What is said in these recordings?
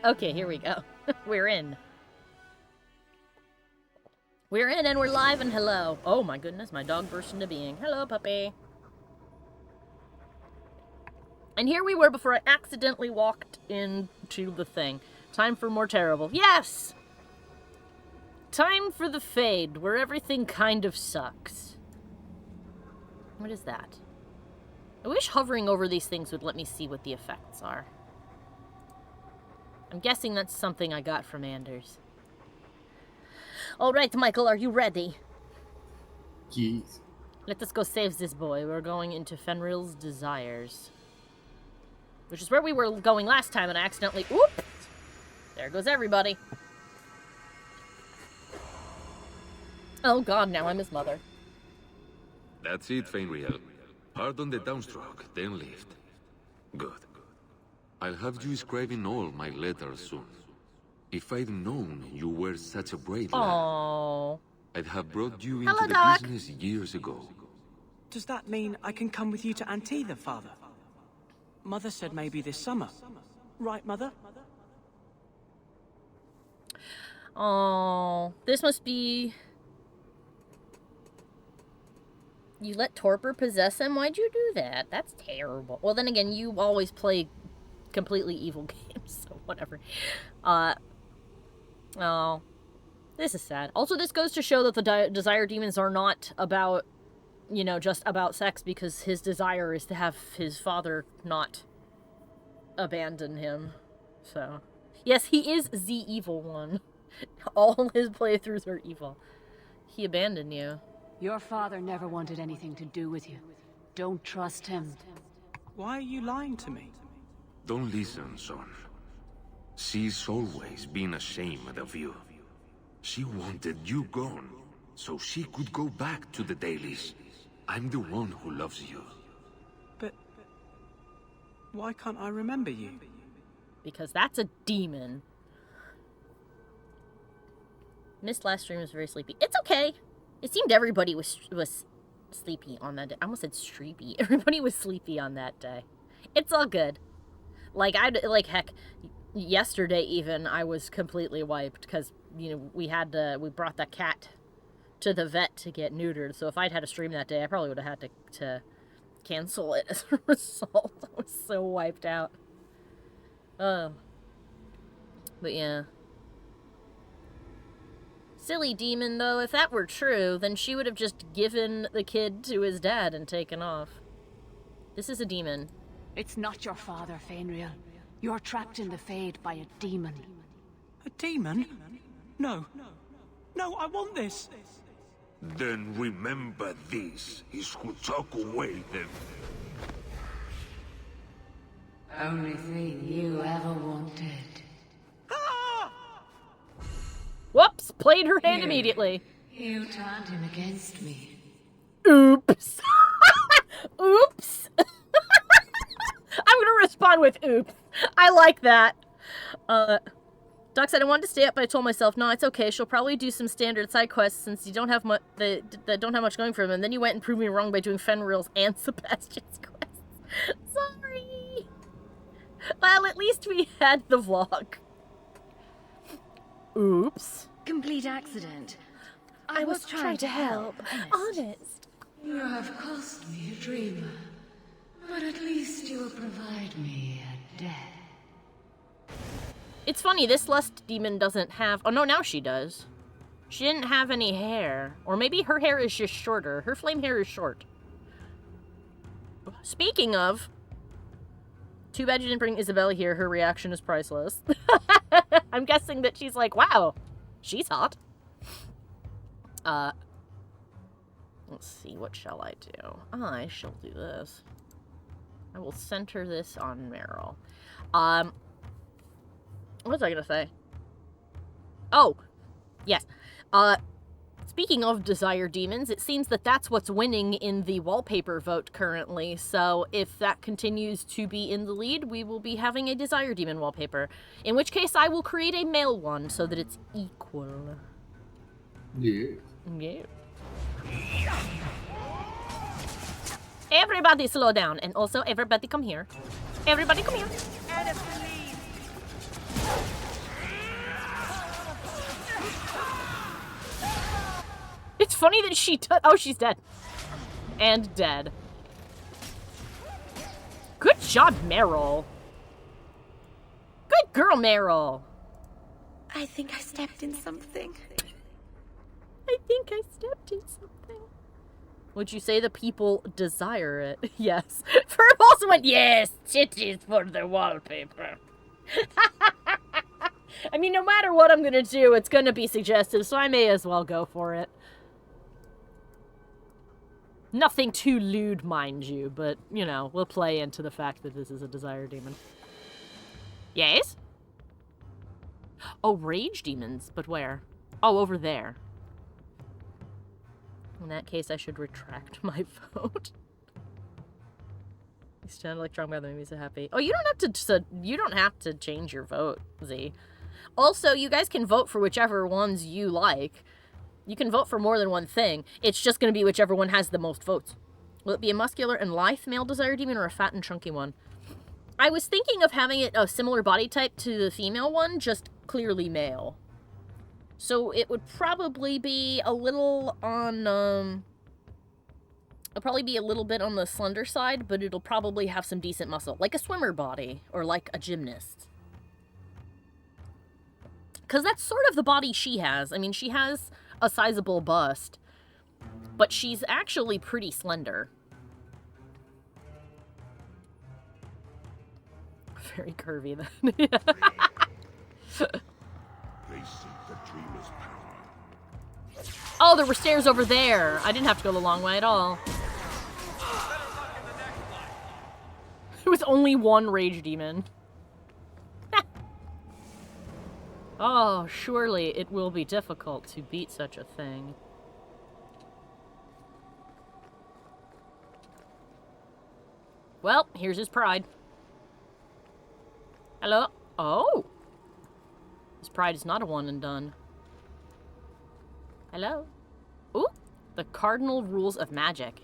Okay, here we go. We're in. We're in and we're live and hello. Oh my goodness, my dog burst into being. Hello, puppy. And here we were before I accidentally walked into the thing. Time for more terrible. Yes! Time for the fade, where everything kind of sucks. What is that? I wish hovering over these things would let me see what the effects are. I'm guessing that's something I got from Anders. Alright, Michael, are you ready? Yes. Let us go save this boy. We're going into Fenrir's Desires. Which is where we were going last time, and I accidentally... Whoop! There goes everybody. Oh god, now I'm his mother. That's it, Fenrir. Pardon the downstroke, then lift. Good. I'll have you scribing all my letters soon. If I'd known you were such a brave lad, Aww. I'd have brought you Hello, into the Doc. business years ago. Does that mean I can come with you to Antiva, Father? Mother said maybe this summer. Right, Mother? Oh, this must be... You let Torpor possess him? Why'd you do that? That's terrible. Well, then again, you always play completely evil games, so whatever. Oh, this is sad. Also, this goes to show that the Desire Demons are not about, you know, just about sex, because his desire is to have his father not abandon him. So, yes, he is the evil one. All his playthroughs are evil. He abandoned you. Your father never wanted anything to do with you. Don't trust him. Why are you lying to me? Don't listen, son. She's always been ashamed of you. She wanted you gone, so she could go back to the dailies. I'm the one who loves you. But... why can't I remember you? Because that's a demon. Missed last stream, was very sleepy. It's okay. It seemed everybody was sleepy on that day. I almost said streepy. Everybody was sleepy on that day. It's all good. Like, heck, yesterday even, I was completely wiped because, you know, we brought the cat to the vet to get neutered. So if I'd had a stream that day, I probably would have had to cancel it as a result. I was so wiped out. Oh. But yeah. Silly demon, though. If that were true, then she would have just given the kid to his dad and taken off. This is a demon. It's not your father, Fenrir. You're trapped in the Fade by a demon. A demon? No. No, I want this! Then remember this is who took away them. Only thing you ever wanted. Whoops! Played her hand immediately. You turned him against me. Oops. Oops. I'm gonna respond with oops. I like that. Doc said I wanted to stay up, but I told myself, no, it's okay. She'll probably do some standard side quests since you don't have much that don't have much going for them. And then you went and proved me wrong by doing Fenrir's and Sebastian's quests. Sorry. Well, at least we had the vlog. Oops. Complete accident. I was trying to help. Honest. You have cost me a dreamer. But at least you will provide me a death. It's funny, this lust demon doesn't have... Oh, no, now she does. She didn't have any hair. Or maybe her hair is just shorter. Her flame hair is short. Speaking of... Too bad you didn't bring Isabella here. Her reaction is priceless. I'm guessing that she's like, wow, she's hot. Let's see, what shall I do? I shall do this. I will center this on Meryl. What was I gonna say? Oh, yes. Speaking of Desire Demons, it seems that that's what's winning in the wallpaper vote currently. So if that continues to be in the lead, we will be having a Desire Demon wallpaper. In which case, I will create a male one so that it's equal. Yeah. Yeah. Everybody slow down. And also, everybody come here. Everybody come here. It's funny that she oh, she's dead. And dead. Good job, Meryl. Good girl, Meryl. I think I stepped in something. I think I stepped in something. Would you say the people desire it? Yes. Ferb also went, yes, titties for the wallpaper. I mean, no matter what I'm going to do, it's going to be suggestive, so I may as well go for it. Nothing too lewd, mind you, but, you know, we'll play into the fact that this is a desire demon. Yes? Oh, rage demons, but where? Oh, over there. In that case, I should retract my vote. You stand like strong brother, made me so happy. Oh, you don't have to change your vote, Z. Also, you guys can vote for whichever ones you like. You can vote for more than one thing. It's just going to be whichever one has the most votes. Will it be a muscular and lithe male desire demon or a fat and chunky one? I was thinking of having it a similar body type to the female one, just clearly male. So it would probably be a little on, it'll probably be a little bit on the slender side, but it'll probably have some decent muscle. Like a swimmer body, or like a gymnast. Because that's sort of the body she has. I mean, she has a sizable bust, but she's actually pretty slender. Very curvy, then. Oh, there were stairs over there. I didn't have to go the long way at all. There was only one rage demon. Oh, surely it will be difficult to beat such a thing. Well, here's his pride. Hello? Oh! His pride is not a one and done. Hello? Ooh! The cardinal rules of magic.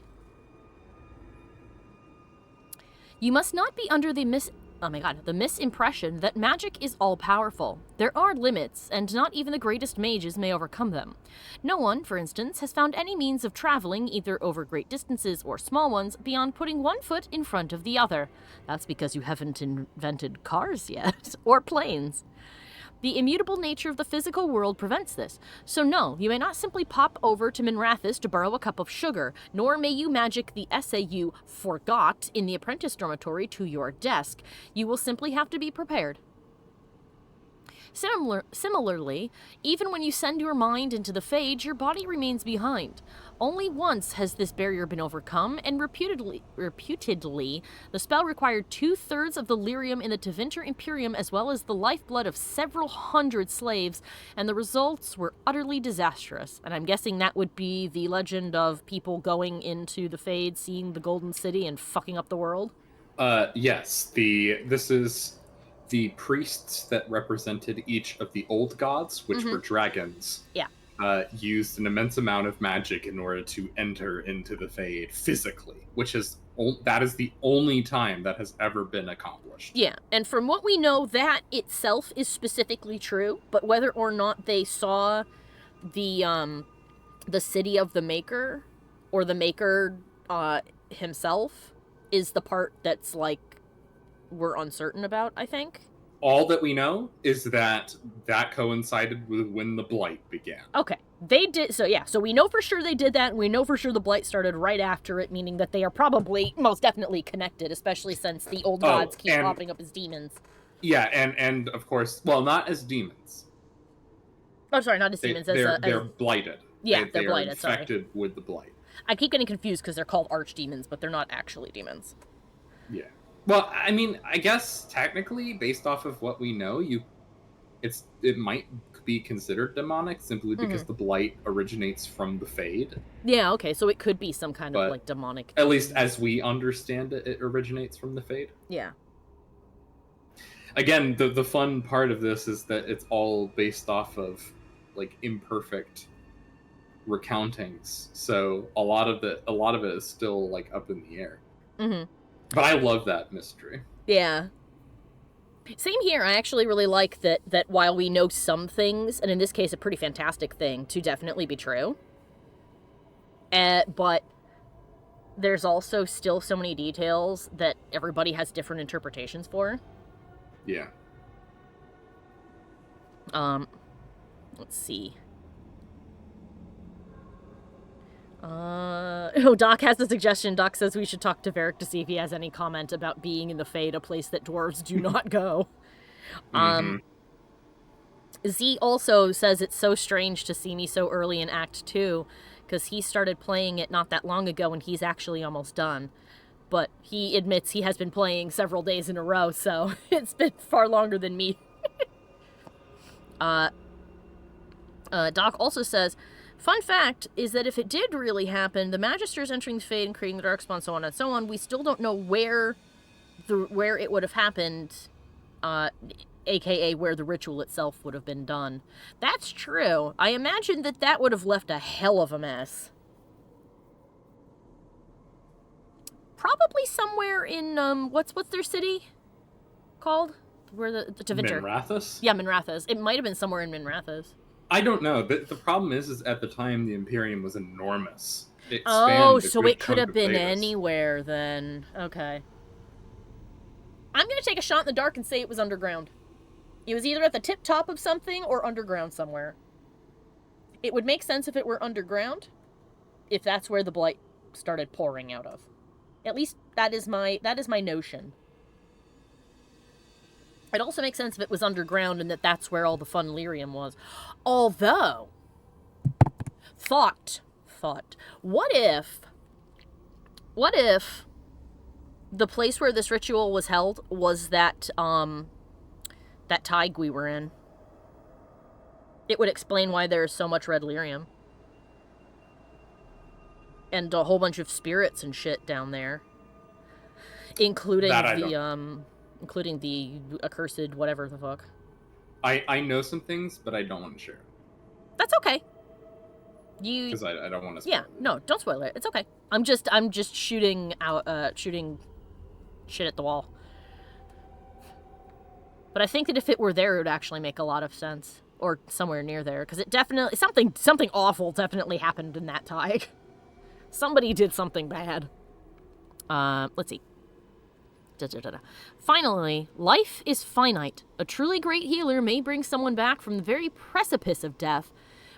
You must not be under the misimpression that magic is all-powerful. There are limits, and not even the greatest mages may overcome them. No one, for instance, has found any means of traveling, either over great distances or small ones, beyond putting one foot in front of the other. That's because you haven't invented cars yet, or planes. The immutable nature of the physical world prevents this. So no, you may not simply pop over to Minrathous to borrow a cup of sugar, nor may you magic the essay you forgot in the apprentice dormitory to your desk. You will simply have to be prepared. Similarly, even when you send your mind into the Phage, your body remains behind. Only once has this barrier been overcome, and reputedly, the spell required 2/3 of the lyrium in the Tevinter Imperium as well as the lifeblood of several hundred slaves, and the results were utterly disastrous. And I'm guessing that would be the legend of people going into the Fade, seeing the Golden City, and fucking up the world? Yes. This is the priests that represented each of the old gods, which were dragons. Yeah. Used an immense amount of magic in order to enter into the Fade physically, that is the only time that has ever been accomplished. Yeah, and from what we know, that itself is specifically true, but whether or not they saw the city of the Maker, or the Maker himself, is the part that's, like, we're uncertain about, I think. All that we know is that coincided with when the Blight began. Okay. They did, so yeah, so we know for sure they did that, and we know for sure the Blight started right after it, meaning that they are probably most definitely connected, especially since the old gods keep popping up as demons. Yeah, and of course, well, not as demons. Oh, sorry, not as demons. They're blighted. Yeah, they're blighted, infected with the Blight. I keep getting confused because they're called archdemons, but they're not actually demons. Yeah. Well, I mean, I guess technically, based off of what we know, it might be considered demonic simply because the Blight originates from the Fade. Yeah, okay, so it could be some kind of, like, demonic... At least as we understand it, it originates from the Fade. Yeah. Again, the fun part of this is that it's all based off of, like, imperfect recountings. So a lot of it is still, like, up in the air. But I love that mystery. Yeah. Same here. I actually really like that while we know some things, and in this case a pretty fantastic thing, to definitely be true, But there's also still so many details that everybody has different interpretations for. Yeah. Let's see. Doc has a suggestion. Doc says we should talk to Varric to see if he has any comment about being in the Fade, a place that dwarves do not go. Z also says it's so strange to see me so early in Act 2, because he started playing it not that long ago and he's actually almost done. But he admits he has been playing several days in a row, so it's been far longer than me. Doc also says, fun fact is that if it did really happen, the Magisters entering the Fade and creating the Darkspawn, so on and so on, we still don't know where it would have happened, aka where the ritual itself would have been done. That's true. I imagine that would have left a hell of a mess. Probably somewhere in, what's their city called? Where the Tevinter. Minrathous? Yeah, Minrathous. It might have been somewhere in Minrathous. I don't know. The problem is at the time the Imperium was enormous. So it could have been anywhere then. Okay. I'm going to take a shot in the dark and say it was underground. It was either at the tip top of something or underground somewhere. It would make sense if it were underground, if that's where the blight started pouring out of. At least that is my notion. It also makes sense if it was underground and that's where all the fun lyrium was. Although, thought, what if the place where this ritual was held was that Tig we were in? It would explain why there's so much red lyrium. And a whole bunch of spirits and shit down there. Including the accursed whatever the fuck. I know some things, but I don't want to share. That's okay. Because I don't want to spoil it. No, don't spoil it. It's okay. I'm just shooting shit at the wall. But I think that if it were there, it would actually make a lot of sense. Or somewhere near there. Because it definitely... Something awful definitely happened in that Tig. Somebody did something bad. Let's see. Finally, life is finite. A truly great healer may bring someone back from the very precipice of death,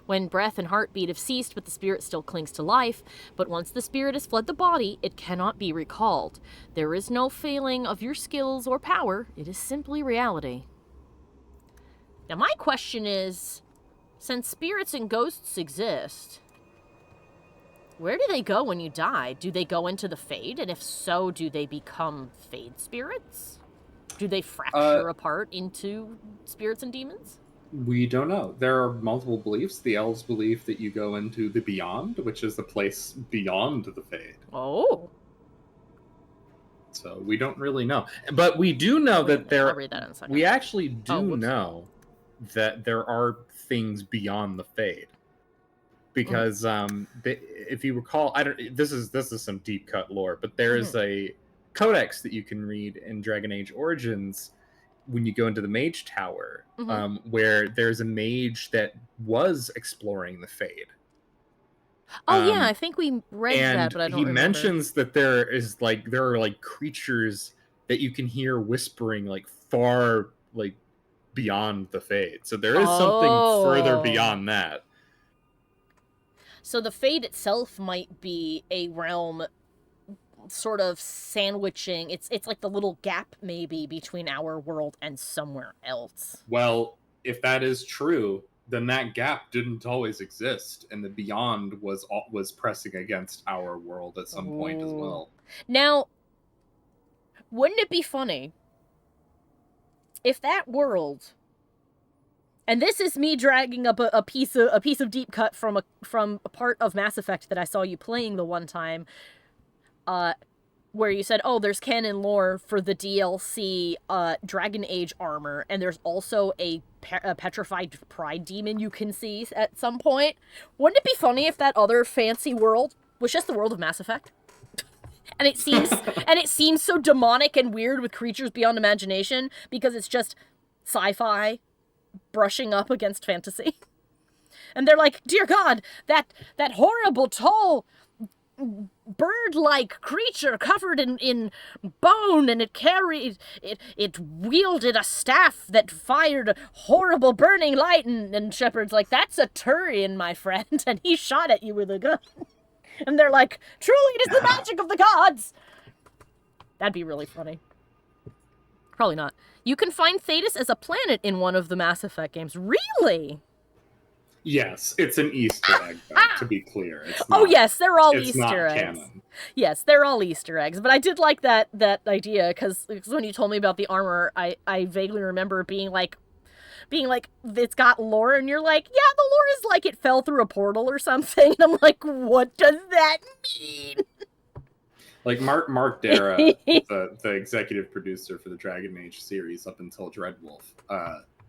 when breath and heartbeat have ceased but the spirit still clings to life. But once the spirit has fled the body, it cannot be recalled. There is no failing of your skills or power. It is simply reality. Now my question is, since spirits and ghosts exist, where do they go when you die? Do they go into the Fade? And if so, do they become Fade spirits? Do they fracture apart into spirits and demons? We don't know. There are multiple beliefs. The elves believe that you go into the Beyond, which is the place beyond the Fade. Oh. So we don't really know. But we do know that there... I'll read that in a second. We actually do know that there are things beyond the Fade. Because if you recall, this is some deep cut lore, but there is a codex that you can read in Dragon Age Origins when you go into the Mage Tower, where there's a mage that was exploring the Fade. Oh yeah, I think we read that, but I don't remember. He mentions that there are creatures that you can hear whispering far beyond the Fade. So there is something further beyond that. So the Fade itself might be a realm sort of sandwiching. It's like the little gap maybe between our world and somewhere else. Well, if that is true, then that gap didn't always exist, and the Beyond was pressing against our world at some point as well. Now, wouldn't it be funny if that world... And this is me dragging up a piece of deep cut from a part of Mass Effect that I saw you playing the one time, where you said, "Oh, there's canon lore for the DLC Dragon Age armor, and there's also a petrified pride demon you can see at some point." Wouldn't it be funny if that other fancy world was just the world of Mass Effect? And it seems so demonic and weird with creatures beyond imagination because it's just sci-fi brushing up against fantasy. And they're like, "Dear God, that horrible toll bird-like creature covered in bone, and it wielded a staff that fired horrible burning light, and Shepard's like, that's a Turian, my friend, and he shot at you with a gun. And they're like, truly it is the magic of the gods! That'd be really funny. Probably not. You can find Thedas as a planet in one of the Mass Effect games. Really? Yes, it's an Easter egg, though, to be clear. It's Oh, not, yes, they're all it's Easter not eggs. canon. Yes, they're all Easter eggs. But I did like that idea, because when you told me about the armor, I vaguely remember being like, it's got lore, and you're like, yeah, the lore is like it fell through a portal or something. And I'm like, what does that mean? Like, Mark Dara, the executive producer for the Dragon Age series up until Dreadwolf,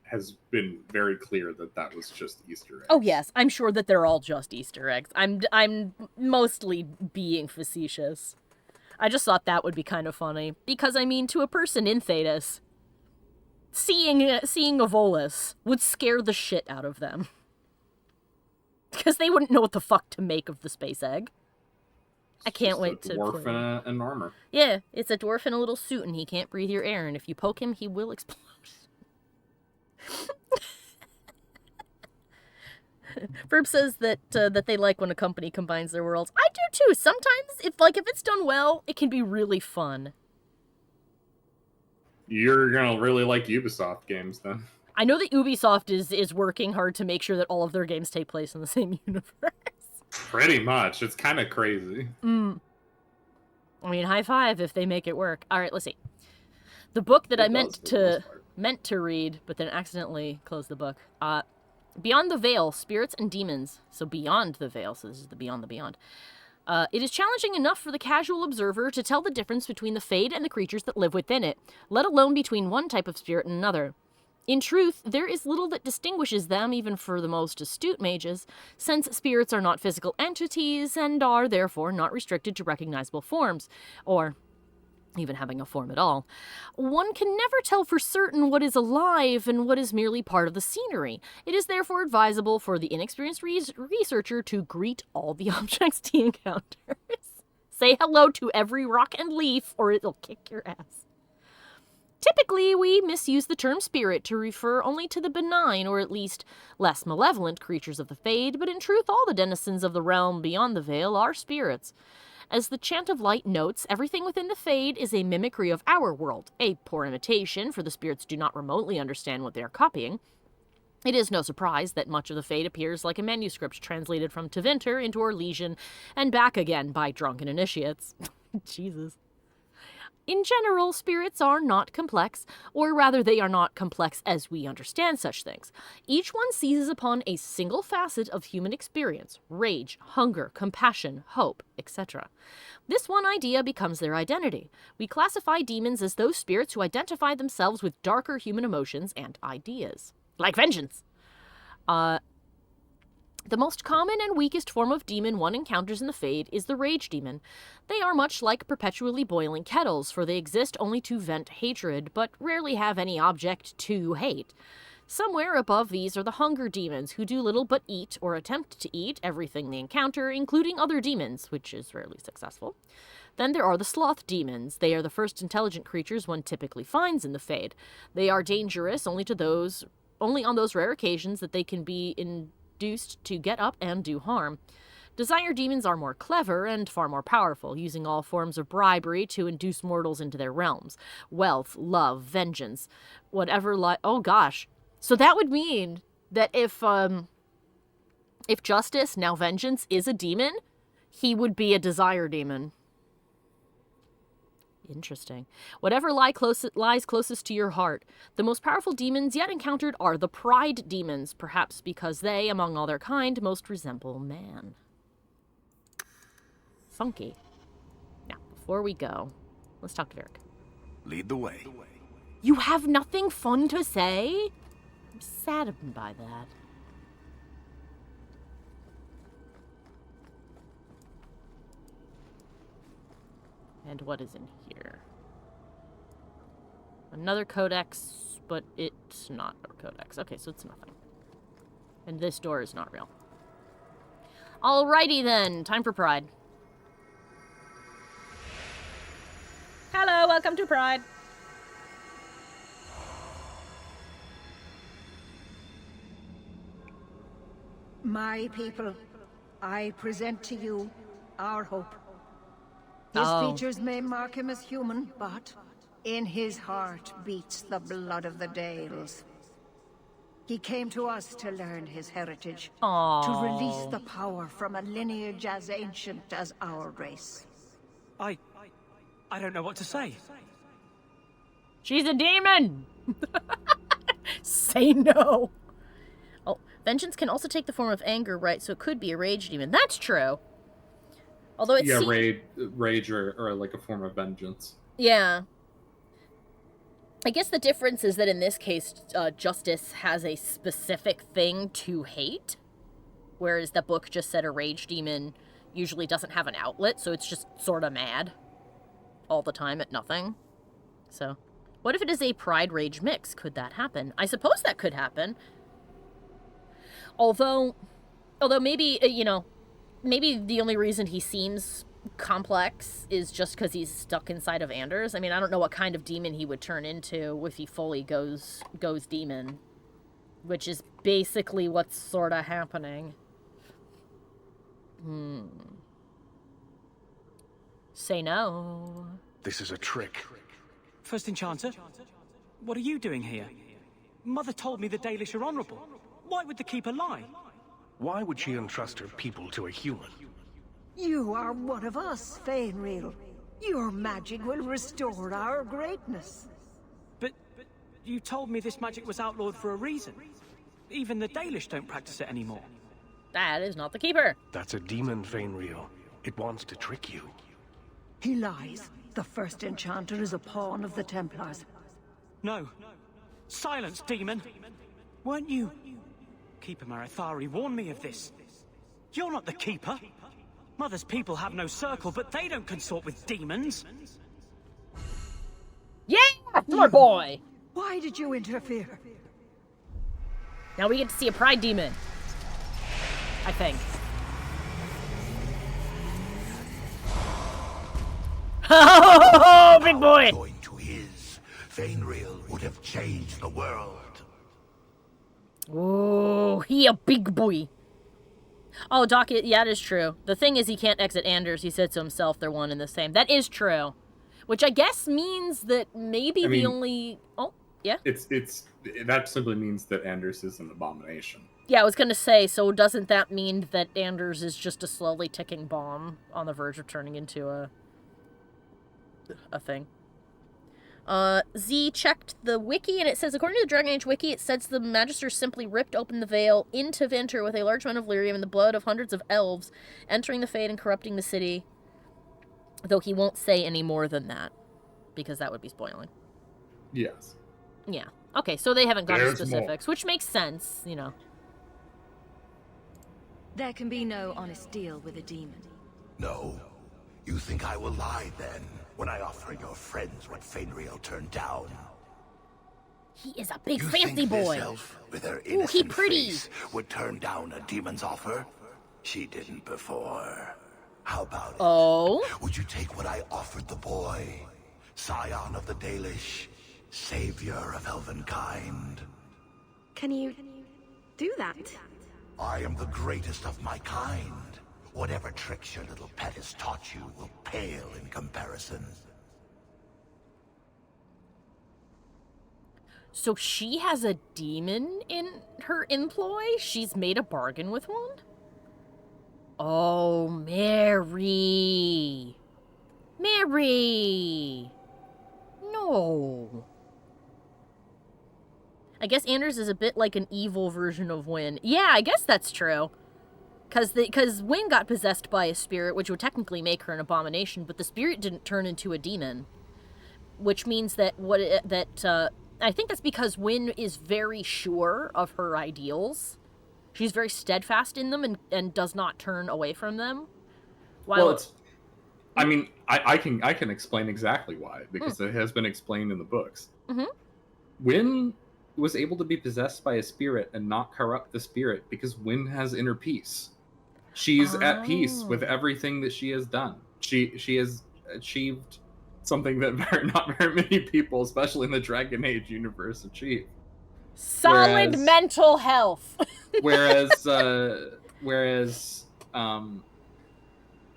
has been very clear that was just Easter eggs. Oh, yes, I'm sure that they're all just Easter eggs. I'm mostly being facetious. I just thought that would be kind of funny. Because, I mean, to a person in Thedas, seeing a Volus would scare the shit out of them. Because they wouldn't know what the fuck to make of the space egg. I can't wait to dwarf play. in an armor. Yeah, it's a dwarf in a little suit, and he can't breathe your air, and if you poke him, he will explode. Verb says that they like when a company combines their worlds. I do too. Sometimes, if it's done well, it can be really fun. You're gonna really like Ubisoft games, then. I know that Ubisoft is working hard to make sure that all of their games take place in the same universe. Pretty much. It's kind of crazy. I mean, high five if they make it work. All right, let's see. The book that I meant to read, but then accidentally closed the book. Beyond the Veil, Spirits and Demons. So Beyond the Veil, so this is the Beyond the Beyond. It is challenging enough for the casual observer to tell the difference between the Fade and the creatures that live within it, let alone between one type of spirit and another. In truth, there is little that distinguishes them, even for the most astute mages, since spirits are not physical entities and are therefore not restricted to recognizable forms, or even having a form at all. One can never tell for certain what is alive and what is merely part of the scenery. It is therefore advisable for the inexperienced researcher to greet all the objects he encounters. Say hello to every rock and leaf, or it'll kick your ass. Typically, we misuse the term spirit to refer only to the benign, or at least less malevolent, creatures of the Fade, but in truth all the denizens of the realm beyond the Veil are spirits. As the Chant of Light notes, everything within the Fade is a mimicry of our world, a poor imitation, for the spirits do not remotely understand what they are copying. It is no surprise that much of the Fade appears like a manuscript translated from Tevinter into Orlesian and back again by drunken initiates. Jesus. In general, spirits are not complex, or rather they are not complex as we understand such things. Each one seizes upon a single facet of human experience, rage, hunger, compassion, hope, etc. This one idea becomes their identity. We classify demons as those spirits who identify themselves with darker human emotions and ideas. Like vengeance! The most common and weakest form of demon one encounters in the Fade is the Rage Demon. They are much like perpetually boiling kettles, for they exist only to vent hatred, but rarely have any object to hate. Somewhere above these are the Hunger Demons, who do little but eat, or attempt to eat, everything they encounter, including other demons, which is rarely successful. Then there are the Sloth Demons. They are the first intelligent creatures one typically finds in the Fade. They are dangerous only on those rare occasions that they can be induced to get up and do harm. Desire demons are more clever and far more powerful, using all forms of bribery to induce mortals into their realms. Wealth, love, vengeance, whatever oh gosh. So that would mean that if Justice, now Vengeance, is a demon, he would be a desire demon. Interesting. Whatever lies closest to your heart. The most powerful demons yet encountered are the Pride Demons, perhaps because they, among all their kind, most resemble man. Funky. Now, before we go, let's talk to Varric. Lead the way. You have nothing fun to say? I'm saddened by that. And what is in here? Another codex, but it's not a codex. Okay, so it's nothing. And this door is not real. Alrighty then, time for Pride. welcome to Pride. My people, I present to you our hope. His features may mark him as human, but in his heart beats the blood of the Dales. He came to us to learn his heritage, to release the power from a lineage as ancient as our race. I don't know what to say. She's a demon! Say no! Oh, vengeance can also take the form of anger, right? So it could be a rage demon. That's true. Although it's rage or like a form of vengeance. Yeah. I guess the difference is that in this case, Justice has a specific thing to hate, whereas the book just said a rage demon usually doesn't have an outlet, so it's just sort of mad all the time at nothing. So, what if it is a pride rage mix? Could that happen? I suppose that could happen. Although maybe, maybe the only reason he seems complex is just because he's stuck inside of Anders. I mean, I don't know what kind of demon he would turn into if he fully goes demon, which is basically what's sort of happening. Say no. This is a trick. First Enchanter, what are you doing here? Mother told me the Dalish are honorable. Why would the Keeper lie? Why would she entrust her people to a human? You are one of us, Fainreal. Your magic will restore our greatness. But you told me this magic was outlawed for a reason. Even the Dalish don't practice it anymore. That is not the Keeper. That's a demon, Fainreal. It wants to trick you. He lies. The First Enchanter is a pawn of the Templars. No. Silence, demon! Weren't you... Keeper Marathari warned me of this. You're not the Keeper. Mother's people have no circle, but they don't consort with demons. Yeah! Thor boy! Why did you interfere? Now we get to see a pride demon. I think. Oh, big boy! Going to his, Fainreal would have changed the world. Oh, he a big boy. Oh, Doc, yeah, that is true. The thing is, he can't exit Anders. He said to himself they're one and the same. That is true. Which I guess means that maybe the only... Oh, yeah? That simply means that Anders is an abomination. Yeah, I was going to say, so doesn't that mean that Anders is just a slowly ticking bomb on the verge of turning into a thing? Z checked the wiki, and it says, according to the Dragon Age wiki, it says the Magister simply ripped open the veil into Vinter with a large amount of lyrium and the blood of hundreds of elves, entering the Fade and corrupting the city. Though he won't say any more than that, because that would be spoiling. Yes. Yeah. Okay, so they haven't gone to There's specifics, which makes sense, you know. There can be no honest deal with a demon. No. You think I will lie then, when I offer your friends what Fainreal turned down? He is a big You fancy think boy. This elf, with her Ooh, he innocent pretty. face, would turn down a demon's offer? She didn't before. How about it? Oh? Would you take what I offered the boy? Scion of the Dalish, savior of elvenkind. Can you do that? I am the greatest of my kind. Whatever tricks your little pet has taught you will pale in comparison. So she has a demon in her employ? She's made a bargain with one? Oh, Mary. Mary. No. I guess Anders is a bit like an evil version of Wynn. Yeah, I guess that's true. Because Wynn got possessed by a spirit, which would technically make her an abomination, but the spirit didn't turn into a demon. Which means that I think that's because Wynn is very sure of her ideals. She's very steadfast in them and does not turn away from them. Well, I can explain exactly why, because it has been explained in the books. Mm-hmm. Wynn was able to be possessed by a spirit and not corrupt the spirit because Wynn has inner peace. She's at peace with everything that she has done. She has achieved something that not very many people, especially in the Dragon Age universe, achieve. Solid mental health. whereas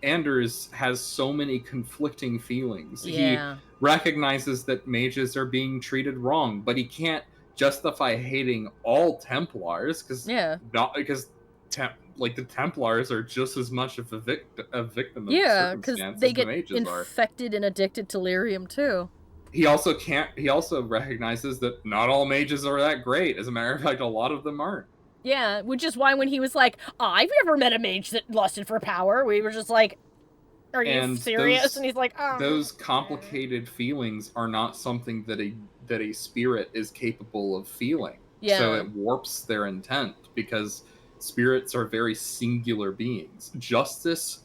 Anders has so many conflicting feelings. Yeah. He recognizes that mages are being treated wrong, but he can't justify hating all Templars because the Templars are just as much of a victim of the circumstance they as get the mages infected and addicted to lyrium too. He also recognizes that not all mages are that great. As a matter of fact, a lot of them aren't. Yeah, which is why when he was like, I've never met a mage that lusted for power, we were just like, are you serious? And he's like, oh. Those complicated feelings are not something that a spirit is capable of feeling. Yeah. So it warps their intent because spirits are very singular beings. Justice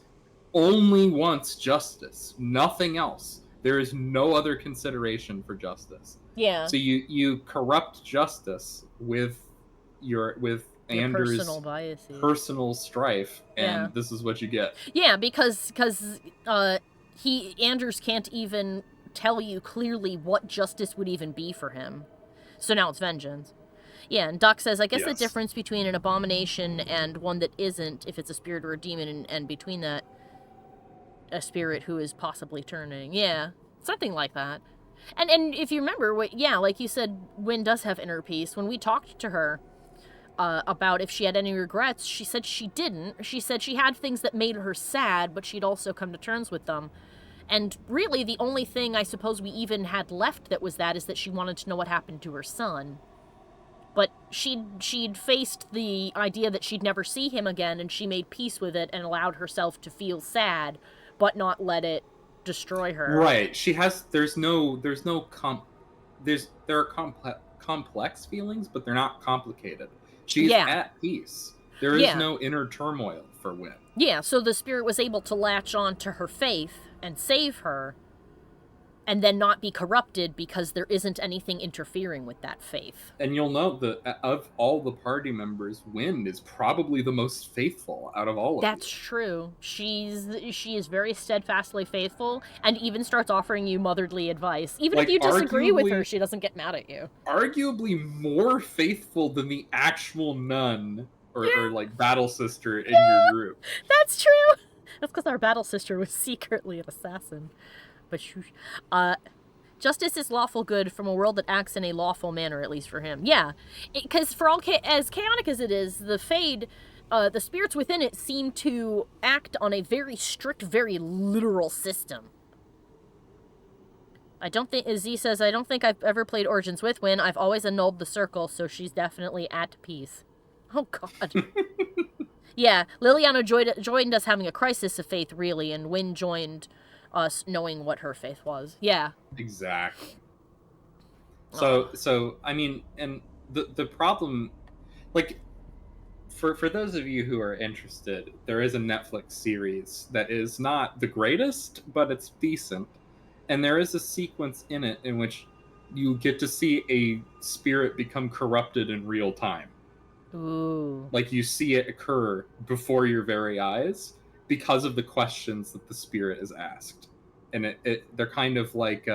only wants justice, nothing else. There is no other consideration for justice. Yeah. So you corrupt justice with Anders' personal biases, personal strife, and this is what you get. Yeah, because Anders can't even tell you clearly what justice would even be for him. So now it's vengeance. Yeah, and Doc says, I guess the difference between an abomination and one that isn't, if it's a spirit or a demon, and between that, a spirit who is possibly turning. Yeah, something like that. And if you remember, like you said, Wynn does have inner peace. When we talked to her about if she had any regrets, she said she didn't. She said she had things that made her sad, but she'd also come to terms with them. And really, the only thing I suppose we even had left that was that is that she wanted to know what happened to her son. But she'd faced the idea that she'd never see him again, and she made peace with it and allowed herself to feel sad, but not let it destroy her. Right. There are complex feelings, but they're not complicated. She's at peace. There is no inner turmoil for Wynn. Yeah, so the spirit was able to latch on to her faith and save her, and then not be corrupted because there isn't anything interfering with that faith. And you'll note that of all the party members, Wynn is probably the most faithful out of all of them. That's true. She is very steadfastly faithful, and even starts offering you motherly advice. Even if you disagree with her, she doesn't get mad at you. Arguably more faithful than the actual nun or like battle sister in your group. That's true. That's because our battle sister was secretly an assassin. But justice is lawful good from a world that acts in a lawful manner, at least for him. Yeah, because for all as chaotic as it is, the Fade, the spirits within it seem to act on a very strict, very literal system. Z says, I don't think I've ever played Origins with Wynn. I've always annulled the circle, so she's definitely at peace. Oh, God. Yeah, Liliana joined us having a crisis of faith, really, and Wynn joined us knowing what her faith was. Yeah. Exactly. So I mean, and the problem, like, for those of you who are interested, there is a Netflix series that is not the greatest, but it's decent. And there is a sequence in it in which you get to see a spirit become corrupted in real time. Ooh. Like, you see it occur before your very eyes because of the questions that the spirit is asked. And they're kind of like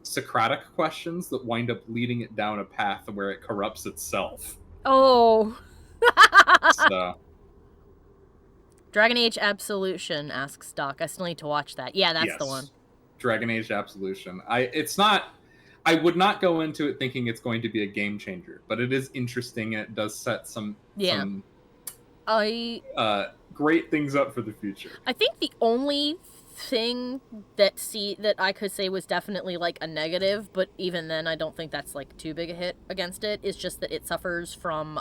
Socratic questions that wind up leading it down a path where it corrupts itself. Oh. So. Dragon Age Absolution, asks Doc. I still need to watch that. Yeah, that's the one. Dragon Age Absolution. I would not go into it thinking it's going to be a game changer, but it is interesting and it does set some great things up for the future. I think the only thing that I could say was definitely like a negative, but even then I don't think that's like too big a hit against it, is just that it suffers from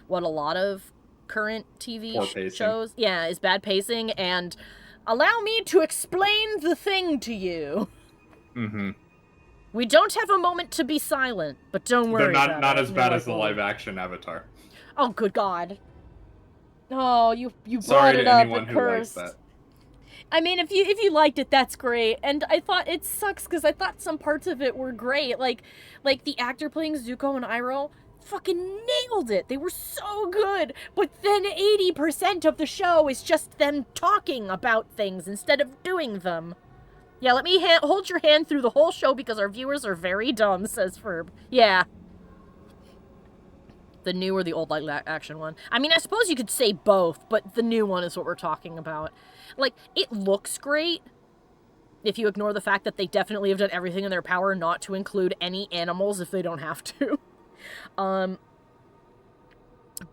what a lot of current TV shows is bad pacing. And allow me to explain the thing to you. Mm-hmm. We don't have a moment to be silent, but don't worry. They're not as bad as the live action Avatar. Oh, good God. Oh, you Sorry brought it to up. anyone who likes that. I mean, if you liked it, that's great. And I thought it sucks because I thought some parts of it were great. Like the actor playing Zuko and Iroh fucking nailed it. They were so good. But then 80% of the show is just them talking about things instead of doing them. Yeah, let me hold your hand through the whole show because our viewers are very dumb, says Ferb. Yeah. The new or the old live action one. I mean, I suppose you could say both, but the new one is what we're talking about. Like, it looks great if you ignore the fact that they definitely have done everything in their power not to include any animals if they don't have to.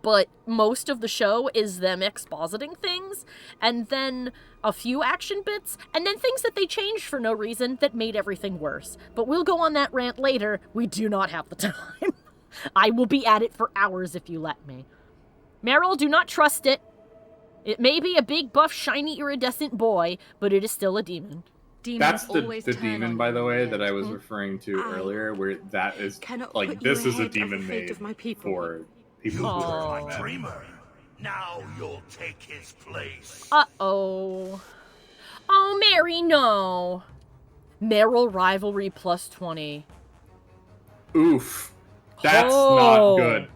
But most of the show is them expositing things, and then a few action bits, and then things that they changed for no reason that made everything worse. But we'll go on that rant later. We do not have the time. I will be at it for hours if you let me. Meryl, do not trust it. It may be a big, buff, shiny, iridescent boy, but it is still a demon. That's the demon, by the way, that I was referring to earlier, where that is, like, this is a demon made for people who are my dreamer. Now you'll take his place. Uh-oh. Oh, Mary, no. Meryl rivalry plus 20. Oof. That's not good.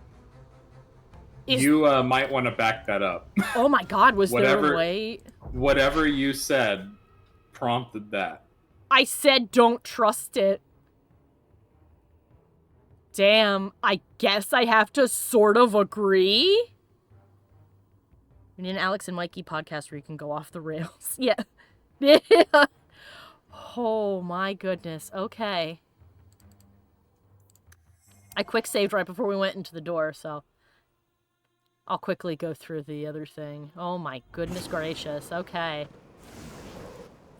You might want to back that up. Oh my god, was there a way? Whatever you said prompted that. I said don't trust it. Damn, I guess I have to sort of agree? We need an Alex and Mikey podcast where you can go off the rails. Yeah. Yeah. Oh my goodness. Okay. I quick saved right before we went into the door, so I'll quickly go through the other thing. Oh my goodness gracious. Okay.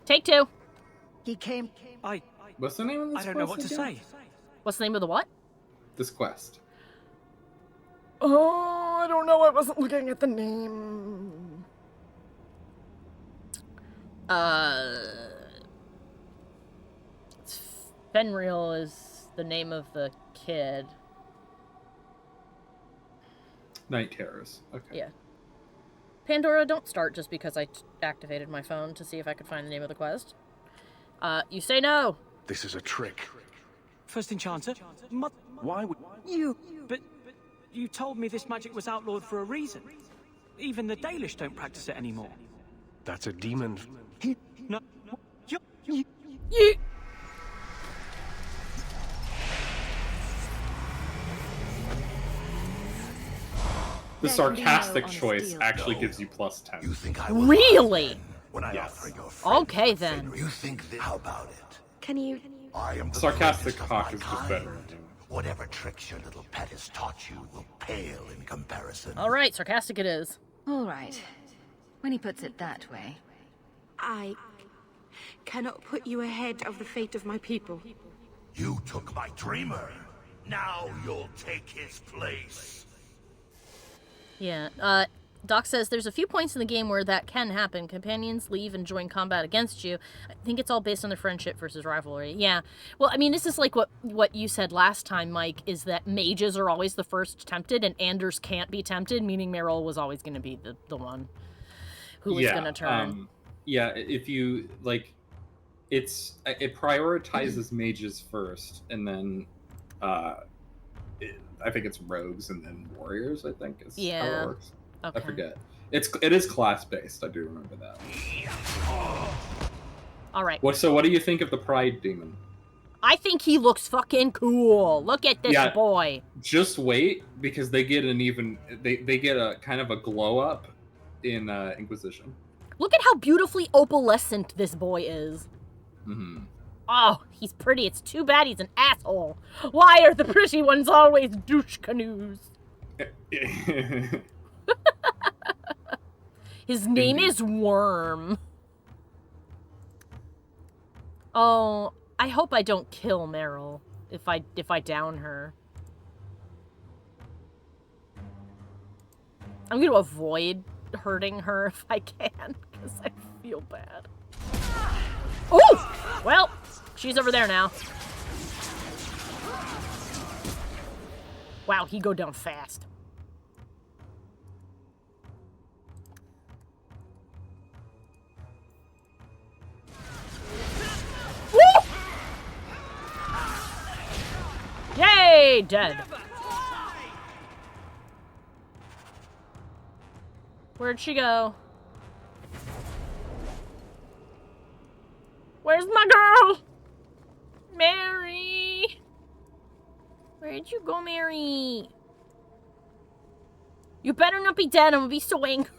Take two. He came. What's the name of this I don't know what to say. What's the name of the what? This quest. Oh, I don't know. I wasn't looking at the name. Fenrir is the name of the kid. Night Terrors. Okay. Yeah. Pandora, don't start just because I activated my phone to see if I could find the name of the quest. You say no. This is a trick. First Enchanter? Why would... But you told me this magic was outlawed for a reason. Even the Dalish don't practice it anymore. That's a demon. No. You... The sarcastic choice actually gives you plus 10. You think I will Really? when I Yes. offer your friend Okay, a then. favor? You think that, how about it? Can you... I am the Sarcastic greatest of Hawke my is just kind. better. Whatever tricks your little pet has taught you will pale in comparison. All right, sarcastic it is. All right. When he puts it that way. I cannot put you ahead of the fate of my people. You took my dreamer. Now you'll take his place. Yeah, Doc says there's a few points in the game where that can happen. Companions leave and join combat against you. I think it's all based on their friendship versus rivalry. Yeah. Well, I mean, this is like what you said last time, Mike, is that mages are always the first tempted and Anders can't be tempted, meaning Meryl was always going to be the one who was going to turn. Yeah, if you, like, it prioritizes mages first, and then, I think it's rogues and then warriors, I think is how it works. Okay. I forget. It is class-based, I do remember that. Alright. What do you think of the Pride Demon? I think he looks fucking cool. Look at this boy. Just wait, because they get they get a kind of a glow-up in Inquisition. Look at how beautifully opalescent this boy is. Mm-hmm. Oh, he's pretty. It's too bad he's an asshole. Why are the pretty ones always douche canoes? His name is Worm. Oh, I hope I don't kill Meryl if I down her. I'm going to avoid hurting her if I can, because I feel bad. Oh! Well, she's over there now. Wow, he go down fast. Woo! Yay, dead. Where'd she go? Where's my girl? Mary! Where'd you go, Mary? You better not be dead. I'm gonna be so angry.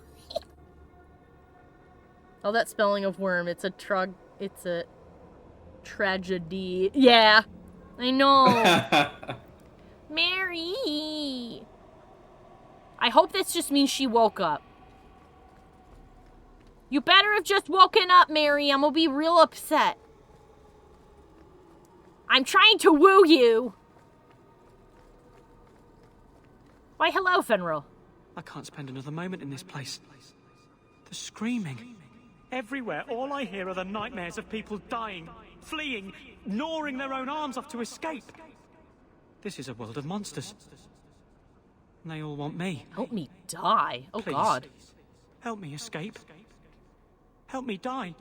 Oh, that spelling of worm. It's a tragedy. Yeah. I know. Mary! I hope this just means she woke up. You better have just woken up, Mary. I'm gonna be real upset. I'm trying to woo you. Why, hello, Fenrir. I can't spend another moment in this place. The screaming. Everywhere, all I hear are the nightmares of people dying, fleeing, gnawing their own arms off to escape. This is a world of monsters. And they all want me. Help me die. Oh, Please. God. Help me escape. Help me die.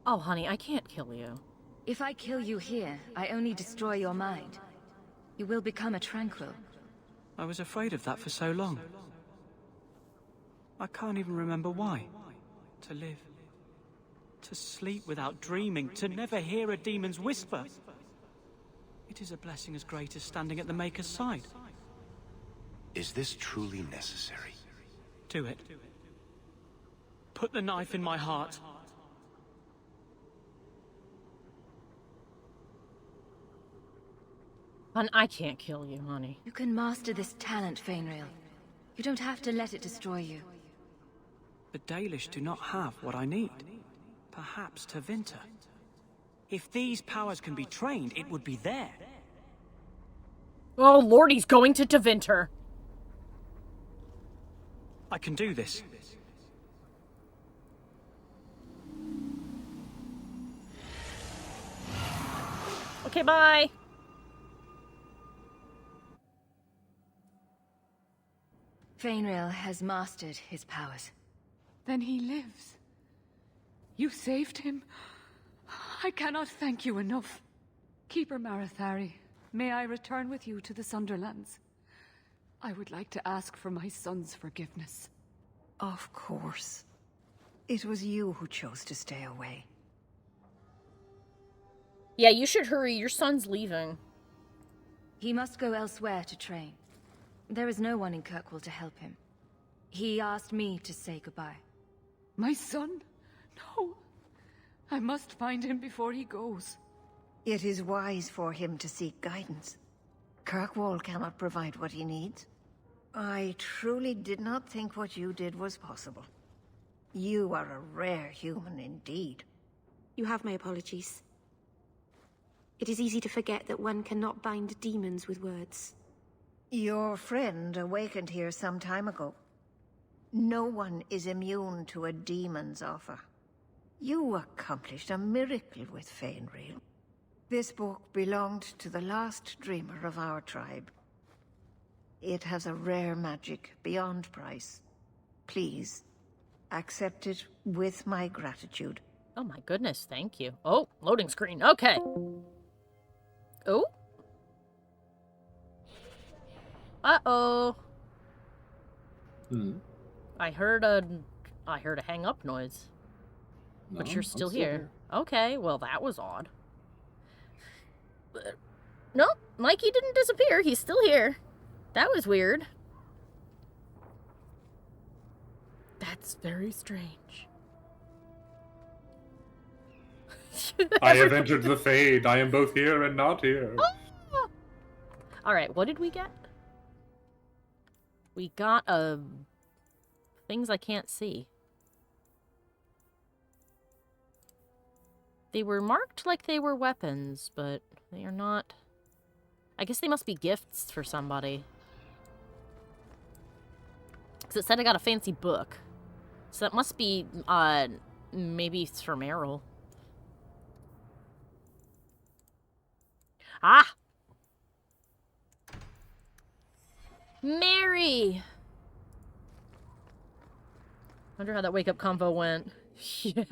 Oh, honey, I can't kill you. If I kill you here, I only destroy your mind. You will become a tranquil. I was afraid of that for so long. I can't even remember why. To live. To sleep without dreaming. To never hear a demon's whisper. It is a blessing as great as standing at the Maker's side. Is this truly necessary? Do it. Put the knife in my heart. And I can't kill you, honey. You can master this talent, Fenrir. You don't have to let it destroy you. The Dalish do not have what I need. Perhaps Tevinter. If these powers can be trained, it would be there. Oh, Lord, he's going to Tevinter. I can do this. Okay, bye. Fenrir has mastered his powers. Then he lives. You saved him. I cannot thank you enough. Keeper Marathari, may I return with you to the Sunderlands? I would like to ask for my son's forgiveness. Of course. It was you who chose to stay away. Yeah, you should hurry. Your son's leaving. He must go elsewhere to train. There is no one in Kirkwall to help him. He asked me to say goodbye. My son? No. I must find him before he goes. It is wise for him to seek guidance. Kirkwall cannot provide what he needs. I truly did not think what you did was possible. You are a rare human indeed. You have my apologies. It is easy to forget that one cannot bind demons with words. Your friend awakened here some time ago. No one is immune to a demon's offer. You accomplished a miracle with Fenrir. This book belonged to the last dreamer of our tribe. It has a rare magic beyond price. Please, accept it with my gratitude. Oh my goodness, thank you. Oh, loading screen. Okay. Oh. Uh-oh. I heard a hang up noise. No, But you're I'm still here. Okay, well that was odd. No, Mikey didn't disappear. He's still here. That was weird. That's very strange. I have entered the Fade. I am both here and not here. Oh! Alright, what did we get? We got, things I can't see. They were marked like they were weapons, but they are not. I guess they must be gifts for somebody. Because it said I got a fancy book. So that must be, maybe it's for Meryl. Ah! Mary! Wonder how that wake-up convo went. Yeah,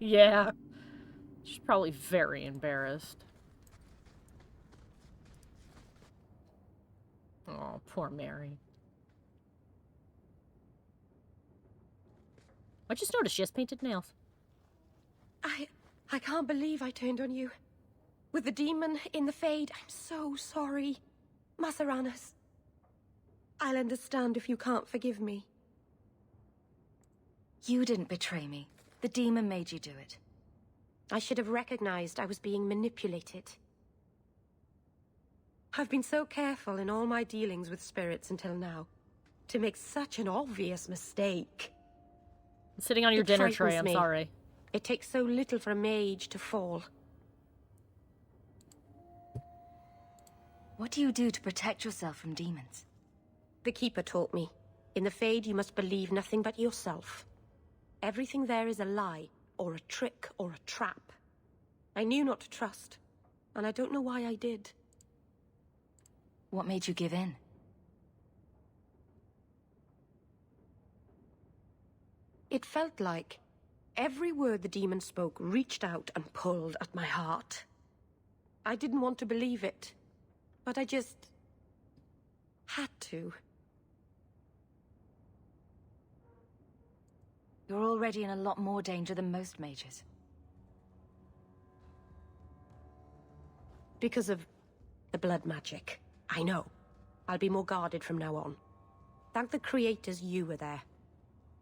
yeah. She's probably very embarrassed. Oh, poor Mary. I just noticed she has painted nails. I can't believe I turned on you. With the demon in the Fade, I'm so sorry. Masaranas. I'll understand if you can't forgive me. You didn't betray me. The demon made you do it. I should have recognized I was being manipulated. I've been so careful in all my dealings with spirits until now. To make such an obvious mistake. I'm sitting on your dinner tray, I'm sorry. It takes so little for a mage to fall. What do you do to protect yourself from demons? The Keeper taught me. In the Fade, you must believe nothing but yourself. Everything there is a lie, or a trick, or a trap. I knew not to trust, and I don't know why I did. What made you give in? It felt like every word the demon spoke reached out and pulled at my heart. I didn't want to believe it, but I just had to. You're already in a lot more danger than most mages. Because of the blood magic. I know. I'll be more guarded from now on. Thank the creators you were there.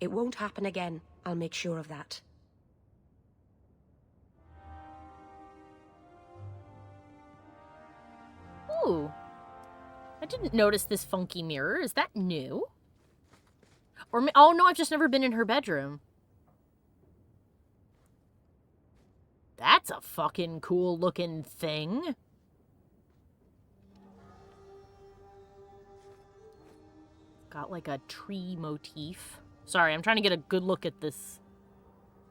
It won't happen again. I'll make sure of that. Ooh. I didn't notice this funky mirror. Is that new? Or oh no, I've just never been in her bedroom. That's a fucking cool looking thing. Got like a tree motif. Sorry, I'm trying to get a good look at this.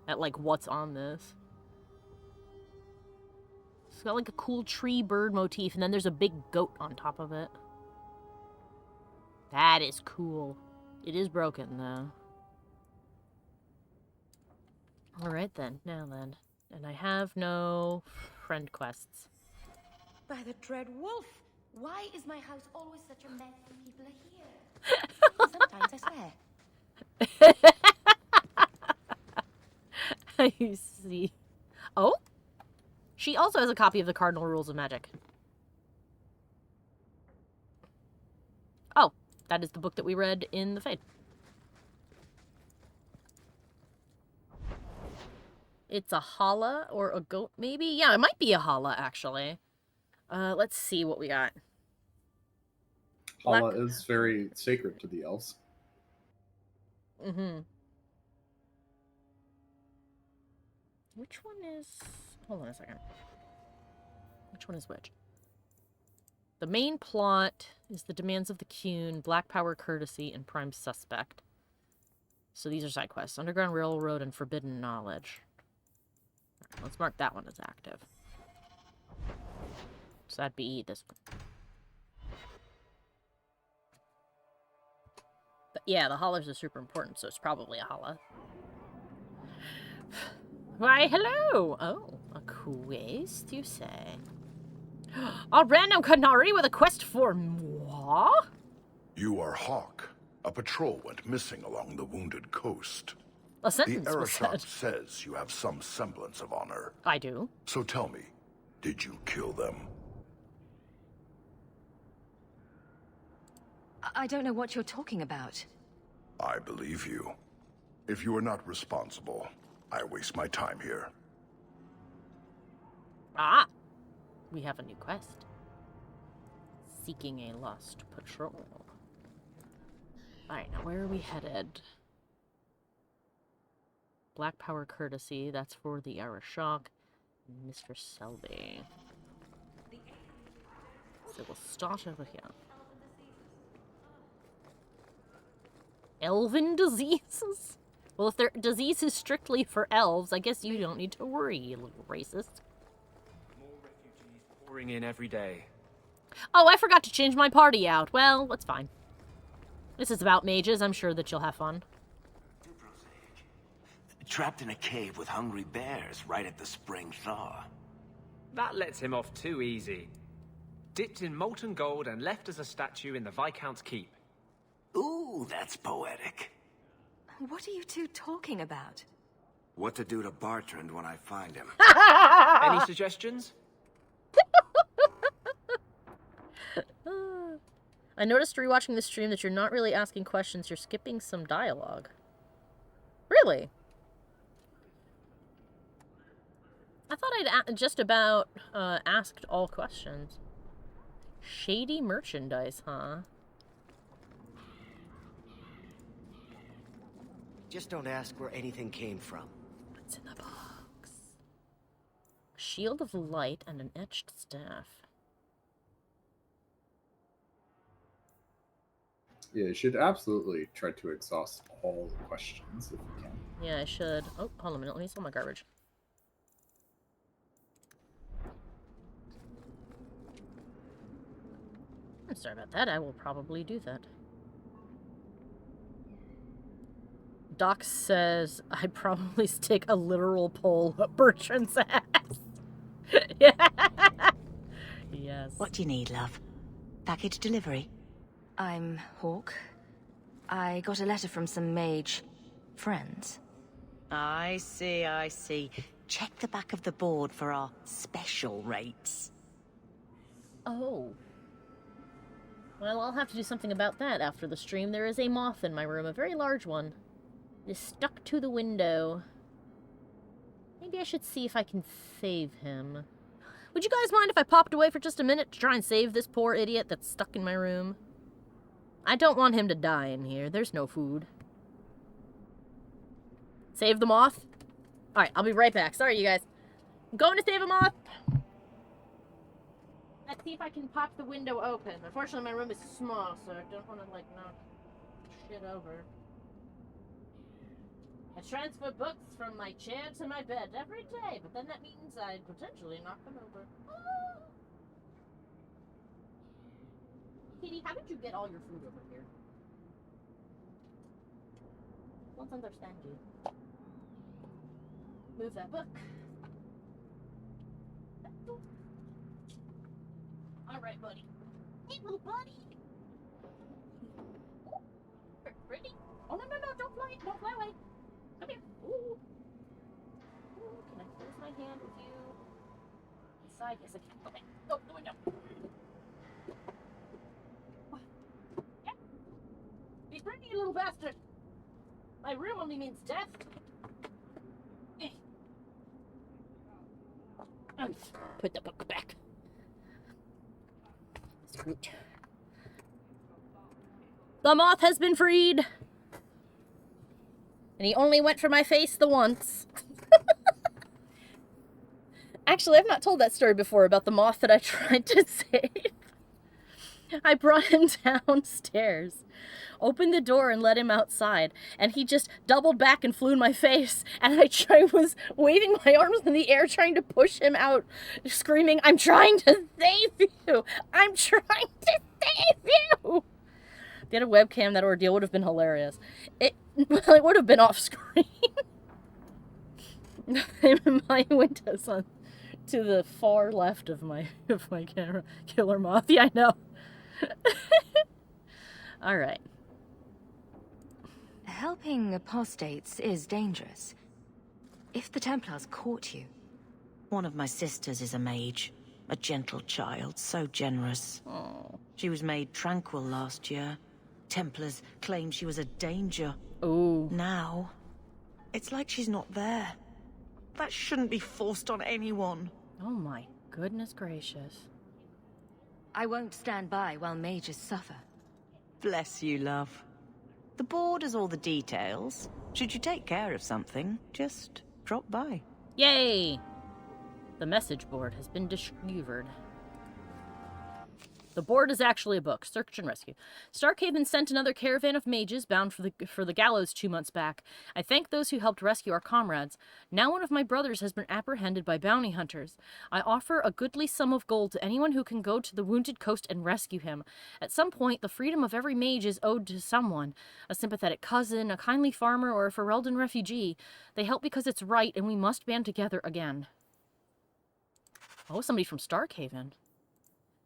At like what's on this. It's got like a cool tree bird motif, and then there's a big goat on top of it. That is cool. It is broken, though. Alright then, now then. And I have no friend quests. By the dread wolf! Why is my house always such a mess when people are here? Sometimes I swear. I see. Oh? She also has a copy of the Cardinal Rules of Magic. Oh, that is the book that we read in the Fade. It's a Hala or a goat, maybe? Yeah, it might be a Hala, actually. Let's see what we got. Hala is very sacred to the elves. Mm-hmm. Which one is... Hold on a second. Which one is which? The main plot is the demands of the Qun, Black Power Courtesy, and Prime Suspect. So these are side quests. Underground Railroad and Forbidden Knowledge. Right, let's mark that one as active. So that'd be this one. But yeah, the hollers are super important, so it's probably a holla. Why, hello! Oh, a quest, you say? A random Canary with a quest for moi? You are Hawke. A patrol went missing along the Wounded Coast. A sentence the was said. says you have some semblance of honor. I do. So tell me, did you kill them? I don't know what you're talking about. I believe you. If you are not responsible, I waste my time here. Ah! We have a new quest. Seeking a lost patrol. Alright, now where are we headed? Black Power Courtesy, that's for the Arashok. Mr. Selby. So we'll start over here. Elven diseases? Well, if they're diseases strictly for elves, I guess you don't need to worry, you little racist. More refugees pouring in every day. Oh, I forgot to change my party out. Well, that's fine. This is about mages. I'm sure that you'll have fun. Trapped in a cave with hungry bears right at the spring thaw. That lets him off too easy. Dipped in molten gold and left as a statue in the Viscount's keep. Ooh, that's poetic. What are you two talking about? What to do to Bartrand when I find him? Any suggestions? I noticed rewatching the stream that you're not really asking questions, you're skipping some dialogue. Really? I thought I'd just about asked all questions. Shady merchandise, huh? Just don't ask where anything came from. What's in the box? Shield of light and an etched staff. Yeah, you should absolutely try to exhaust all the questions if you can. Yeah, I should. Oh, hold on a minute. Let me sell my garbage. I'm sorry about that. I will probably do that. Doc says I'd probably stick a literal pole up Bertrand's ass. Yeah. Yes. What do you need, love? Package delivery? I'm Hawke. I got a letter from some mage friends. I see, I see. Check the back of the board for our special rates. Oh. Well, I'll have to do something about that after the stream. There is a moth in my room, a very large one. It is stuck to the window. Maybe I should see if I can save him. Would you guys mind if I popped away for just a minute to try and save this poor idiot that's stuck in my room? I don't want him to die in here. There's no food. Save the moth? Alright, I'll be right back. Sorry, you guys. I'm going to save a moth. Let's see if I can pop the window open. Unfortunately, my room is small, so I don't want to, like, knock shit over. I transfer books from my chair to my bed every day, but then that means I'd potentially knock them over. Oh. Kitty, how did you get all your food over here? Don't understand you. Move that book. Alright, buddy. Hey, little buddy. Ooh, pretty. Oh, no, don't fly. Don't fly away. Come here. Ooh. Ooh, can I close my hand with you? Inside? Yes, I can. Okay. Go, the window. Yeah. Be pretty, you little bastard. My room only means death. Put the book back. Scoot. The moth has been freed. And he only went for my face the once. Actually, I've not told that story before about the moth that I tried to save. I brought him downstairs, opened the door and let him outside, and he just doubled back and flew in my face, and I was waving my arms in the air trying to push him out, screaming, I'm trying to save you! I'm trying to save you! If they had a webcam, that ordeal would have been hilarious. It would have been off screen. My window's on to the far left of my camera. Killer moth. Yeah, I know. Alright. Helping apostates is dangerous. If the Templars caught you... One of my sisters is a mage. A gentle child, so generous. Oh. She was made tranquil last year. Templars claimed she was a danger. Ooh. Now, it's like she's not there. That shouldn't be forced on anyone. Oh my goodness gracious. I won't stand by while mages suffer. Bless you, love. The board has all the details. Should you take care of something, just drop by. Yay! The message board has been discovered. The board is actually a book. Search and rescue. Starkhaven sent another caravan of mages bound for the gallows 2 months back. I thank those who helped rescue our comrades. Now one of my brothers has been apprehended by bounty hunters. I offer a goodly sum of gold to anyone who can go to the wounded coast and rescue him. At some point, the freedom of every mage is owed to someone. A sympathetic cousin, a kindly farmer, or a Ferelden refugee. They help because it's right, and we must band together again. Oh, somebody from Starkhaven.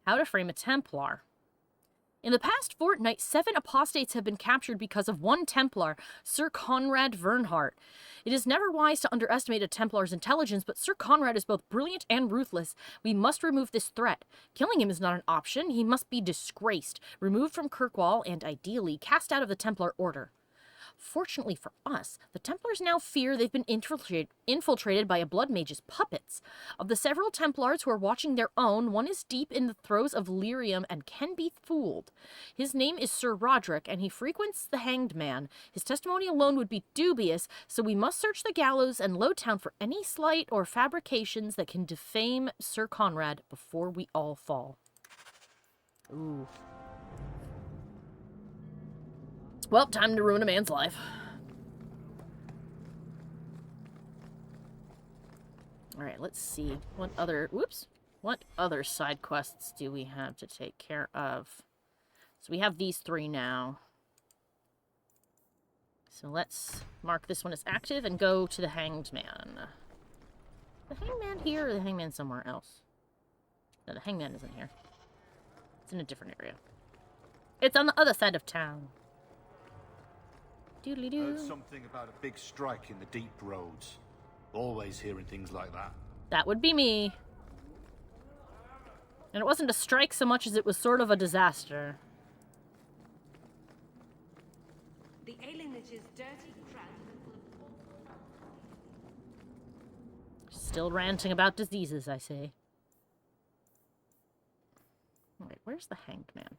How to frame a Templar. In the past fortnight, 7 apostates have been captured because of one Templar, Sir Conrad Vernhart. It is never wise to underestimate a Templar's intelligence, but Sir Conrad is both brilliant and ruthless. We must remove this threat. Killing him is not an option. He must be disgraced, removed from Kirkwall, and ideally cast out of the Templar Order. Fortunately for us, the Templars now fear they've been infiltrated by a Blood Mage's puppets. Of the several Templars who are watching their own, one is deep in the throes of lyrium and can be fooled. His name is Sir Roderick, and he frequents the Hanged Man. His testimony alone would be dubious, so we must search the gallows and Lowtown for any slight or fabrications that can defame Sir Conrad before we all fall. Ooh. Well, time to ruin a man's life. Alright, let's see. What other side quests do we have to take care of? So we have these 3 now. So let's mark this one as active and go to the Hanged Man. The Hanged Man here or the Hanged Man somewhere else? No, the Hanged Man isn't here. It's in a different area. It's on the other side of town. Heard something about a big strike in the deep roads. Always hearing things like that. That would be me. And it wasn't a strike so much as it was sort of a disaster. The alienage is dirty, cramped, and full of... Still ranting about diseases, I say. Alright, where's the Hanged Man?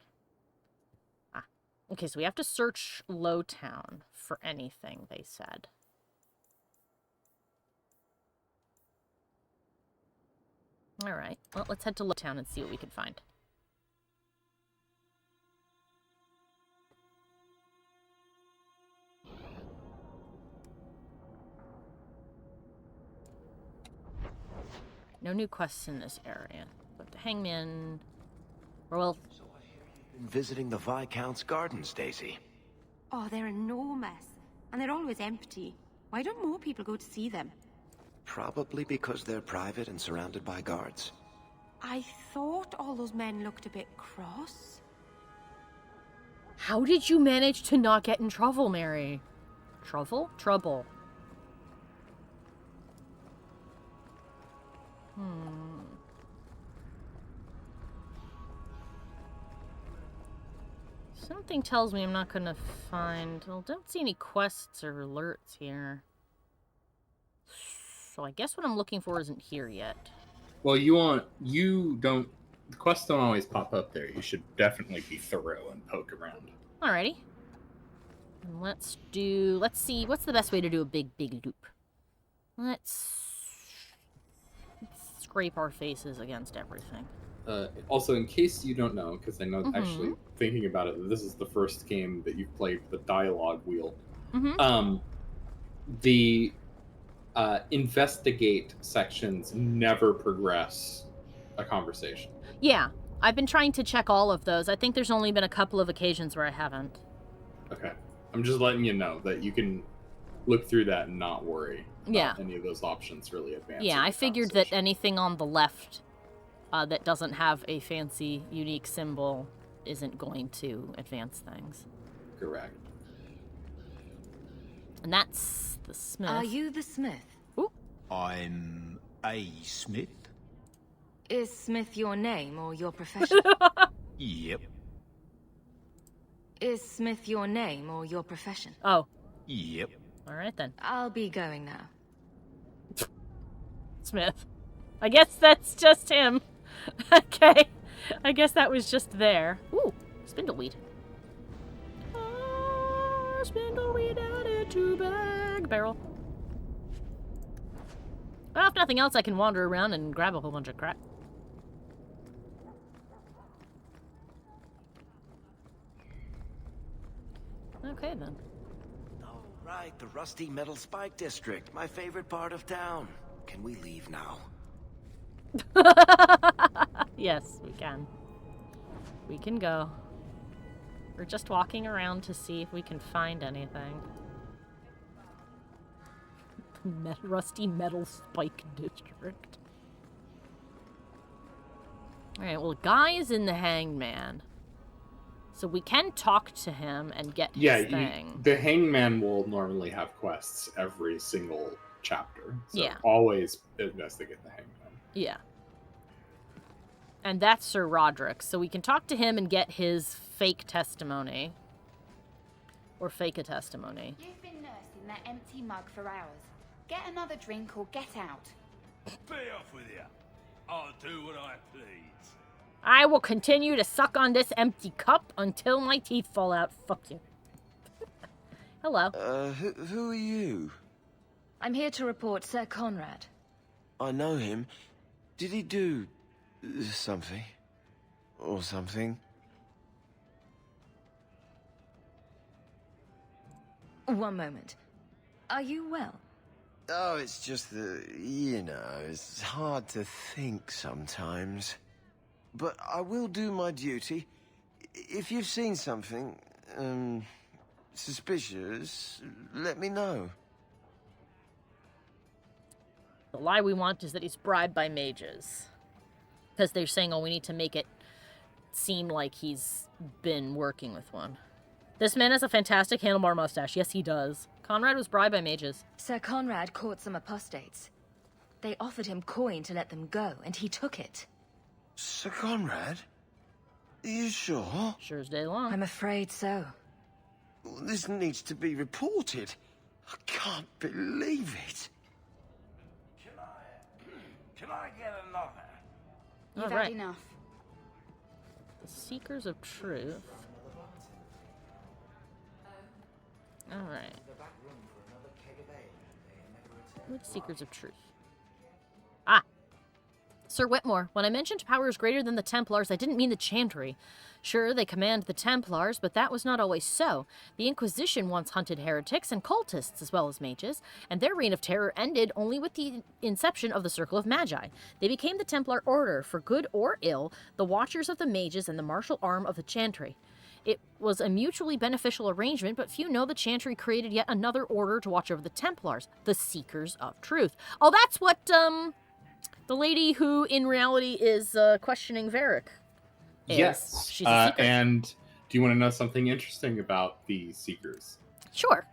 Okay, so we have to search Lowtown for anything, they said. Alright, well, let's head to Lowtown and see what we can find. No new quests in this area, but the Hangman... Well... Visiting the Viscount's gardens, Daisy. Oh, they're enormous. And they're always empty. Why don't more people go to see them? Probably because they're private and surrounded by guards. I thought all those men looked a bit cross. How did you manage to not get in trouble, Mary? Trouble? Trouble. Something tells me I'm not gonna find... Well, don't see any quests or alerts here. So I guess what I'm looking for isn't here yet. Well, the quests don't always pop up there. You should definitely be thorough and poke around. Alrighty. And let's see, what's the best way to do a big loop? Let's scrape our faces against everything. Also, in case you don't know, because I know actually thinking about it, this is the first game that you've played with the dialogue wheel. The investigate sections never progress a conversation. Yeah, I've been trying to check all of those. I think there's only been a couple of occasions where I haven't. Okay. I'm just letting you know that you can look through that and not worry about any of those options really advancing. Yeah, I figured that anything on the left that doesn't have a fancy, unique symbol isn't going to advance things. Correct. And that's the Smith. Are you the Smith? Ooh. I'm a Smith. Is Smith your name or your profession? Yep. Is Smith your name or your profession? Oh. Yep. Alright then. I'll be going now. Smith. I guess that's just him. Okay. I guess that was just there. Ooh, spindleweed. Spindleweed added to bag barrel. Well, if nothing else, I can wander around and grab a whole bunch of crap. Okay, then. Oh, right, the Rusty Metal Spike District, my favorite part of town. Can we leave now? Yes, we can. We can go. We're just walking around to see if we can find anything. Rusty Metal Spike District. Alright, well, Guy is in the Hanged Man. So we can talk to him and get his thing. The hangman will normally have quests every single chapter. So Yeah. always investigate the hangman. Yeah. And that's Sir Roderick. So we can talk to him and get his fake testimony. Or fake a testimony. You've been nursing that empty mug for hours. Get another drink or get out. Be off with you. I'll do what I please. I will continue to suck on this empty cup until my teeth fall out. Fuck you. Hello. Who are you? I'm here to report Sir Conrad. I know him. Did he do something? Or something? One moment. Are you well? Oh, it's just that, you know, it's hard to think sometimes. But I will do my duty. If you've seen something, suspicious, let me know. The lie we want is that he's bribed by mages. Because they're saying, oh, we need to make it seem like he's been working with one. This man has a fantastic handlebar mustache. Yes, he does. Conrad was bribed by mages. Sir Conrad caught some apostates. They offered him coin to let them go, and he took it. Sir Conrad? Are you sure? Sure as day long. I'm afraid so. This needs to be reported. I can't believe it. Can I get another? You've All right. had enough. The Seekers of Truth. Alright. What Seekers of Truth? Ah! Sir Whitmore, when I mentioned powers greater than the Templars, I didn't mean the Chantry. Sure, they command the Templars, but that was not always so. The Inquisition once hunted heretics and cultists as well as mages, and their reign of terror ended only with the inception of the Circle of Magi. They became the Templar Order, for good or ill, the Watchers of the Mages and the martial arm of the Chantry. It was a mutually beneficial arrangement, but few know the Chantry created yet another order to watch over the Templars, the Seekers of Truth. Oh, that's what, the lady who, in reality, is, questioning Varric is. Yes. She's a Seeker. And do you want to know something interesting about the Seekers? Sure.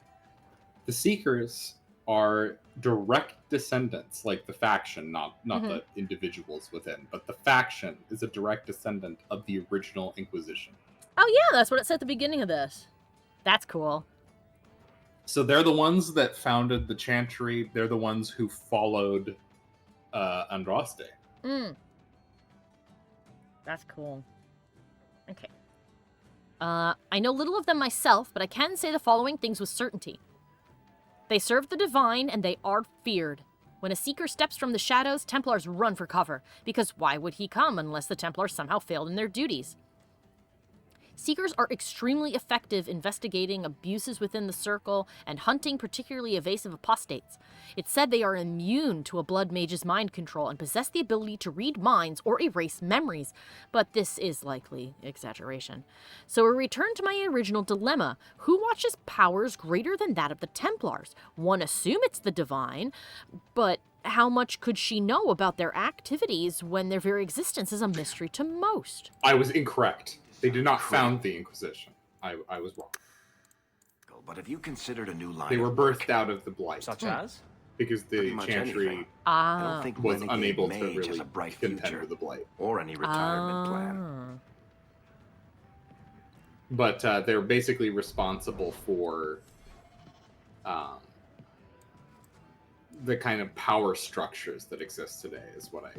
The Seekers are direct descendants, like the faction, not the individuals within, but the faction is a direct descendant of the original Inquisition. Oh, yeah, that's what it said at the beginning of this. That's cool. So they're the ones that founded the Chantry. They're the ones who followed Andraste. That's cool. Okay. I know little of them myself, but I can say the following things with certainty. They serve the divine, and they are feared. When a Seeker steps from the shadows, Templars run for cover, because why would he come unless the Templars somehow failed in their duties? Seekers are extremely effective investigating abuses within the circle and hunting particularly evasive apostates. It's said they are immune to a blood mage's mind control and possess the ability to read minds or erase memories, but this is likely exaggeration. So we return to my original dilemma. Who watches powers greater than that of the Templars? One assume it's the divine, but how much could she know about their activities when their very existence is a mystery to most? I was incorrect. They did not found the Inquisition. I was wrong. But have you considered a new line? They were birthed out of the Blight. Such as? Because the Chantry I don't think was Renegade unable to Mage has really a bright contend future, with the Blight. or any retirement plan. But they're basically responsible for the kind of power structures that exist today, is what I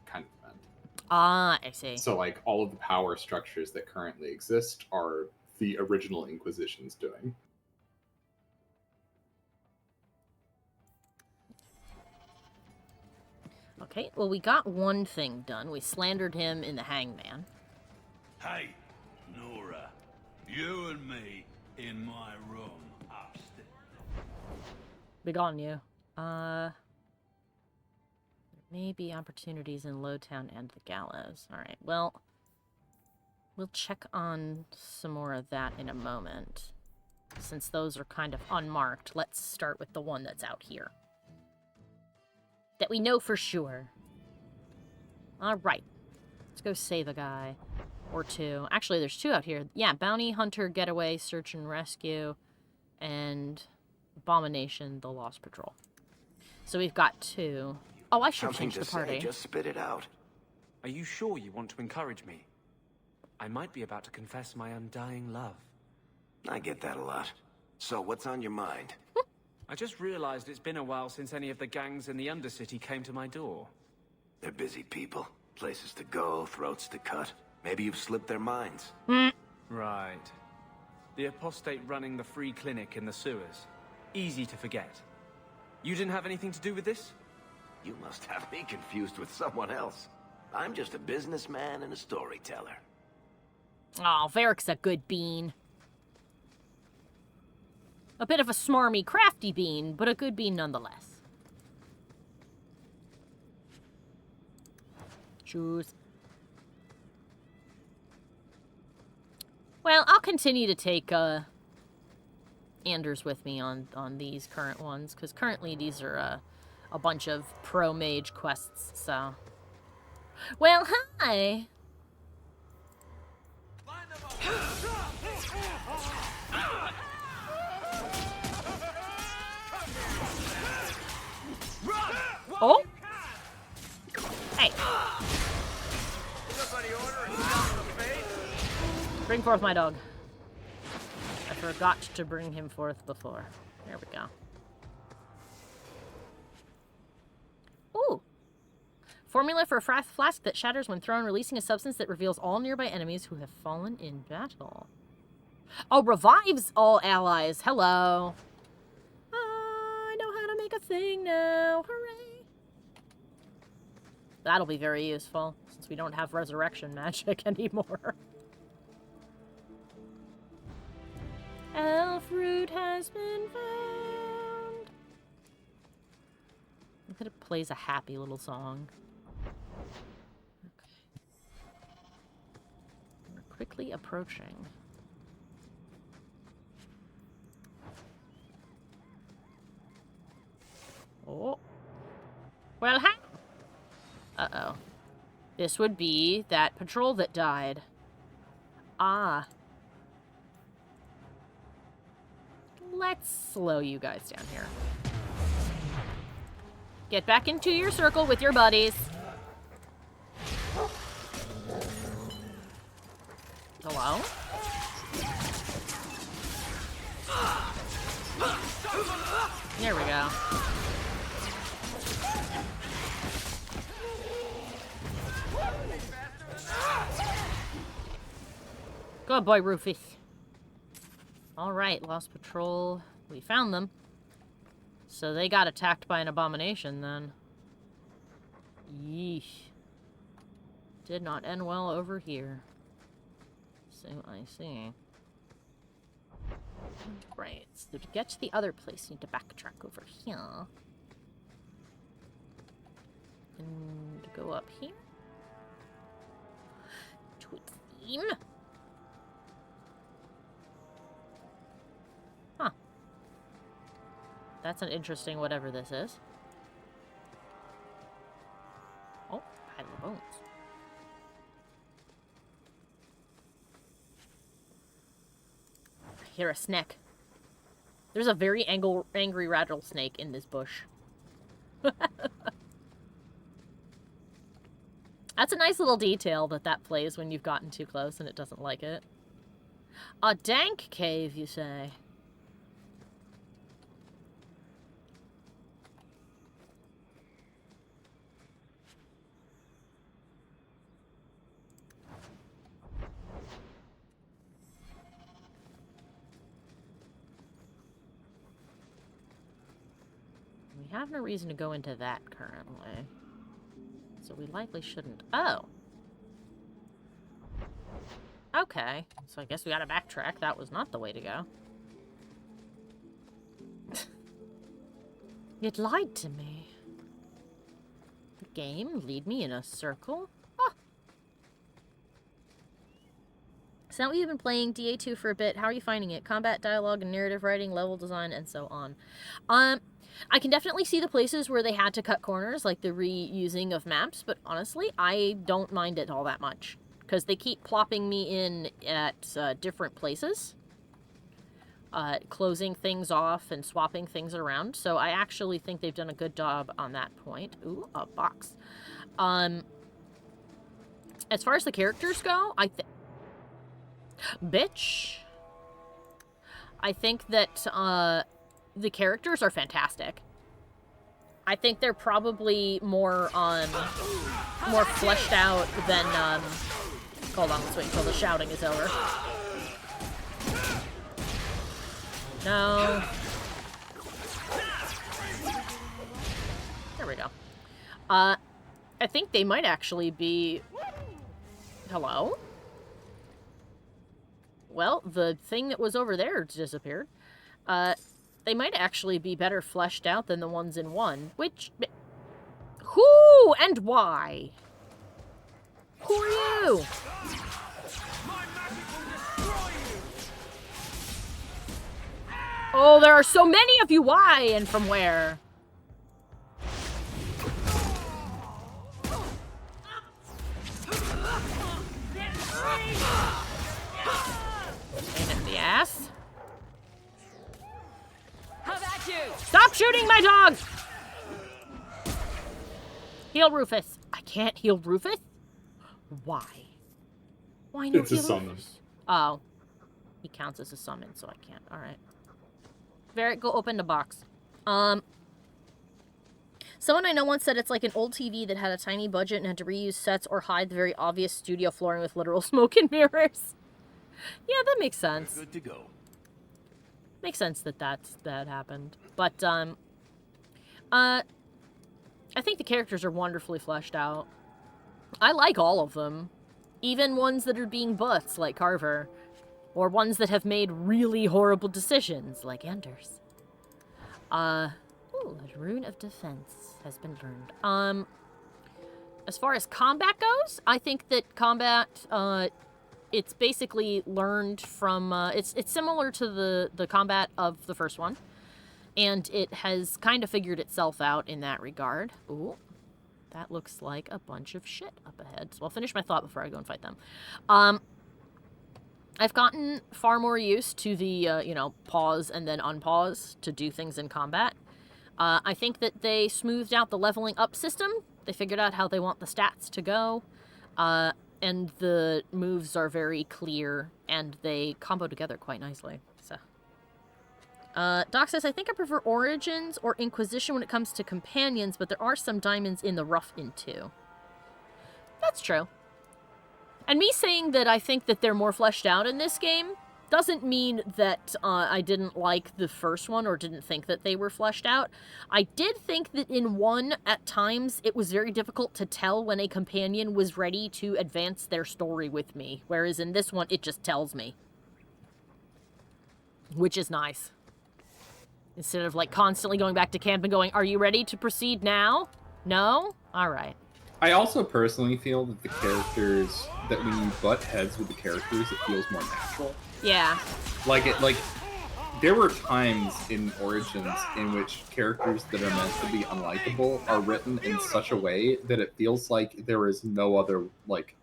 kind of meant. I see. So, like, all of the power structures that currently exist are the original Inquisition's doing. Okay, well, we got one thing done. We slandered him in the hangman. Hey, Nora, you and me in my room upstairs. Big on you. There may be opportunities in Lowtown and the Gallows. Alright, well, we'll check on some more of that in a moment. Since those are kind of unmarked, let's start with the one that's out here. That we know for sure. Alright, let's go save a guy. Or 2. Actually, there's 2 out here. Yeah, Bounty Hunter, Getaway, Search and Rescue, and Abomination, the Lost Patrol. So we've got 2. Oh, I should change the party. Just spit it out. Are you sure you want to encourage me? I might be about to confess my undying love. I get that a lot. So what's on your mind? I just realized it's been a while since any of the gangs in the Undercity came to my door. They're busy people. Places to go, throats to cut. Maybe you've slipped their minds. Right. The apostate running the free clinic in the sewers. Easy to forget. You didn't have anything to do with this? You must have me confused with someone else. I'm just a businessman and a storyteller. Oh, Varric's a good bean. A bit of a smarmy, crafty bean, but a good bean nonetheless. Choose. Well, I'll continue to take Anders with me on these current ones, because currently these are a bunch of pro-mage quests, so... Well, hi! Oh! Hey! Bring forth my dog. I forgot to bring him forth before. There we go. Ooh! Formula for a flask that shatters when thrown, releasing a substance that reveals all nearby enemies who have fallen in battle. Oh, revives all allies. Hello. I know how to make a thing now. Hooray. That'll be very useful, since we don't have resurrection magic anymore. Elf root has been found. Look at it plays a happy little song. Okay. We're quickly approaching. Oh. Well, hi. Uh-oh. This would be that patrol that died. Ah. Let's slow you guys down here. Get back into your circle with your buddies. Hello? There we go. Good boy, Rufus. Alright, Lost Patrol. We found them. So they got attacked by an abomination then. Yeesh. Did not end well over here. So I see. Right, so to get to the other place, you need to backtrack over here. And go up here. To its theme. Huh. That's an interesting whatever this is. Oh, pile of bones. I hear a snack. There's a very angry rattlesnake in this bush. That's a nice little detail that plays when you've gotten too close and it doesn't like it. A dank cave, you say? We have no reason to go into that currently. So we likely shouldn't. Oh. Okay. So I guess we gotta backtrack. That was not the way to go. It lied to me. The game lead me in a circle? Oh. So now you've been playing DA2 for a bit. How are you finding it? Combat, dialogue, and narrative writing, level design, and so on. I can definitely see the places where they had to cut corners, like the reusing of maps, but honestly, I don't mind it all that much. because they keep plopping me in at different places. Closing things off and swapping things around. So I actually think they've done a good job on that point. Ooh, a box. As far as the characters go, Bitch. I think that the characters are fantastic. I think they're probably more fleshed out than hold on, let's wait until the shouting is over. No. There we go. I think they might actually be... Hello? Well, the thing that was over there disappeared. They might actually be better fleshed out than the ones in 1. Which... Who and why? Who are you? Oh, there are so many of you. Why and from where? Pain in the ass. How about you? Stop shooting my dog! Heal Rufus. I can't heal Rufus? Why? Why no it's heal a summon. Rufus? Oh. He counts as a summon, so I can't. Alright. Varric, go open the box. Someone I know once said it's like an old TV that had a tiny budget and had to reuse sets or hide the very obvious studio flooring with literal smoke and mirrors. Yeah, that makes sense. Good to go. Makes sense that that happened. But, I think the characters are wonderfully fleshed out. I like all of them. Even ones that are being butts, like Carver. Or ones that have made really horrible decisions, like Anders. Ooh, a rune of defense has been learned. As far as combat goes, I think that combat, it's basically learned from, it's similar to the combat of the first one. And it has kind of figured itself out in that regard. Ooh, that looks like a bunch of shit up ahead. So I'll finish my thought before I go and fight them. I've gotten far more used to the, you know, pause and then unpause to do things in combat. I think that they smoothed out the leveling up system. They figured out how they want the stats to go. And the moves are very clear, and they combo together quite nicely. So, Doc says, I think I prefer Origins or Inquisition when it comes to companions, but there are some diamonds in the rough in 2. That's true. And me saying that I think that they're more fleshed out in this game doesn't mean that I didn't like the first one or didn't think that they were fleshed out. I did think that in 1, at times, it was very difficult to tell when a companion was ready to advance their story with me, whereas in this one, it just tells me. Which is nice. Instead of, like, constantly going back to camp and going, are you ready to proceed now? No? Alright. I also personally feel that the characters, that when you butt heads with the characters, it feels more natural. Yeah. Like, there were times in Origins in which characters that are meant to be unlikable are written in such a way that it feels like there is no other, like,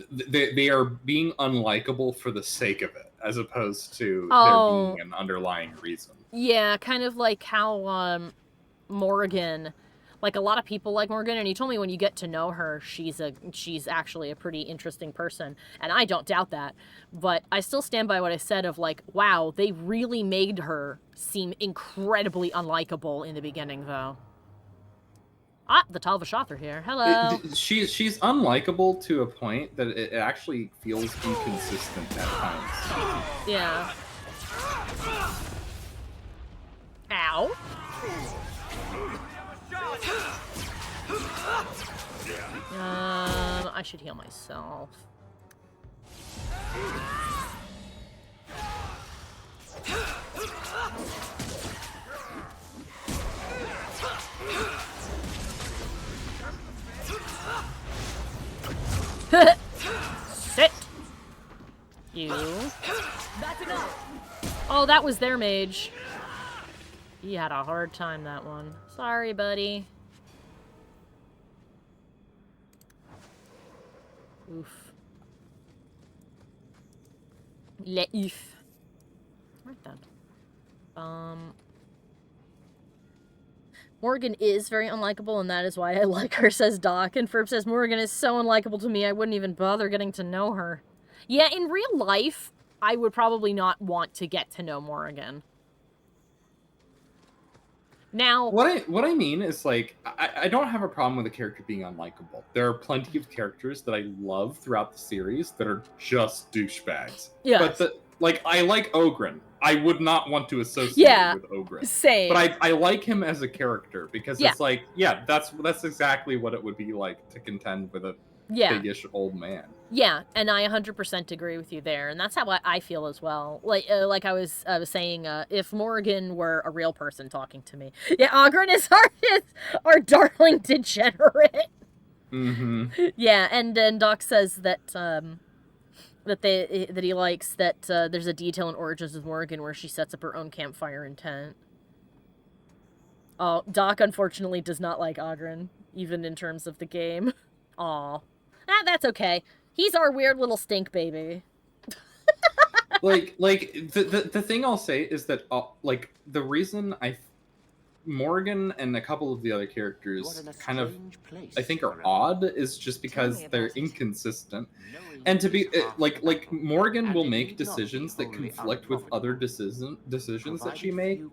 they are being unlikable for the sake of it, as opposed to there being an underlying reason. Yeah, kind of like how, Morgan... Like, a lot of people like Morgan, and he told me when you get to know her, she's actually a pretty interesting person. And I don't doubt that. But I still stand by what I said of, like, wow, they really made her seem incredibly unlikable in the beginning, though. Ah, the Talvashoth are here. Hello. She's unlikable to a point that it actually feels inconsistent at times. Yeah. Ow. I should heal myself. Sit. You. That's enough. Oh, that was their mage. He had a hard time, that one. Sorry, buddy. Oof. Leif. Right then. Morgan is very unlikable, and that is why I like her, says Doc. And Ferb says, Morgan is so unlikable to me, I wouldn't even bother getting to know her. Yeah, in real life, I would probably not want to get to know Morgan. Now, what I mean is, like, I don't have a problem with a character being unlikable. There are plenty of characters that I love throughout the series that are just douchebags. Yes. But I like Ogren. I would not want to associate with Ogren. Same. But I like him as a character because it's like, yeah, that's exactly what it would be like to contend with a biggish old man. Yeah, and I 100% agree with you there, and that's how I feel as well. Like I was saying, if Morgan were a real person talking to me, yeah, Ogren is our darling degenerate. Mm-hmm. Yeah, and then Doc says that that he likes that there's a detail in Origins of Morgan where she sets up her own campfire in tent. Oh, Doc unfortunately does not like Ogren, even in terms of the game. Aw. That's okay. He's our weird little stink baby. like the thing I'll say is that like the reason Morgan and a couple of the other characters kind of I think are odd is just because they're inconsistent. And to be like Morgan will make decisions that conflict with other decisions that she made,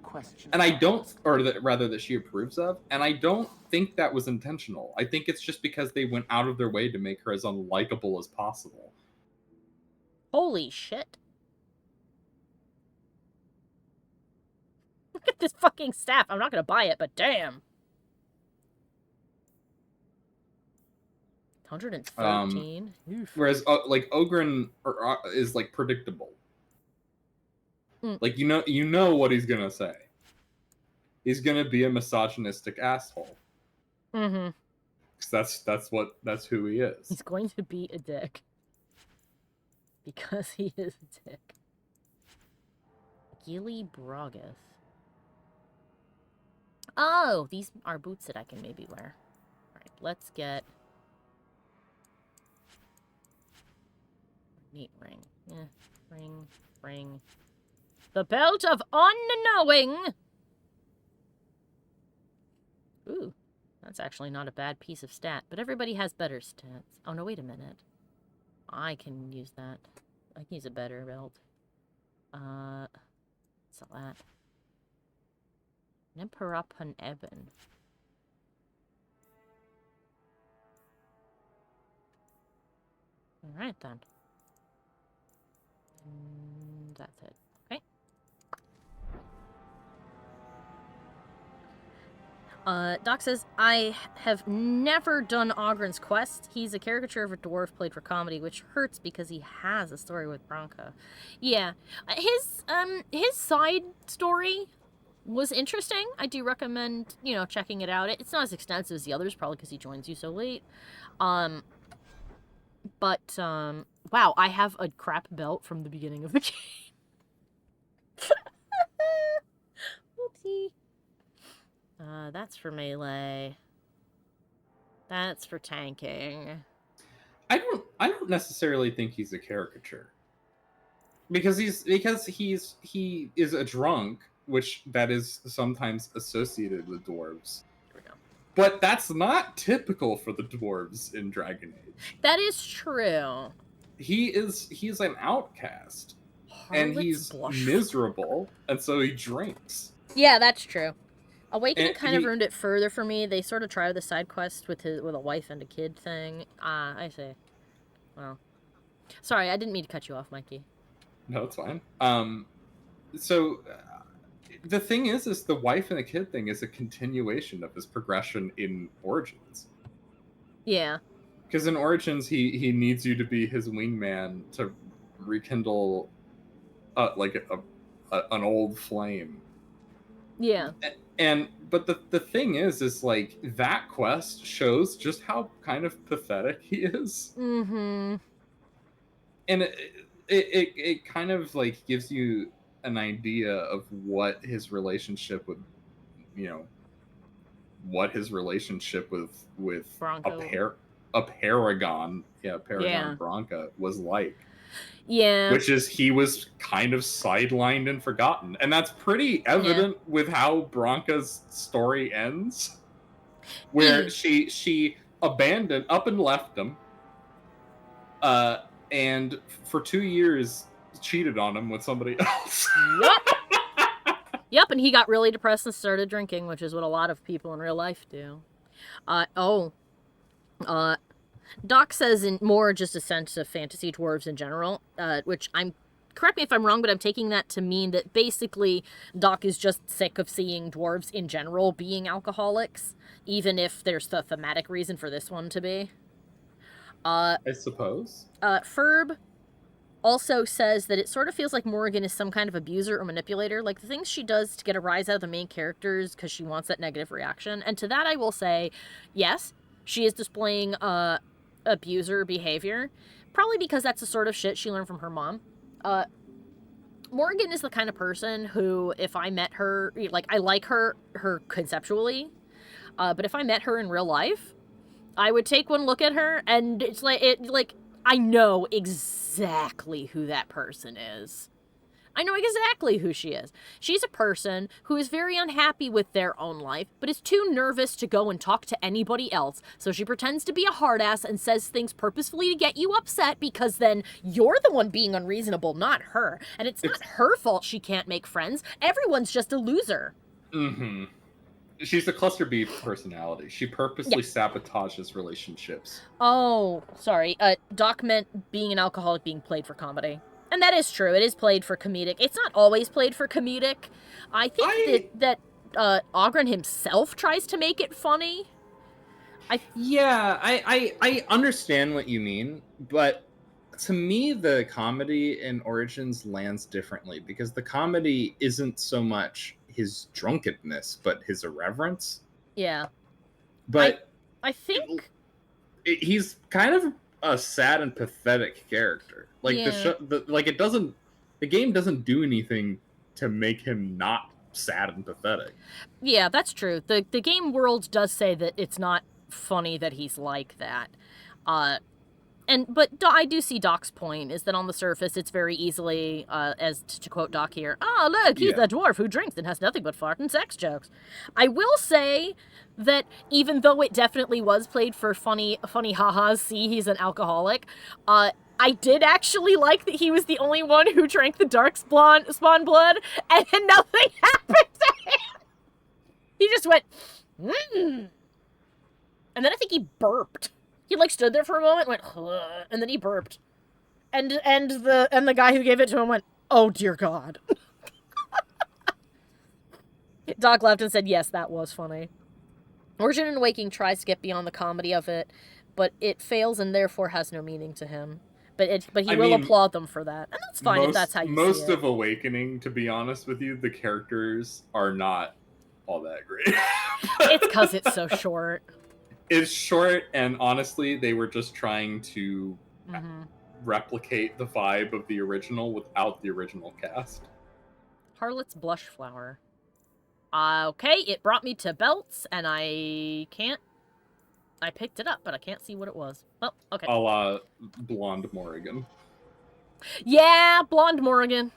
and I don't, or rather that she approves of, and I don't think that was intentional. I think it's just because they went out of their way to make her as unlikable as possible. Holy shit. Look at this fucking staff. I'm not gonna buy it, but damn. 113. Whereas like Ogren is like predictable. Like you know what he's gonna say. He's gonna be a misogynistic asshole. Mm-hmm. 'Cause that's who he is. He's going to be a dick. Because he is a dick. Gilly Brogus. Oh, these are boots that I can maybe wear. Alright, let's get... Neat ring. Yeah, ring. The Belt of Unknowing! Ooh, that's actually not a bad piece of stat, but everybody has better stats. Oh, no, wait a minute. I can use that. I can use a better belt. Sell that. Nimperapan Eben. Alright then. And that's it. Okay. Doc says, I have never done Ogren's quest. He's a caricature of a dwarf played for comedy, which hurts because he has a story with Bronca. Yeah. His side story was interesting. I do recommend, checking it out. It's not as extensive as the others, probably because he joins you so late. But, wow, I have a crap belt from the beginning of the game. Whoopsie. That's for melee. That's for tanking. I don't necessarily think he's a caricature. Because he is a drunk, which that is sometimes associated with dwarves. Here we go. But that's not typical for the dwarves in Dragon Age. That is true. He's an outcast. And he's miserable, and so he drinks. Yeah, that's true. Awakening kind of ruined it further for me. They sort of tried the side quest with a wife and a kid thing. I see. Well, sorry, I didn't mean to cut you off, Mikey. No, it's fine. So the thing is the wife and the kid thing is a continuation of his progression in Origins. Yeah. Because in Origins, he needs you to be his wingman to rekindle, like an old flame. Yeah. But the thing is like that quest shows just how kind of pathetic he is. Mm-hmm. And it kind of like gives you an idea of what his relationship with, what his relationship with Bronco. a paragon, Paragon Bronca was like. Yeah. Which is he was kind of sidelined and forgotten. And that's pretty evident with how Bronca's story ends. Where she abandoned, up and left him. And for 2 years cheated on him with somebody else. Yep, and he got really depressed and started drinking, which is what a lot of people in real life do. Doc says in more just a sense of fantasy dwarves in general, which correct me if I'm wrong, but I'm taking that to mean that basically Doc is just sick of seeing dwarves in general being alcoholics, even if there's the thematic reason for this one to be. I suppose. Ferb also says that it sort of feels like Morrigan is some kind of abuser or manipulator, like the things she does to get a rise out of the main characters because she wants that negative reaction. And to that I will say, yes, she is displaying abuser behavior, probably because that's the sort of shit she learned from her mom. Morrigan is the kind of person who, if I met her, like, I like her conceptually, but if I met her in real life, I would take one look at her, and it's like, I know exactly who that person is. I know exactly who she is. She's a person who is very unhappy with their own life, but is too nervous to go and talk to anybody else. So she pretends to be a hard ass and says things purposefully to get you upset, because then you're the one being unreasonable, not her. And it's not her fault she can't make friends. Everyone's just a loser. Mm-hmm. She's a cluster B personality. She purposely sabotages relationships. Oh, sorry. Doc meant being an alcoholic being played for comedy. And that is true. It is played for comedic. It's not always played for comedic. I think that Ogren himself tries to make it funny. I understand what you mean, but to me the comedy in Origins lands differently, because the comedy isn't so much his drunkenness, but his irreverence. Yeah. But I think he's kind of a sad and pathetic character. Like the game doesn't do anything to make him not sad and pathetic. Yeah, that's true. The game world does say that it's not funny that he's like that. But I do see Doc's point, is that on the surface it's very easily, as to quote Doc here, look, he's a dwarf who drinks and has nothing but fart and sex jokes. I will say that even though it definitely was played for funny ha-has, see, he's an alcoholic, I did actually like that he was the only one who drank the dark spawn blood, and then nothing happened to him. He just went, And then I think he burped. He stood there for a moment, went, and then he burped. And the guy who gave it to him went, oh dear God. Doc laughed and said, yes, that was funny. Origin and Awakening tries to get beyond the comedy of it, but it fails and therefore has no meaning to him. But he will applaud them for that. And that's fine if that's how you see it. Most of Awakening, to be honest with you, the characters are not all that great. It's because it's so short. It's short, and honestly, they were just trying to replicate the vibe of the original without the original cast. Harlot's Blush Flower. Okay, it brought me to belts, and I picked it up, but I can't see what it was. Well, okay. A la Blonde Morrigan. Yeah, Blonde Morrigan.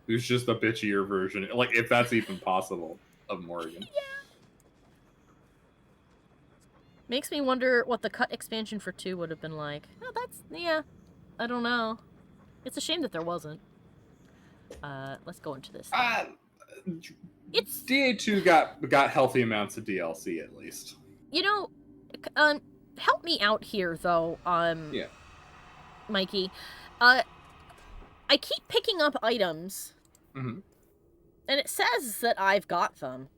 Who's just a bitchier version, like, if that's even possible, of Morrigan. Yeah. Makes me wonder what the cut expansion for 2 would have been like. Oh, I don't know. It's a shame that there wasn't. Let's go into this. It's DA2 got healthy amounts of DLC at least. You know, help me out here though. Mikey. I keep picking up items, and it says that I've got them,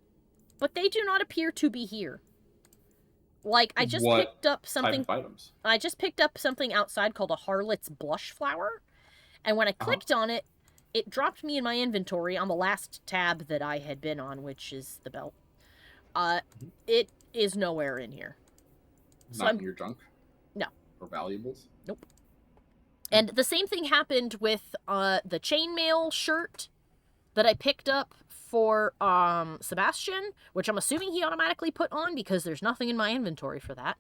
but they do not appear to be here. Like, I just picked up something. Type of items? I just picked up something outside called a Harlot's Blush Flower, and when I clicked on it, it dropped me in my inventory on the last tab that I had been on, which is the belt. It is nowhere in here. Not in your junk? No. Or valuables? Nope. And the same thing happened with the chainmail shirt that I picked up for Sebastian, which I'm assuming he automatically put on because there's nothing in my inventory for that.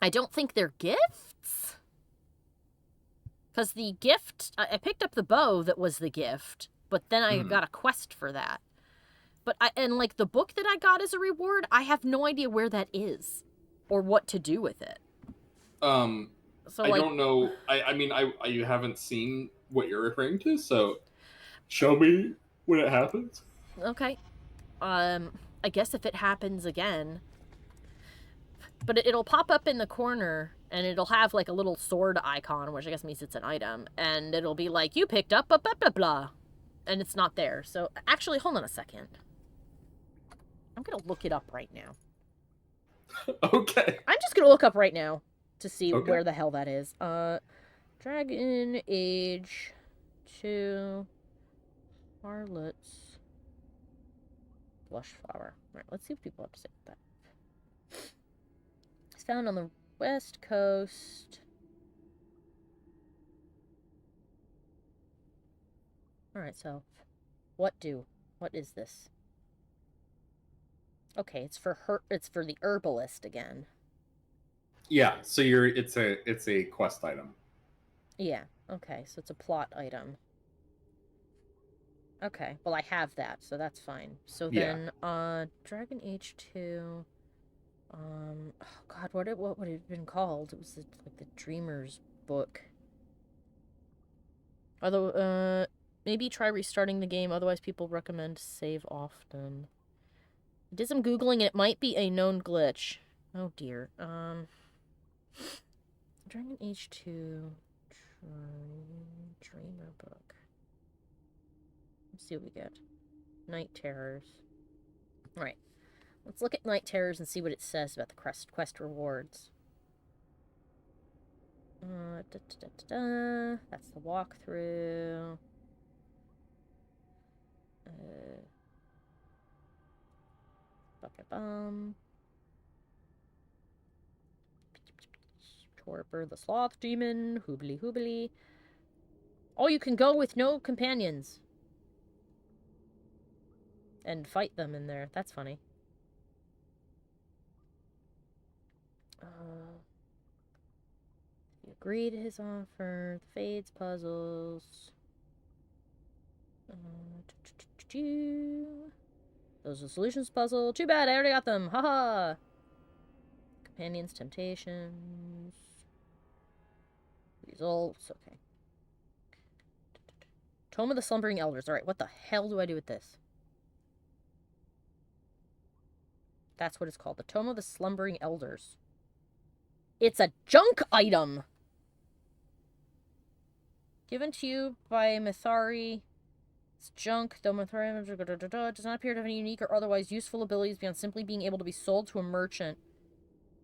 I don't think they're gifts. Because the gift... I picked up the bow that was the gift, but then I got a quest for that. But and like the book that I got as a reward, I have no idea where that is or what to do with it. So I don't know. I mean, you haven't seen what you're referring to, so show me when it happens. Okay. I guess if it happens again. But it'll pop up in the corner, and it'll have like a little sword icon, which I guess means it's an item, and it'll be like, you picked up blah blah blah blah, and it's not there. So actually, hold on a second. I'm gonna look it up right now. Okay. I'm just gonna look up right now to see where the hell that is. Dragon Age 2 Harlots Blush Flower. Right, let's see what people have to say about that. It's found on the west coast. Alright, so what is this? Okay, it's for her. It's for the herbalist again. Yeah, so it's a quest item. Yeah. Okay, so it's a plot item. Okay, well I have that, so that's fine. So then, Dragon Age 2. Oh God, what would it have been called? It was like the Dreamer's book. Although, maybe try restarting the game. Otherwise, people recommend save often. I did some Googling, and it might be a known glitch. Oh, dear. Dragon Age 2... Dreamer book. Let's see what we get. Night Terrors. Alright. Let's look at Night Terrors and see what it says about the quest rewards. That's the walkthrough. Torpor the Sloth Demon. Hoobly hoobly. Oh, you can go with no companions. And fight them in there. That's funny. You agree to his offer. The Fades puzzles. Those are solutions puzzle. Too bad, I already got them. Haha. Companions, temptations. Results. Okay. Tome of the Slumbering Elders. Alright, what the hell do I do with this? That's what it's called. The Tome of the Slumbering Elders. It's a junk item! Given to you by Mithari. It's junk. Though Mithari does not appear to have any unique or otherwise useful abilities beyond simply being able to be sold to a merchant.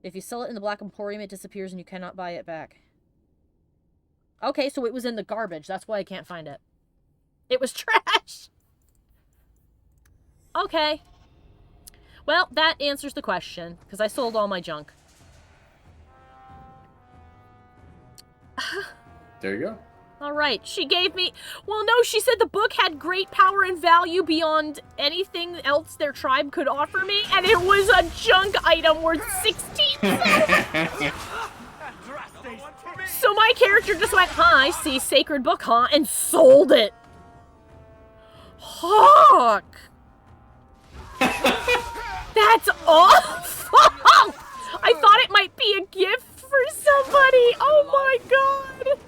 If you sell it in the Black Emporium, it disappears and you cannot buy it back. Okay, so it was in the garbage. That's why I can't find it. It was trash! Okay. Well, that answers the question, because I sold all my junk. There you go. Alright, she gave me... Well, no, she said the book had great power and value beyond anything else their tribe could offer me, and it was a junk item worth 16. So my character just went, huh, I see, sacred book, huh, and sold it. Hawke! That's awful! I thought it might be a gift for somebody! Oh my god!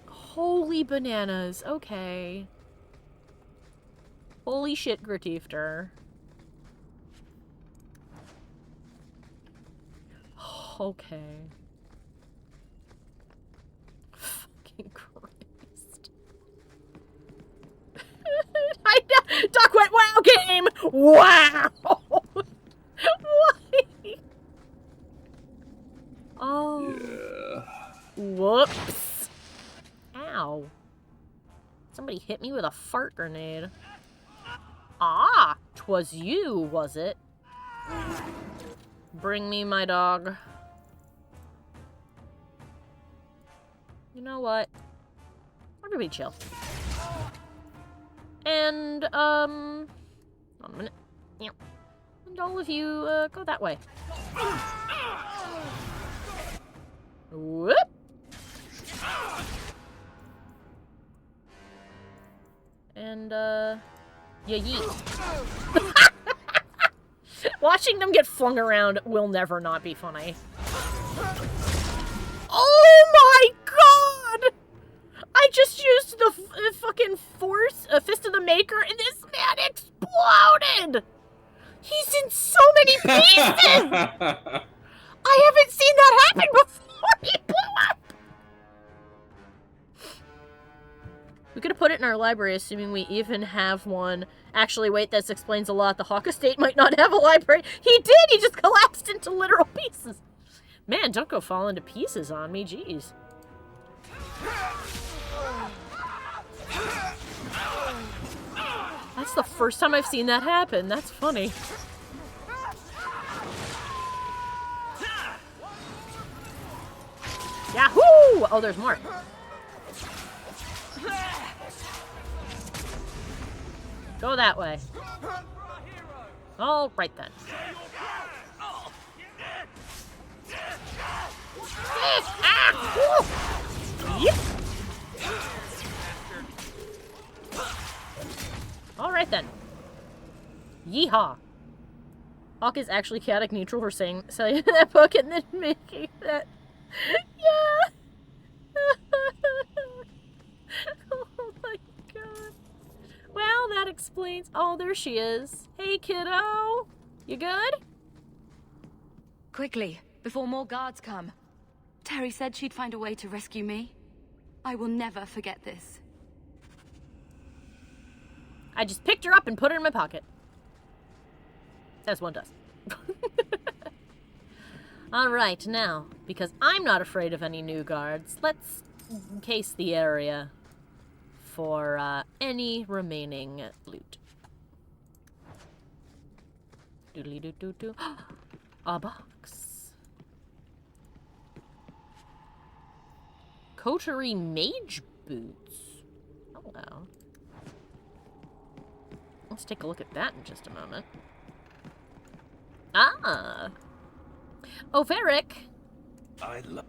Holy bananas. Okay. Holy shit, Gratifter. Okay. Fucking Christ. Doc went, wow, game! Wow! Why? Oh. Yeah. Whoops. Ow. Somebody hit me with a fart grenade. Ah, 'twas you, was it? Bring me my dog. You know what? Everybody chill. And, hold on a minute. Yeah. And all of you, go that way. Whoop. And, yeah, yeet. Watching them get flung around will never not be funny. Oh my god! I just used the fucking force, Fist of the Maker, and this man exploded! He's in so many pieces! I haven't seen that happen before! He blew up! We could have put it in our library, assuming we even have one. Actually, wait, this explains a lot. The Hawke estate might not have a library. He did! He just collapsed into literal pieces. Man, don't go falling to pieces on me, jeez. That's the first time I've seen that happen. That's funny. Yahoo! Oh, there's more. Go that way. All right then. Yep. All right then. Yeehaw. Hawke is actually chaotic neutral for saying that book and then making that. Yeah. Oh my god. Well, that explains. Oh, there she is. Hey, kiddo. You good? Quickly, before more guards come. Terry said she'd find a way to rescue me. I will never forget this. I just picked her up and put her in my pocket. As one does. Alright, now, because I'm not afraid of any new guards, let's case the area for any remaining loot. Doodly-doo-doo-doo. A box. Coterie mage boots. Hello. Let's take a look at that in just a moment. Ah! Oh, Varric! I love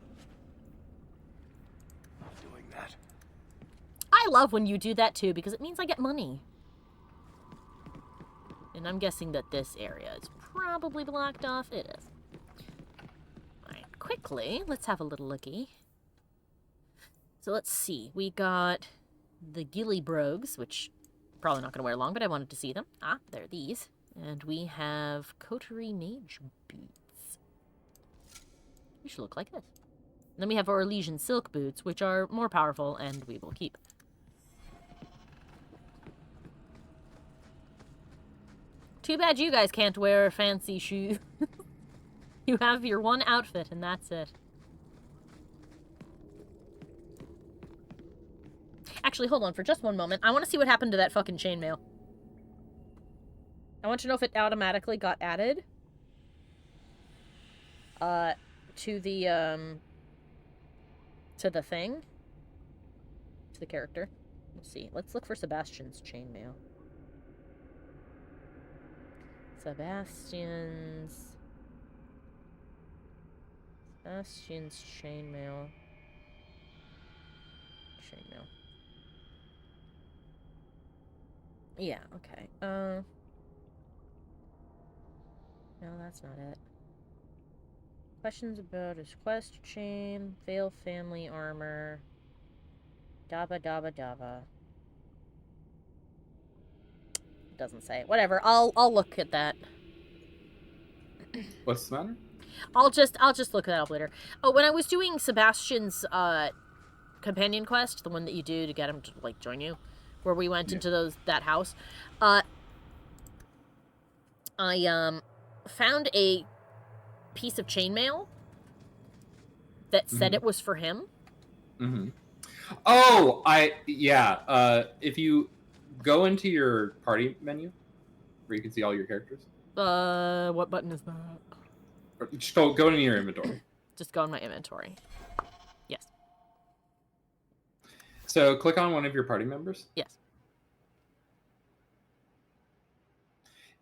doing that. I love when you do that too, because it means I get money. And I'm guessing that this area is probably blocked off. It is. Alright, quickly, let's have a little looky. So let's see. We got the Gilly Brogues, which probably not going to wear long, but I wanted to see them. Ah, they're these. And we have Coterie Mage Boots. They should look like this. And then we have our Elysian Silk Boots, which are more powerful, and we will keep. Too bad you guys can't wear fancy shoes. You have your one outfit, and that's it. Actually, hold on for just one moment. I want to see what happened to that fucking chainmail. I want to know if it automatically got added. To the thing. To the character. Let's see. Let's look for Sebastian's chainmail. Sebastian's chainmail. Yeah, okay. No, that's not it. Questions about his quest chain, Veil family armor, Daba Daba Daba. Doesn't say. Whatever. I'll look at that. What's the matter? I'll just look that up later. Oh, when I was doing Sebastian's companion quest, the one that you do to get him to like join you, where we went into that house, I found a piece of chainmail that said it was for him. Mm-hmm. Oh, if you go into your party menu, where you can see all your characters. What button is that? Or just go into your inventory. Just go in my inventory. Yes. So click on one of your party members. Yes.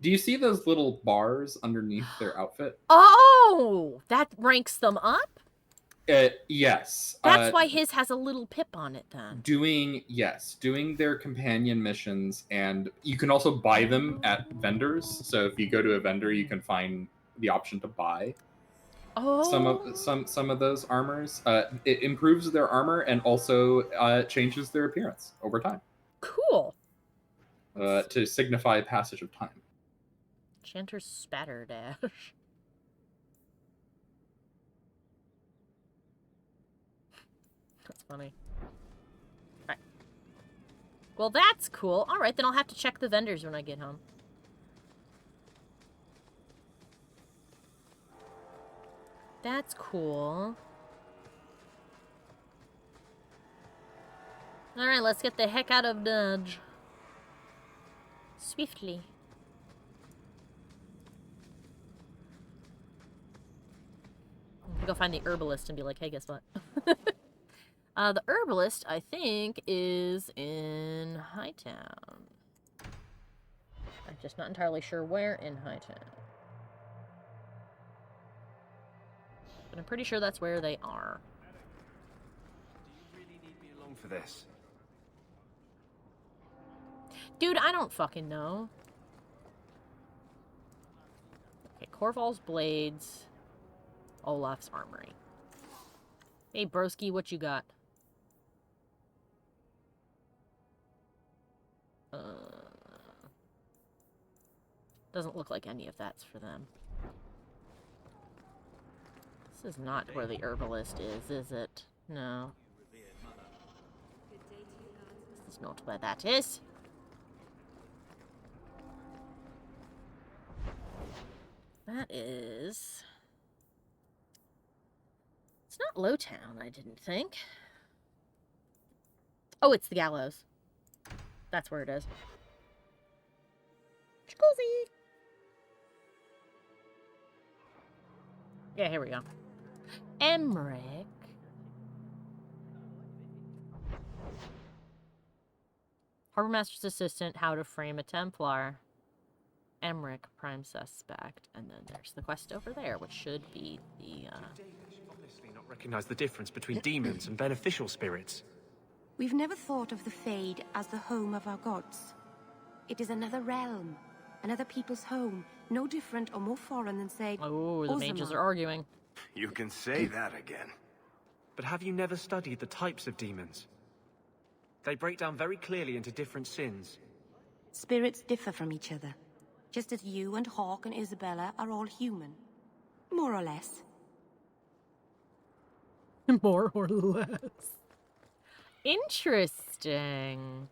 Do you see those little bars underneath their outfit? Oh, that ranks them up? Yes. That's why his has a little pip on it then. Doing their companion missions, and you can also buy them at vendors. So if you go to a vendor, you can find the option to buy some of those armors. It improves their armor and also changes their appearance over time. Cool. To signify passage of time. Chanter's Spatterdash. That's funny. Alright. Well, that's cool. Alright, then I'll have to check the vendors when I get home. That's cool. Alright, let's get the heck out of Dodge. Swiftly. I'm gonna go find the herbalist and be like, hey, guess what? The herbalist, I think, is in Hightown. I'm just not entirely sure where in Hightown. But I'm pretty sure that's where they are. Do you really need me along for this? Dude, I don't fucking know. Okay, Korval's blades. Olaf's armory. Hey, broski, what you got? Doesn't look like any of that's for them. This is not where the herbalist is it? No. This is not where that is. That is... It's not Lowtown, I didn't think. Oh, it's the Gallows. That's where it is. Jacuzzi! Yeah, here we go. Emmerich. Harbormaster's assistant, how to frame a Templar. Emmerich, prime suspect. And then there's the quest over there, which should be the, Obviously not recognize the difference between demons and beneficial spirits. We've never thought of the Fade as the home of our gods. It is another realm, another people's home, no different or more foreign than, say, oh, the mages are arguing. You can say that again. But have you never studied the types of demons? They break down very clearly into different sins. Spirits differ from each other, just as you and Hawke and Isabella are all human. More or less. More or less. Interesting.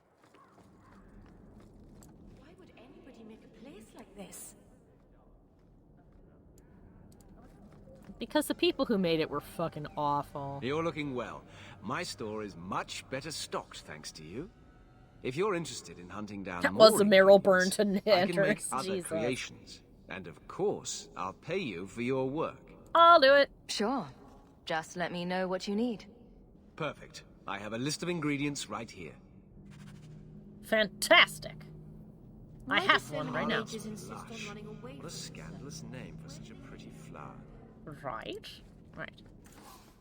Why would anybody make a place like this? Because the people who made it were fucking awful. You're looking well. My store is much better stocked, thanks to you. If you're interested in hunting down that more was a Meryl Burnton I can make entrance. other Jesus. creations. And of course, I'll pay you for your work. I'll do it. Sure. Just let me know what you need. Perfect. I have a list of ingredients right here. Fantastic. I have one right now. What a scandalous name for such a pretty flower. Right. Right.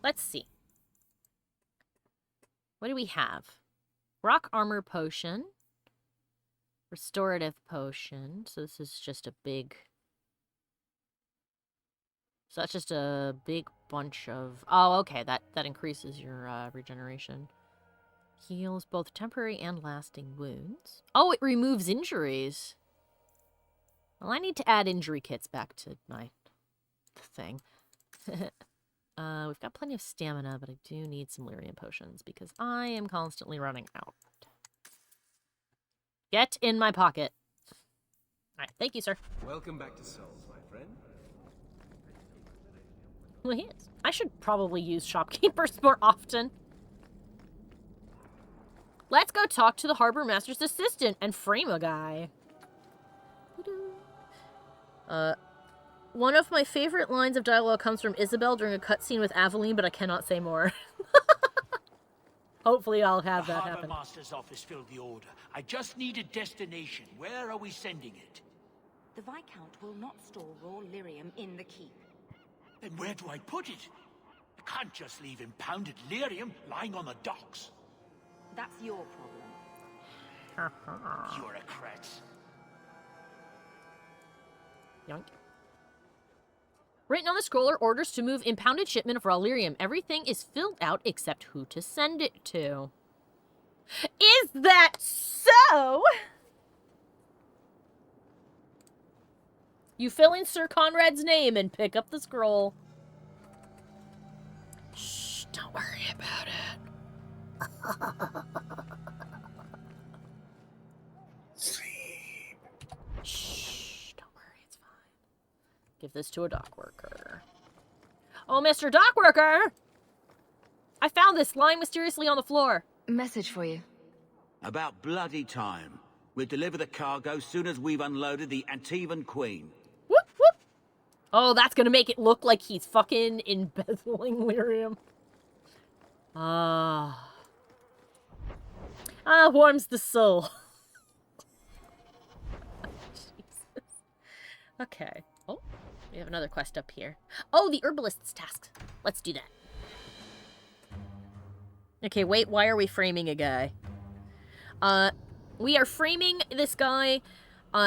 Let's see. What do we have? Rock armor potion. Restorative potion. So this is just a big... So that's just a big bunch of... Oh, okay. That increases your regeneration. Heals both temporary and lasting wounds. Oh, it removes injuries. Well, I need to add injury kits back to my thing. We've got plenty of stamina, but I do need some lyrium potions because I am constantly running out. Get in my pocket. Alright, thank you, sir. Welcome back to Souls, my friend. Well, he is. I should probably use shopkeepers more often. Let's go talk to the harbor master's assistant and frame a guy. One of my favorite lines of dialogue comes from Isabel during a cutscene with Aveline, but I cannot say more. Hopefully I'll have that happen. The Master's office filled the order. I just need a destination. Where are we sending it? The Viscount will not store raw lyrium in the keep. Then where do I put it? Can't just leave impounded lyrium lying on the docks. That's your problem. Bureaucrats. Yoink. Written on the scroll are orders to move impounded shipment of raw lyrium. Everything is filled out except who to send it to. Is that so? You fill in Sir Conrad's name and pick up the scroll. Shh, don't worry about it. Sleep. Shh, don't worry, it's fine. Give this to a dock worker. Oh, Mr. Dock Worker! I found this lying mysteriously on the floor. Message for you. About bloody time. We'll deliver the cargo soon as we've unloaded the Antivan Queen. Whoop, whoop. Oh, that's gonna make it look like he's fucking embezzling lyrium. Warms the soul. Jesus. Okay. Oh, we have another quest up here. Oh, the herbalist's task. Let's do that. Okay, wait, why are we framing a guy? We are framing this guy.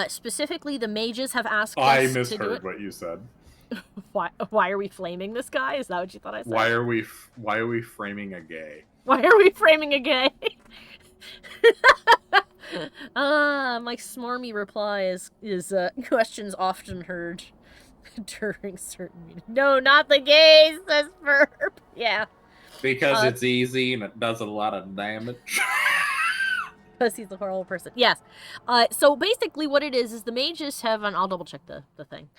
Specifically, the mages have asked us to do it. I misheard what you said. Why are we flaming this guy? Is that what you thought I said? Why are we framing a gay? Why are we framing a gay? My smarmy reply is questions often heard during certain meetings. No, not the gays, says Verb. Yeah. Because it's easy and it does a lot of damage. Because he's a horrible person. Yes. So basically what it is the mages have, and I'll double check the thing.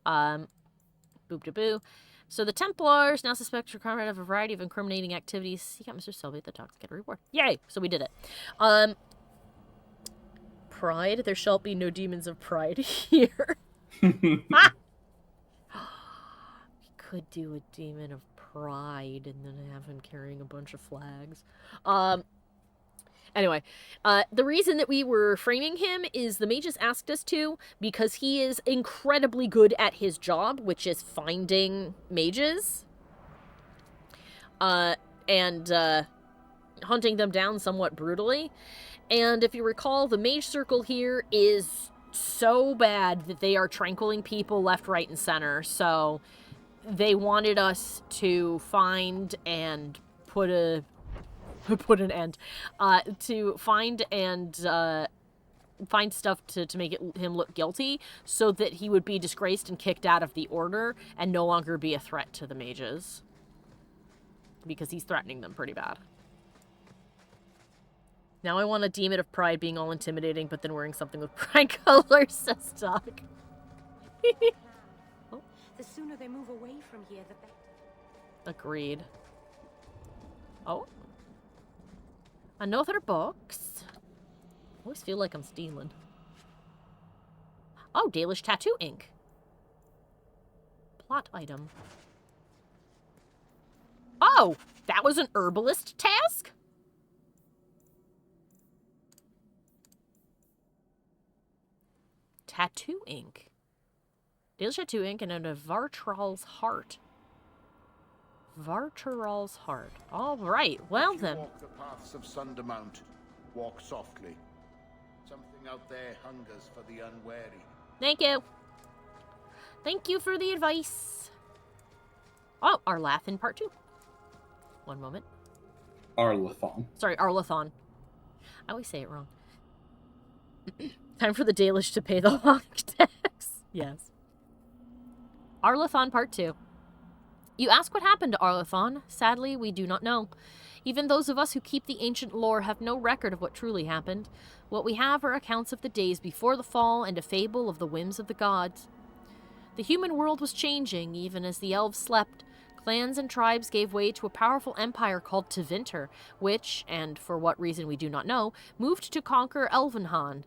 Boop-de-boo. So the Templars now suspect your comrade of a variety of incriminating activities. Seek out Mr. Selby at the docks, get a reward. Yay! So we did it. Pride. There shall be no demons of pride here. Ah! We could do a demon of pride and then have him carrying a bunch of flags. Anyway, the reason that we were framing him is the mages asked us to because he is incredibly good at his job, which is finding mages. And hunting them down somewhat brutally. And if you recall, the mage circle here is so bad that they are tranquiling people left, right, and center. So they wanted us to find and put an end to find and find stuff to make him look guilty so that he would be disgraced and kicked out of the order and no longer be a threat to the mages, because he's threatening them pretty bad. Now I want a demon of pride being all intimidating but then wearing something with pride colors, says Doc. Oh. The sooner they move away from here, the better. Agreed. Oh. Another box. I always feel like I'm stealing. Oh, Dalish tattoo ink. Plot item. Oh, that was an herbalist task? Tattoo ink. Dalish tattoo ink and a Vartral's heart. Vartral's heart. All right, well then. Walk the paths of Sundermount. Walk softly. Something out there hungers for the unwary. Thank you. Thank you for the advice. Oh, Arlathan part 2. One moment. Arlathon. Sorry, Arlathon. I always say it wrong. Time for the Dalish to pay the Hawke tax. Yes. Arlathon part 2. You ask what happened to Arlathon. Sadly, we do not know. Even those of us who keep the ancient lore have no record of what truly happened. What we have are accounts of the days before the fall and a fable of the whims of the gods. The human world was changing, even as the elves slept. Clans and tribes gave way to a powerful empire called Tevinter, which, and for what reason we do not know, moved to conquer Elvenhand.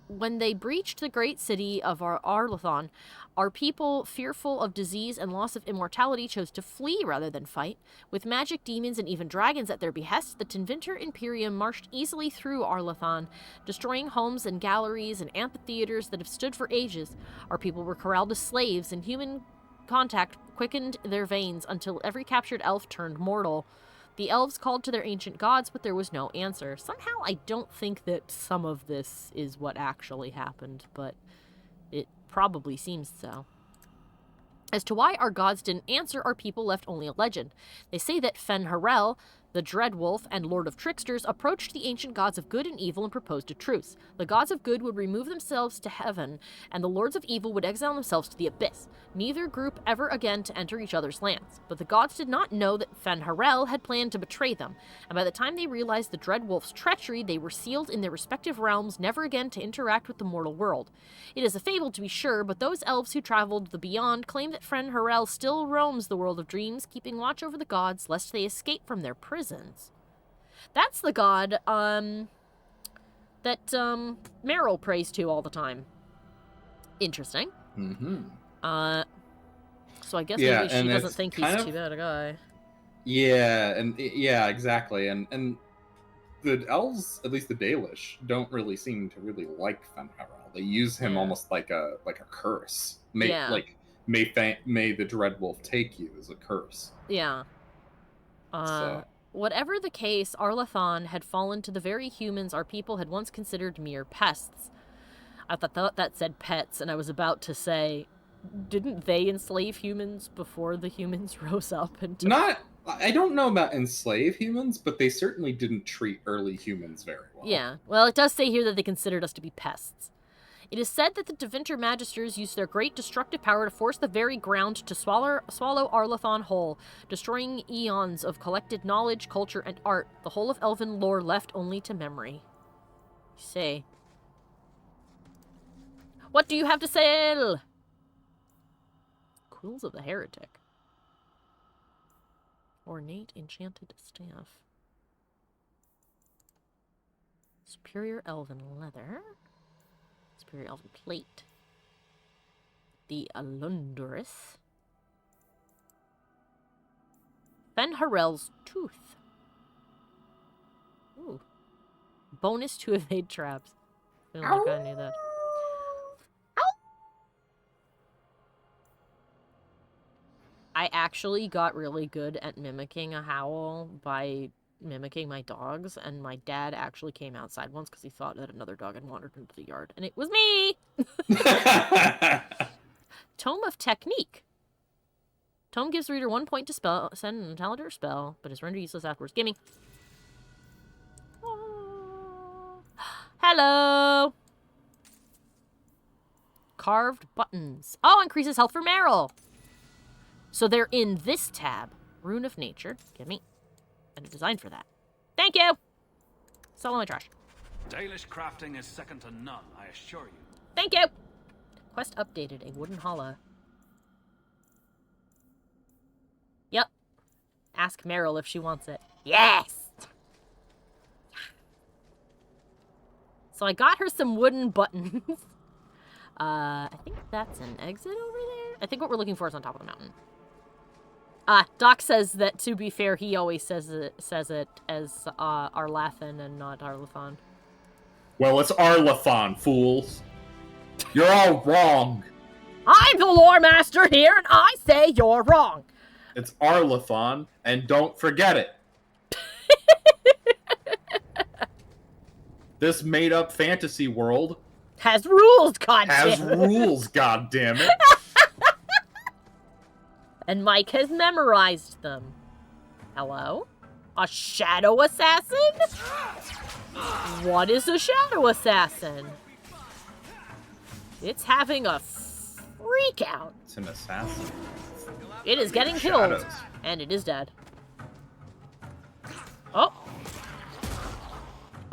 When they breached the great city of Arlathon, our people, fearful of disease and loss of immortality, chose to flee rather than fight. With magic, demons, and even dragons at their behest, the Tevinter Imperium marched easily through Arlathon, destroying homes and galleries and amphitheaters that have stood for ages. Our people were corralled as slaves, and human contact quickened their veins until every captured elf turned mortal. The elves called to their ancient gods, but there was no answer. Somehow I don't think that some of this is what actually happened, but it probably seems so. As to why our gods didn't answer, our people left only a legend. They say that Fen-Harel, the Dreadwolf and Lord of Tricksters, approached the ancient gods of good and evil and proposed a truce. The gods of good would remove themselves to heaven, and the lords of evil would exile themselves to the abyss, neither group ever again to enter each other's lands. But the gods did not know that Fen-Harel had planned to betray them, and by the time they realized the Dreadwolf's treachery, they were sealed in their respective realms, never again to interact with the mortal world. It is a fable, to be sure, but those elves who traveled the beyond claim that Fen-Harel still roams the world of dreams, keeping watch over the gods, lest they escape from their prisons. That's the god, that, Meryl prays to all the time. Interesting. Mm-hmm. So I guess maybe she doesn't think he's too bad a guy. Yeah, exactly. And the elves, at least the Dalish, don't really seem to really like Fen-Harel. They use him almost like a curse. May the Dreadwolf take you as a curse. Yeah. Whatever the case, Arlathan had fallen to the very humans our people had once considered mere pests. I thought that said pets, and I was about to say, didn't they enslave humans before the humans rose up? I don't know about enslave humans, but they certainly didn't treat early humans very well. Yeah, well, it does say here that they considered us to be pests. It is said that the Devinter Magisters used their great destructive power to force the very ground to swallow Arlathan whole, destroying eons of collected knowledge, culture, and art, the whole of elven lore left only to memory. Say. What do you have to sell? Quills of the Heretic. Ornate enchanted staff. Superior elven leather. Superior elven plate. The Alundurus. Fen-Harel's tooth. Ooh. Bonus to evade traps. I don't think I knew that. I actually got really good at mimicking a howl by mimicking my dogs, and my dad actually came outside once because he thought that another dog had wandered into the yard, and it was me! Tome of Technique. Tome gives the reader 1 point to send an talent or spell, but is rendered useless afterwards. Gimme. Hello! Carved buttons. Oh, increases health for Meryl! So they're in this tab. Rune of Nature. Gimme. And designed for that. Thank you! Sell my trash. Dalish crafting is second to none, I assure you. Thank you! Quest updated. A wooden holla. Yep. Ask Meryl if she wants it. Yes! So I got her some wooden buttons. I think that's an exit over there. I think what we're looking for is on top of the mountain. Doc says that, to be fair, he always says it as Arlathan and not Arlathan. Well, it's Arlathan, fools. You're all wrong. I'm the lore master here, and I say you're wrong. It's Arlathan, and don't forget it. This made-up fantasy world has rules, goddammit. Has rules, goddammit. And Mike has memorized them. Hello? A shadow assassin? What is a shadow assassin? It's having a freak out. It's an assassin. It is getting Shadows. killed. And it is dead. Oh.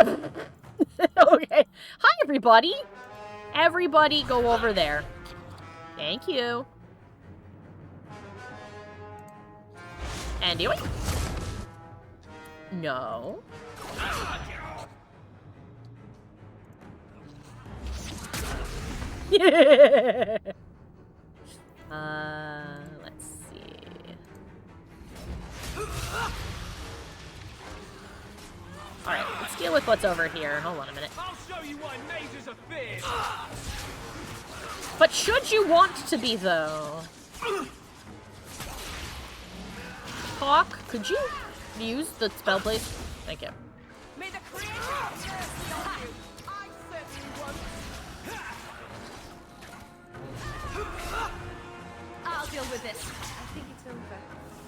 Okay. Hi, everybody. Everybody go over there. Thank you. And do it. No. Let's see. Alright, let's deal with what's over here. Hold on a minute. I'll show you why mazes are feared. But should you want to be, though? Hawke, could you use the spell, please? Thank you. May the creator I certainly won't. I'll deal with this. I think it's over.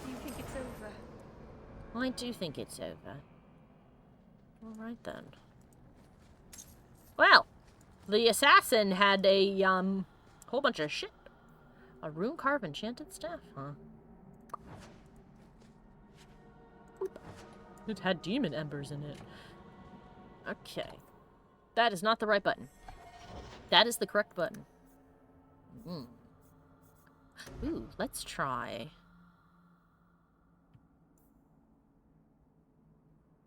Do you think it's over? Well, I do think it's over. Alright then. Well, the assassin had a, whole bunch of shit. A rune carved enchanted staff, huh? It had demon embers in it. Okay. That is not the right button. That is the correct button. Ooh, let's try.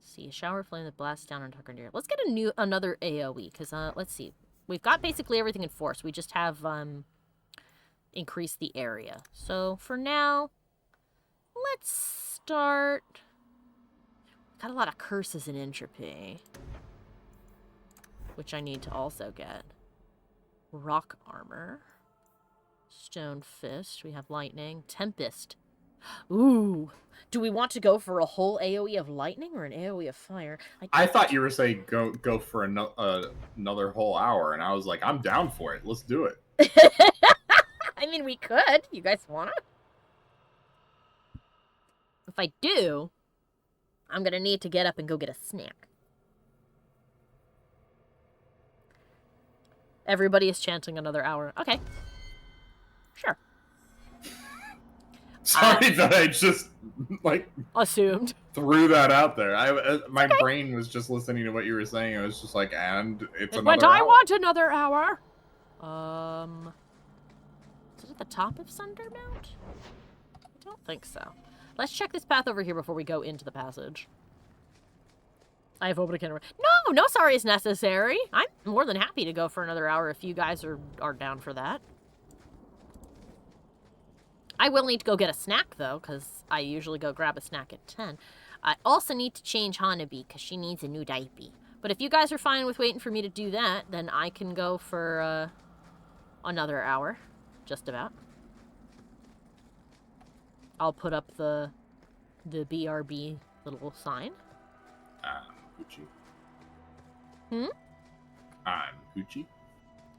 See, a shower flame that blasts down on Tucker Deer. Let's get another AoE, because, let's see. We've got basically everything in force. We just have, increased the area. So, for now, let's start... Got a lot of curses and entropy, which I need to also get. Rock armor. Stone fist. We have lightning. Tempest. Ooh. Do we want to go for a whole AoE of lightning or an AoE of fire? I thought you were saying go for another whole hour, and I was like, I'm down for it. Let's do it. I mean, we could. You guys want to? If I do, I'm going to need to get up and go get a snack. Everybody is chanting another hour. Okay. Sure. Sorry that I just, like... Assumed. Threw that out there. My brain was just listening to what you were saying. I was just like, and it's another But hour. I want another hour. Is it at the top of Sundermount? I don't think so. Let's check this path over here before we go into the passage. I have opened a can of... No sorry is necessary. I'm more than happy to go for another hour if you guys are down for that. I will need to go get a snack, though, because I usually go grab a snack at 10. I also need to change Hanabi, because she needs a new diaper. But if you guys are fine with waiting for me to do that, then I can go for another hour. Just about. I'll put up the BRB little sign. Gucci. I'm Gucci.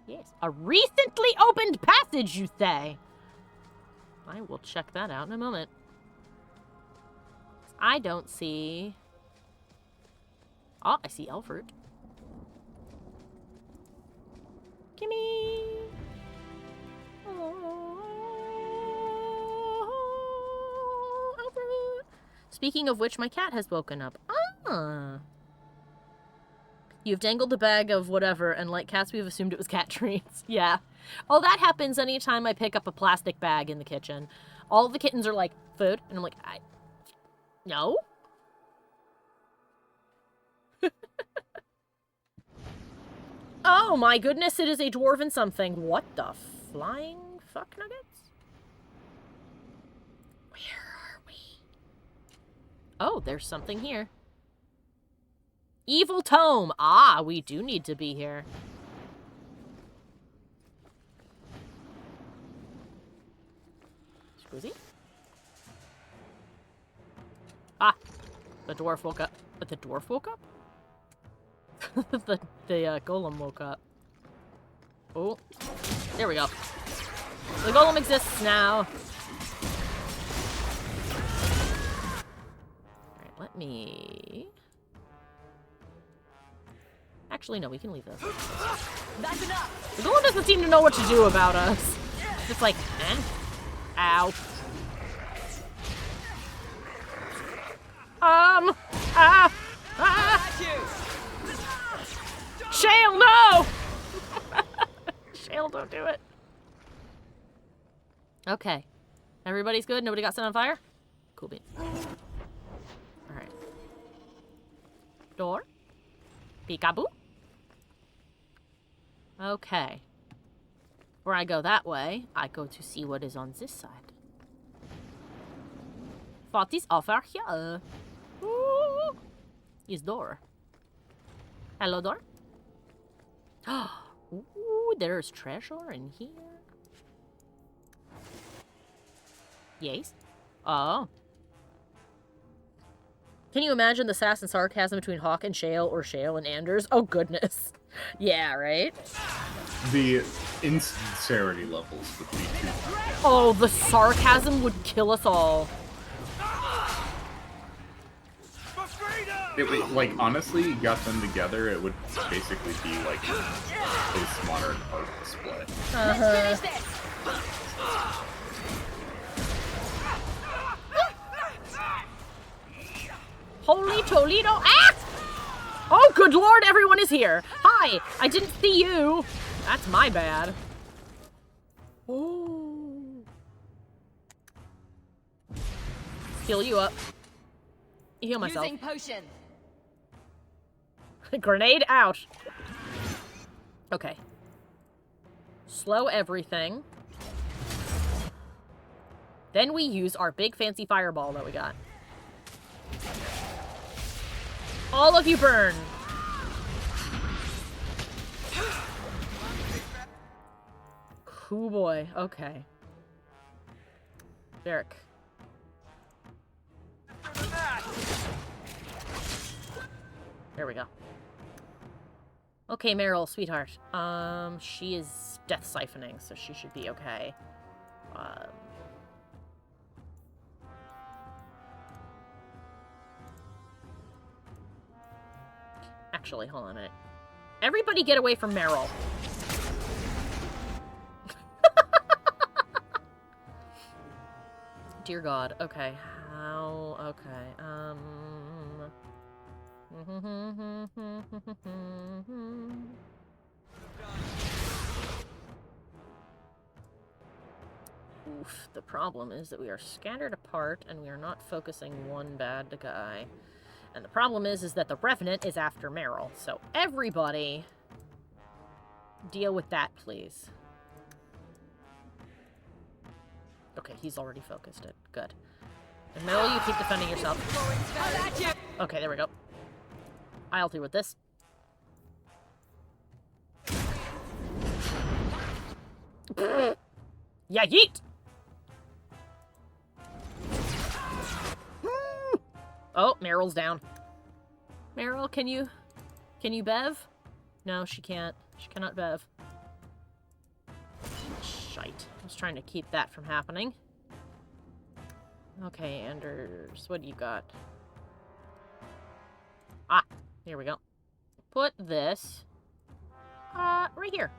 Yes. A recently opened passage, you say? I will check that out in a moment. I don't see... Oh, I see Alfred. Gimme! Oh, Alfred! Speaking of which, my cat has woken up. Ah! You've dangled a bag of whatever, and like cats, we've assumed it was cat treats. Yeah. Oh, that happens anytime I pick up a plastic bag in the kitchen. All the kittens are like, food? And I'm like, no? Oh my goodness, it is a dwarven something. What the flying fuck nuggets? Where are we? Oh, there's something here. Evil Tome. Ah, we do need to be here. Squizzy? Ah, the dwarf woke up. But the dwarf woke up? the golem woke up. Oh, there we go. The golem exists now. Alright, let me... Actually, no, we can leave this. That's enough. The golem doesn't seem to know what to do about us. It's like, eh? Ow. Shale, no! Shale, don't do it. Okay. Everybody's good? Nobody got set on fire? Cool beans. Alright. Door. Peekaboo. Okay. Where I go that way, I go to see what is on this side. What is over here? Ooh. Is door. Hello, door. Ooh, there's treasure in here. Yes. Oh. Can you imagine the sass and sarcasm between Hawke and Shale or Shale and Anders? Oh, goodness. Yeah, right? The insincerity levels would be too high. Oh, the sarcasm would kill us all. It would, like, honestly, you got them together, it would basically be like a postmodern art display. Holy Toledo! Ah! Oh, good lord, everyone is here! Hi! I didn't see you! That's my bad. Oh. Heal you up. Heal myself. Using potion. Grenade out. Okay. Slow everything. Then we use our big fancy fireball that we got. All of you burn. Cool boy. Okay. Varric. There we go. Okay, Meryl, sweetheart. She is death siphoning, so she should be okay. Actually, hold on a minute. Everybody get away from Meryl. Dear God. Okay. How? Okay. Oof. The problem is that we are scattered apart and we are not focusing one bad guy. And the problem is that the Revenant is after Meryl. So everybody deal with that, please. Okay, he's already focused it. Good. And Meryl, you keep defending yourself. Okay, there we go. I'll deal with this. Yeah, yeet! Oh, Meryl's down. Meryl, can you bev? No, she can't. She cannot bev. Shite. I was trying to keep that from happening. Okay, Anders, what do you got? Ah, here we go. Put this, right here.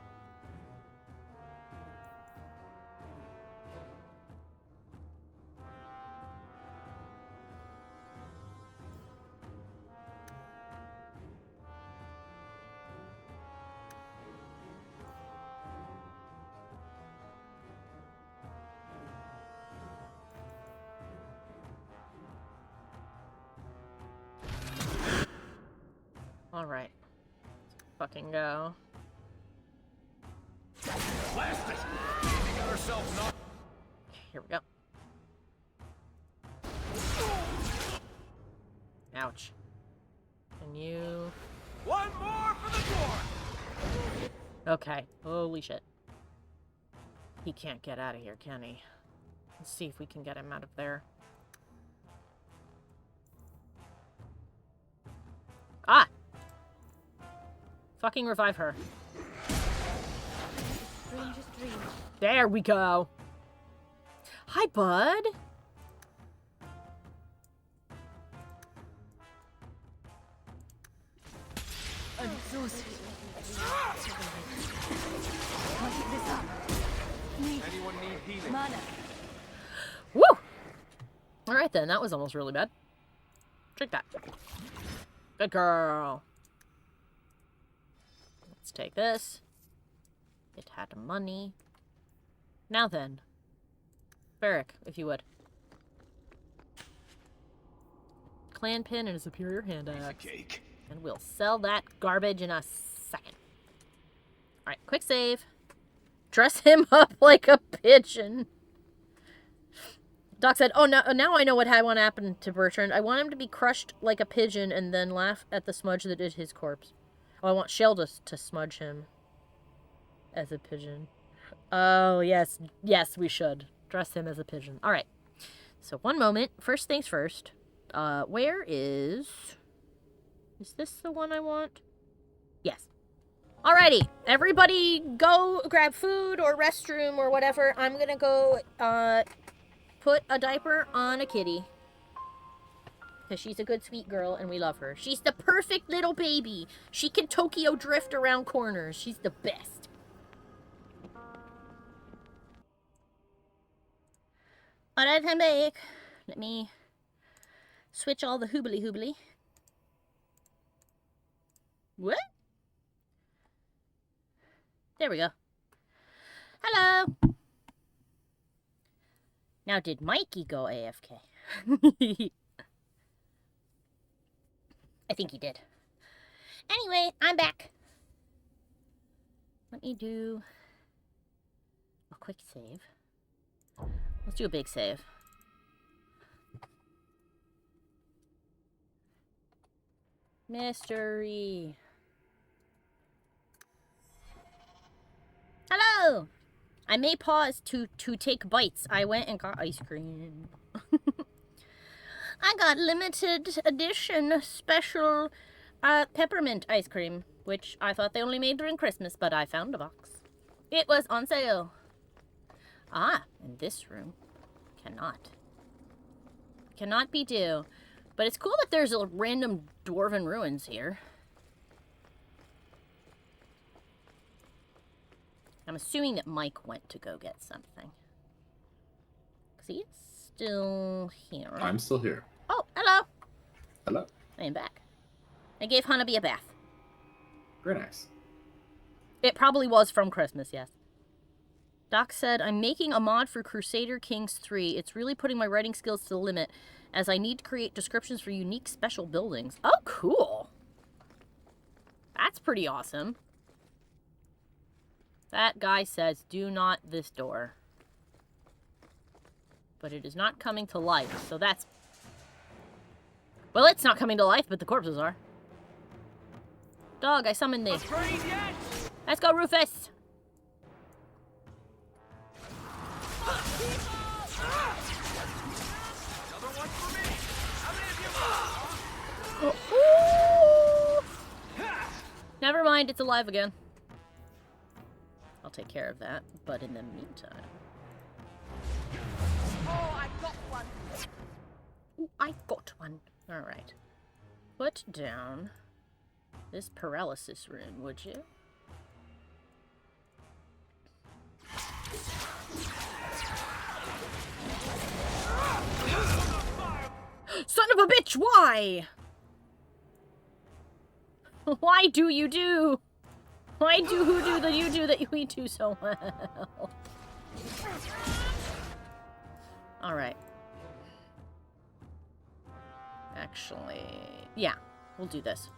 Alright. Let's fucking go. Here we go. Ouch. And you... One more for the door! Okay. Holy shit. He can't get out of here, can he? Let's see if we can get him out of there. Ah! Fucking revive her. There we go. Hi, bud. Anyone need healing? Woo! Alright then, that was almost really bad. Drink that. Good girl. Let's take this. It had money. Now then. Varric, if you would. Clan pin and a superior hand axe. Cake. And we'll sell that garbage in a second. Alright, quick save. Dress him up like a pigeon. Doc said, oh, now I know what I want to happen to Bertrand. I want him to be crushed like a pigeon and then laugh at the smudge that is his corpse. Oh, I want Shell to smudge him as a pigeon. Oh, yes. Yes, we should. Dress him as a pigeon. All right. So, one moment. First things first. Where is... Is this the one I want? Yes. Alrighty, everybody go grab food or restroom or whatever. I'm gonna go, put a diaper on a kitty. Because she's a good, sweet girl, and we love her. She's the perfect little baby. She can Tokyo drift around corners. She's the best. Alright, I'm back. Let me switch all the hoobly. What? There we go. Hello. Now, did Mikey go AFK? I think he did. Anyway, I'm back. Let me do a quick save. Let's do a big save. Mystery. Hello! I may pause to take bites. I went and got ice cream. I got limited edition special peppermint ice cream, which I thought they only made during Christmas, but I found a box. It was on sale. Ah, and this room cannot be due. But it's cool that there's a random dwarven ruins here. I'm assuming that Mike went to go get something. Because he's still here. I'm still here. Oh, hello. Hello. I am back. I gave Hanabi a bath. Very nice. It probably was from Christmas, yes. Doc said, I'm making a mod for Crusader Kings 3. It's really putting my writing skills to the limit, as I need to create descriptions for unique special buildings. Oh, cool. That's pretty awesome. That guy says, do not this door. But it is not coming to life, so that's... Well, it's not coming to life, but the corpses are. Dog, I summoned thee. Let's go, Rufus! Never mind, it's alive again. I'll take care of that, but in the meantime... Oh, I got one! Ooh, I got one. Alright. Put down this paralysis rune, would you? Son of a bitch, why? Why do you do? Why do who do that you do that we do so well? Alright. Actually, yeah, we'll do this.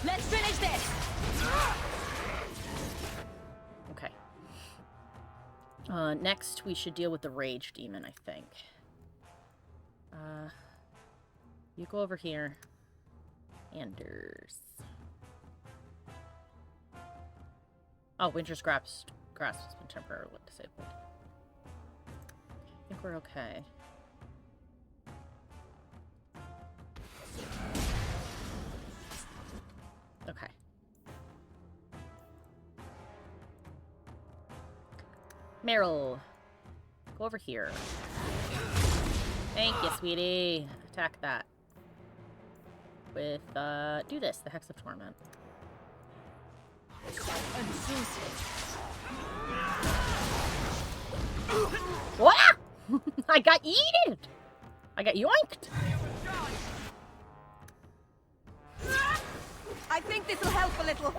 Let's finish this! Okay. Next, we should deal with the rage demon, I think. You go over here. Anders. Oh, Winter's grasp has been temporarily disabled. I think we're okay. Okay. Meryl, go over here. Thank you, sweetie. Attack that. With, do this, the Hex of Torment. What? I got yeeted! I got yoinked! I think this will help a little.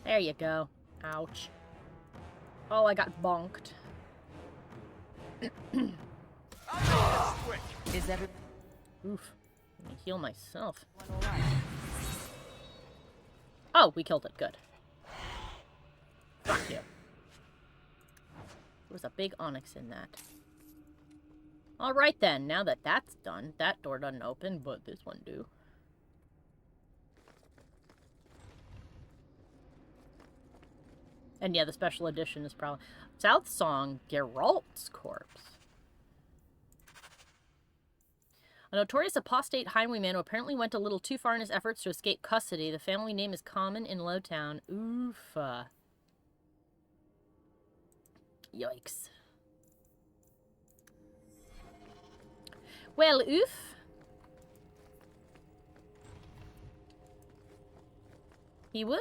There you go. Ouch. Oh, I got bonked. Is every... Oof. Let me heal myself. Oh, we killed it. Good. Fuck you. There was a big onyx in that. Alright then, now that that's done, that door doesn't open, but this one do. And yeah, the special edition is probably... South Song, Geralt's corpse. A notorious apostate highwayman who apparently went a little too far in his efforts to escape custody. The family name is common in Lowtown. Oofa. Yikes. Well, oof. He woo.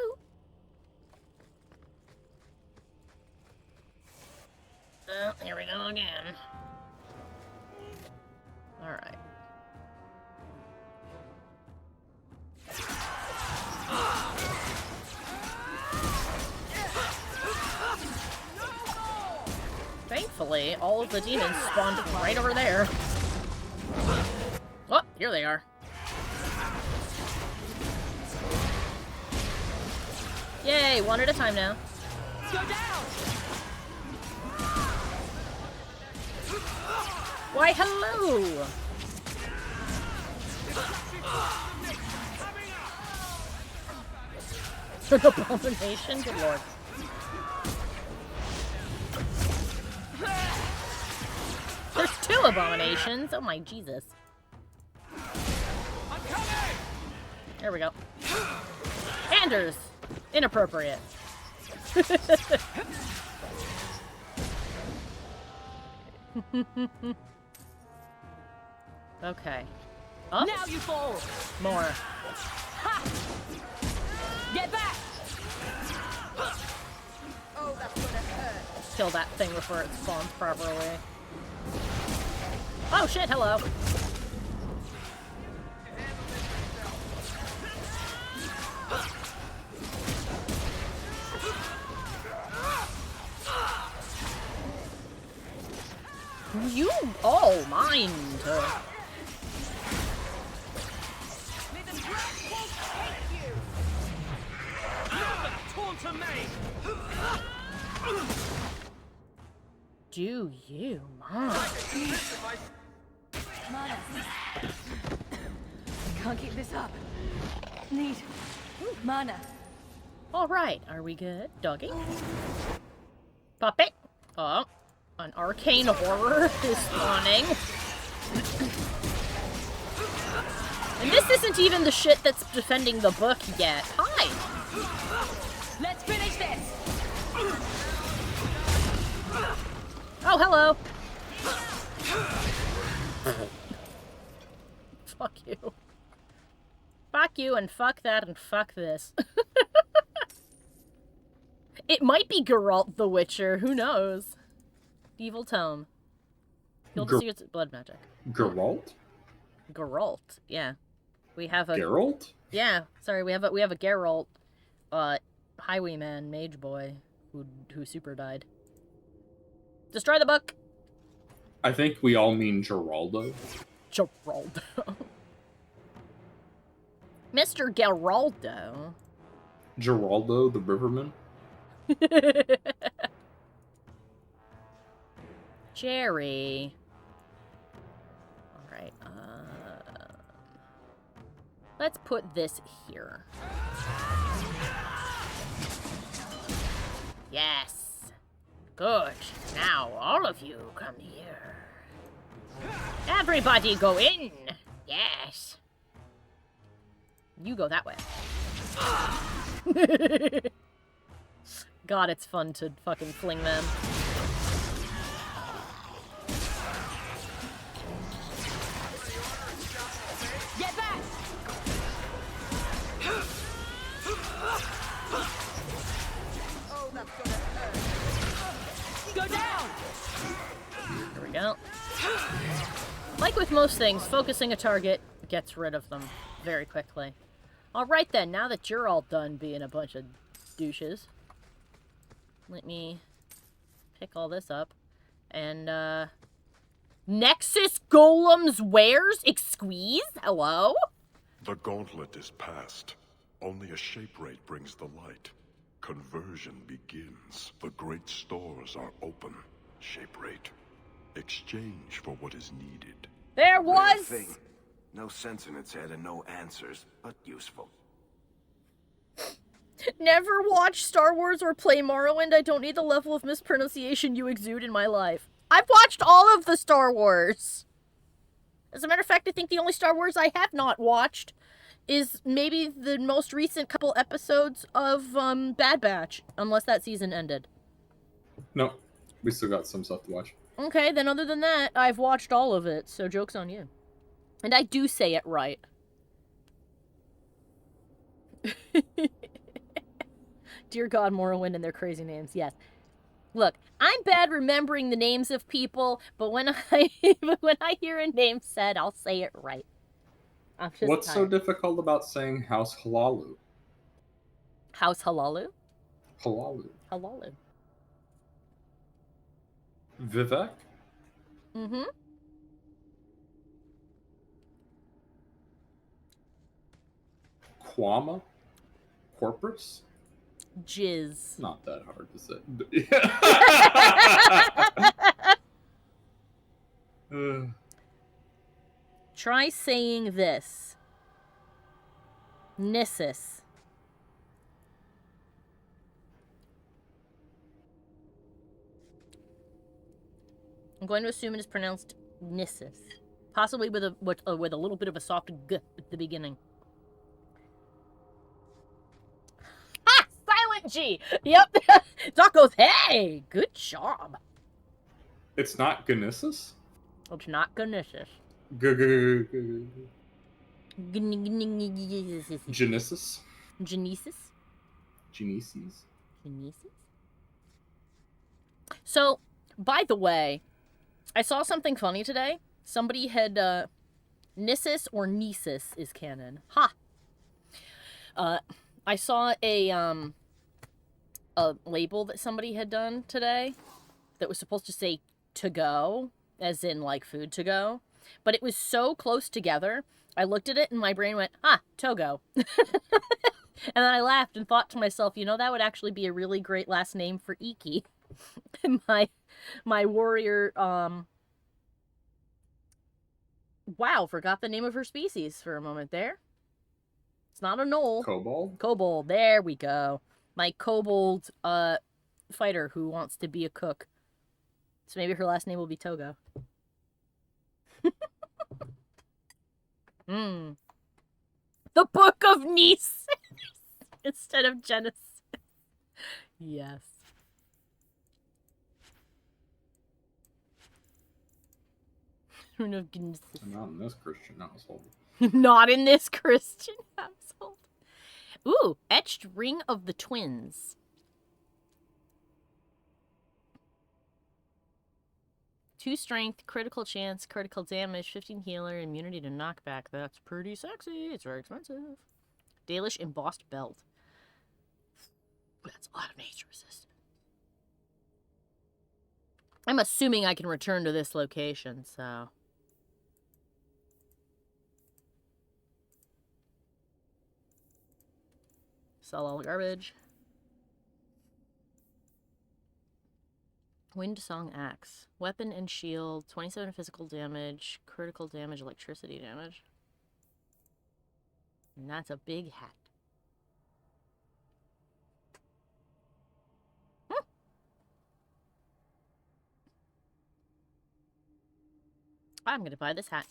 Oh, here we go again. Alright. Thankfully, all of the demons spawned right over there. Oh, here they are. Yay, one at a time now. Go down! Why, hello! Abomination? Good lord. There's 2 abominations! Oh my Jesus. There we go. Anders! Inappropriate. Okay. Up? Now you fall! More. Ha! Get back! Oh, that's gonna hurt. Kill that thing before it spawns properly. Oh shit, hello. You all mind. Do you mind? Mana. Can't keep this up. Need mana. All right, are we good, doggy? Pop it. Oh, an arcane horror is spawning. And this isn't even the shit that's defending the book yet. Hi. Let's finish this. Oh, hello. Fuck you. Fuck you and fuck that and fuck this. It might be Geralt the Witcher. Who knows? Evil Tome. You'll see its blood magic. Geralt? Geralt, yeah. We have a Geralt? Yeah, sorry, we have a Geralt, highwayman, mage boy, who super died. Destroy the book. I think we all mean Geraldo. Geraldo. Mr. Geraldo. Geraldo the Riverman? Jerry. Alright, let's put this here. Yes. Good. Now, all of you come here. Everybody go in. Yes. You go that way. God, it's fun to fucking fling them. Get back! Oh, that's gonna hurt. Go down! There we go. Like with most things, focusing a target gets rid of them very quickly. Alright then, now that you're all done being a bunch of douches, let me pick all this up. And, Nexus Golem's wares? Exqueeze? Hello? The gauntlet is past. Only a shape rate brings the light. Conversion begins. The great stores are open. Shape rate. Exchange for what is needed. There was... Thing. No sense in its head and no answers, but useful. Never watch Star Wars or play Morrowind. I don't need the level of mispronunciation you exude in my life. I've watched all of the Star Wars. As a matter of fact, I think the only Star Wars I have not watched is maybe the most recent couple episodes of Bad Batch, unless that season ended. No, we still got some stuff to watch. Okay, then other than that, I've watched all of it, so joke's on you. And I do say it right. Dear God, Morrowind and their crazy names, yes. Look, I'm bad remembering the names of people, but when I hear a name said, I'll say it right. I'm just What's so tired. difficult about saying House Halalu? House Halalu? Halalu. Halalu. Vivek? Mm-hmm. Quama? Corpus? Jizz. Not that hard to say. Try saying this. Nissus. I'm going to assume it is pronounced Nissus. Possibly with a little bit of a soft g at the beginning. Ha! Silent G! Yep! Doc goes, hey! Good job! It's not Genesis? It's not Genesis. Genesis? Genesis? Genesis? Genesis? So, by the way, I saw something funny today. Somebody had, Nissus or Nisus is canon. Ha! I saw a label that somebody had done today that was supposed to say to go, as in, like, food to go. But it was so close together, I looked at it and my brain went, Togo. And then I laughed and thought to myself, you know, that would actually be a really great last name for Iki. my warrior, wow, forgot the name of her species for a moment there. It's not a gnoll. Kobold? Kobold, there we go. My kobold, fighter who wants to be a cook. So maybe her last name will be Togo. The Book of Nice instead of Genesis. Yes. Not in this Christian household. Not in this Christian household. Ooh, Etched Ring of the Twins. 2 strength, critical chance, critical damage, 15 healer, immunity to knockback. That's pretty sexy. It's very expensive. Dalish embossed belt. That's a lot of nature resistance. I'm assuming I can return to this location, so. Sell all the garbage. Wind Song Axe. Weapon and shield. 27 physical damage. Critical damage. Electricity damage. And that's a big hat. I'm going to buy this hat.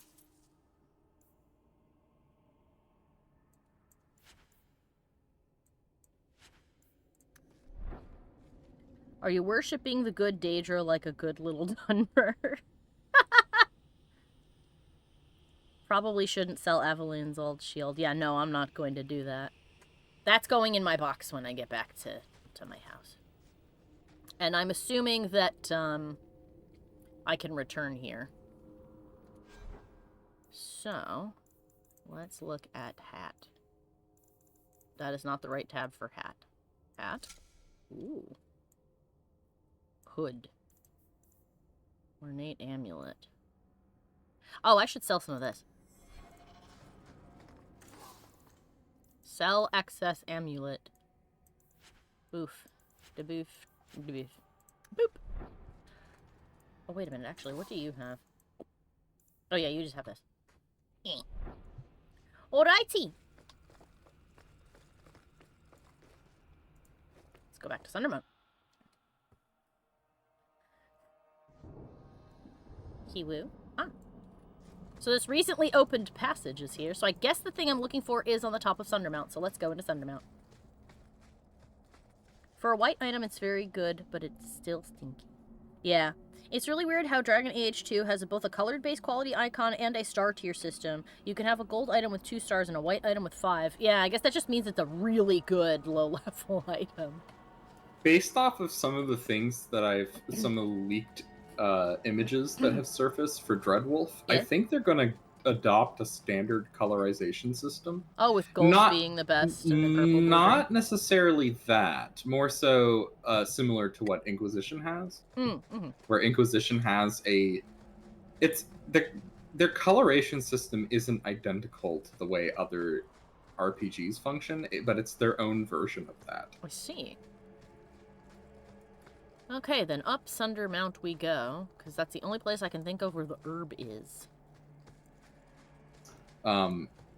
Are you worshipping the good Daedra like a good little Dunmer? Probably shouldn't sell Avalon's old shield. Yeah, no, I'm not going to do that. That's going in my box when I get back to my house. And I'm assuming that I can return here. So, let's look at hat. That is not the right tab for hat. Hat. Ooh. Hood. Ornate amulet. Oh, I should sell some of this. Sell excess amulet. Boof. Deboof. Deboof. Boop. Oh, wait a minute. Actually, what do you have? Oh, yeah, you just have this. Alrighty. go back to Sundermount. Kiwu. Ah. So this recently opened passage is here. So I guess the thing I'm looking for is on the top of Sundermount. So let's go into Sundermount. For a white item, it's very good, but it's still stinky. Yeah. It's really weird how Dragon Age 2 has both a colored-based quality icon and a star tier system. You can have a gold item with 2 stars and a white item with 5. Yeah, I guess that just means it's a really good low-level item. Based off of some of the things that some of the leaked images that have surfaced for Dreadwolf, Yeah. I think they're going to adopt a standard colorization system. Oh, with gold being the best and the purple. Not necessarily that. More so similar to what Inquisition has. Where Inquisition has their coloration system isn't identical to the way other RPGs function, but it's their own version of that. I see. Okay, then up Sundermount we go, because that's the only place I can think of where the herb is.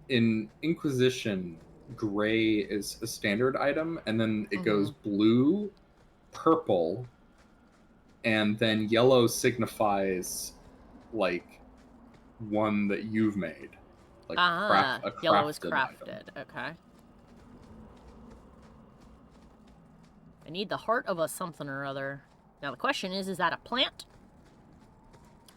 In Inquisition, gray is a standard item, and then it goes blue, purple, and then yellow signifies, like, one that you've made. Like, yellow is crafted. Item. Okay. I need the heart of a something or other. Now the question is that a plant?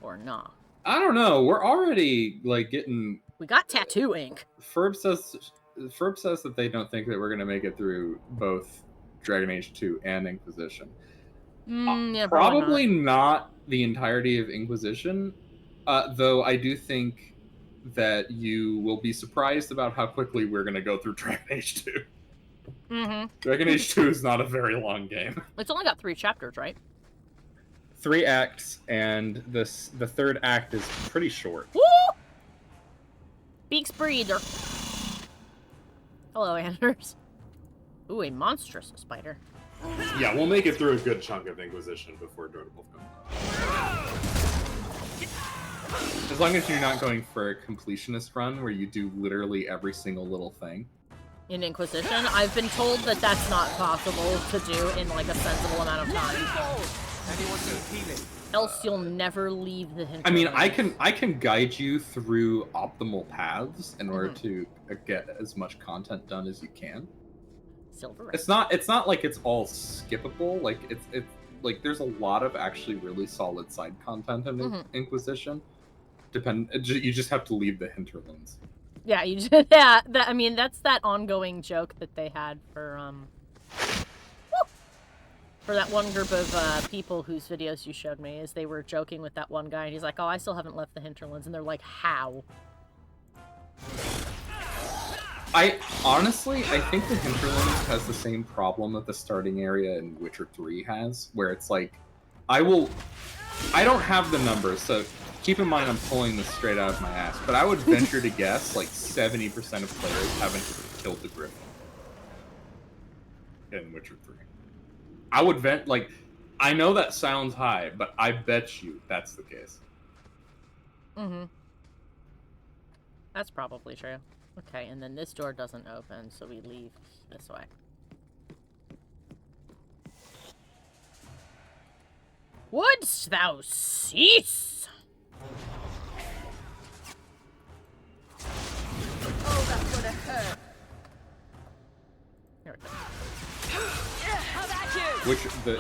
Or not? I don't know. We're already, like, getting... We got tattoo ink. Ferb says that they don't think that we're going to make it through both Dragon Age 2 and Inquisition. Yeah, probably not the entirety of Inquisition, though I do think that you will be surprised about how quickly we're going to go through Dragon Age 2. Dragon Age 2 is not a very long game. It's only got 3 chapters, right? 3 acts, and the third act is pretty short. Woo! Beaks breather. Hello, Anders. Ooh, a monstrous spider. Yeah, we'll make it through a good chunk of Inquisition before Dreadwolf comes. As long as you're not going for a completionist run where you do literally every single little thing. In Inquisition, I've been told that that's not possible to do in like a sensible amount of time. Else you'll never leave the hinterlands. I mean, I can guide you through optimal paths in order to get as much content done as you can. Silver. It's not like it's all skippable. Like it's like there's a lot of actually really solid side content in Inquisition. You just have to leave the hinterlands. Yeah, you just, yeah. I mean, that's that ongoing joke that they had for that one group of people whose videos you showed me, is they were joking with that one guy, and he's like, "Oh, I still haven't left the hinterlands," and they're like, "How?" I think the hinterlands has the same problem that the starting area in Witcher 3 has, where it's like, I don't have the numbers, so keep in mind I'm pulling this straight out of my ass, but I would venture to guess like 70% of players haven't killed the Griffin in Witcher 3. I would I know that sounds high, but I bet you that's the case. That's probably true. Okay, and then this door doesn't open, so we leave this way. Wouldst thou cease? Oh, that's gonna hurt. There we go. How about you? Which the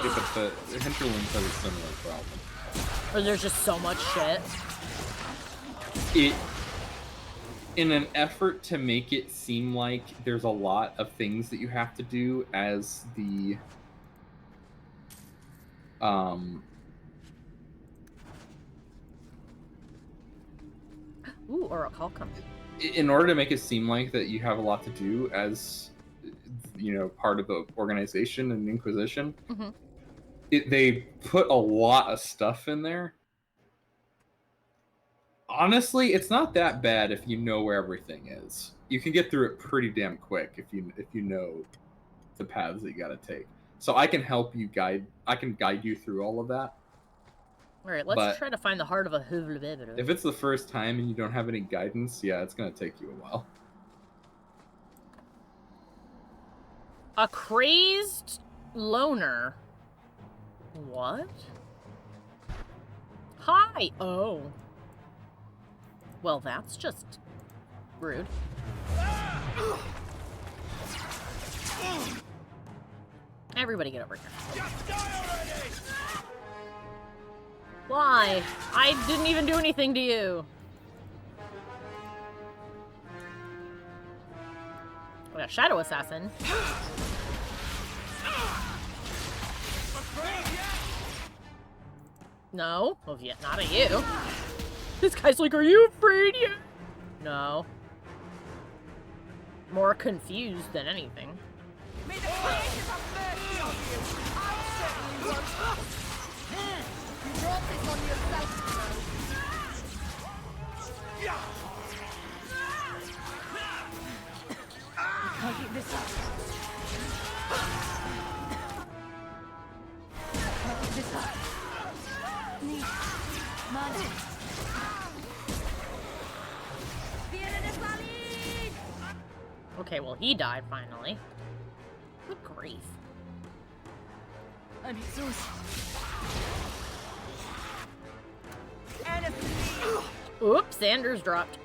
hinterlands has a similar problem. Or there's just so much shit. In an effort to make it seem like there's a lot of things that you have to do as the Ooh, or a call comes. In order to make it seem like that you have a lot to do as, you know, part of the organization and Inquisition, they put a lot of stuff in there. Honestly, it's not that bad if you know where everything is. You can get through it pretty damn quick if you know the paths that you gotta take. So I can help you guide. I can guide you through all of that. All right, let's try to find the heart of a. If it's the first time and you don't have any guidance, yeah, it's gonna take you a while. A crazed Loner. What? Hi! Oh. Well, that's just rude. Everybody get over here. Why? I didn't even do anything to you. We got Shadow Assassin. No. Well, yeah, not at you. This guy's like, are you afraid yet? No. More confused than anything. May the creators have mercy on you! I'll certainly won't. You brought this on yourself. Can't keep this up. Can't keep this up. Need money. Okay, well, he died finally. Good grief. I'm exhausted. Oops, Sanders dropped.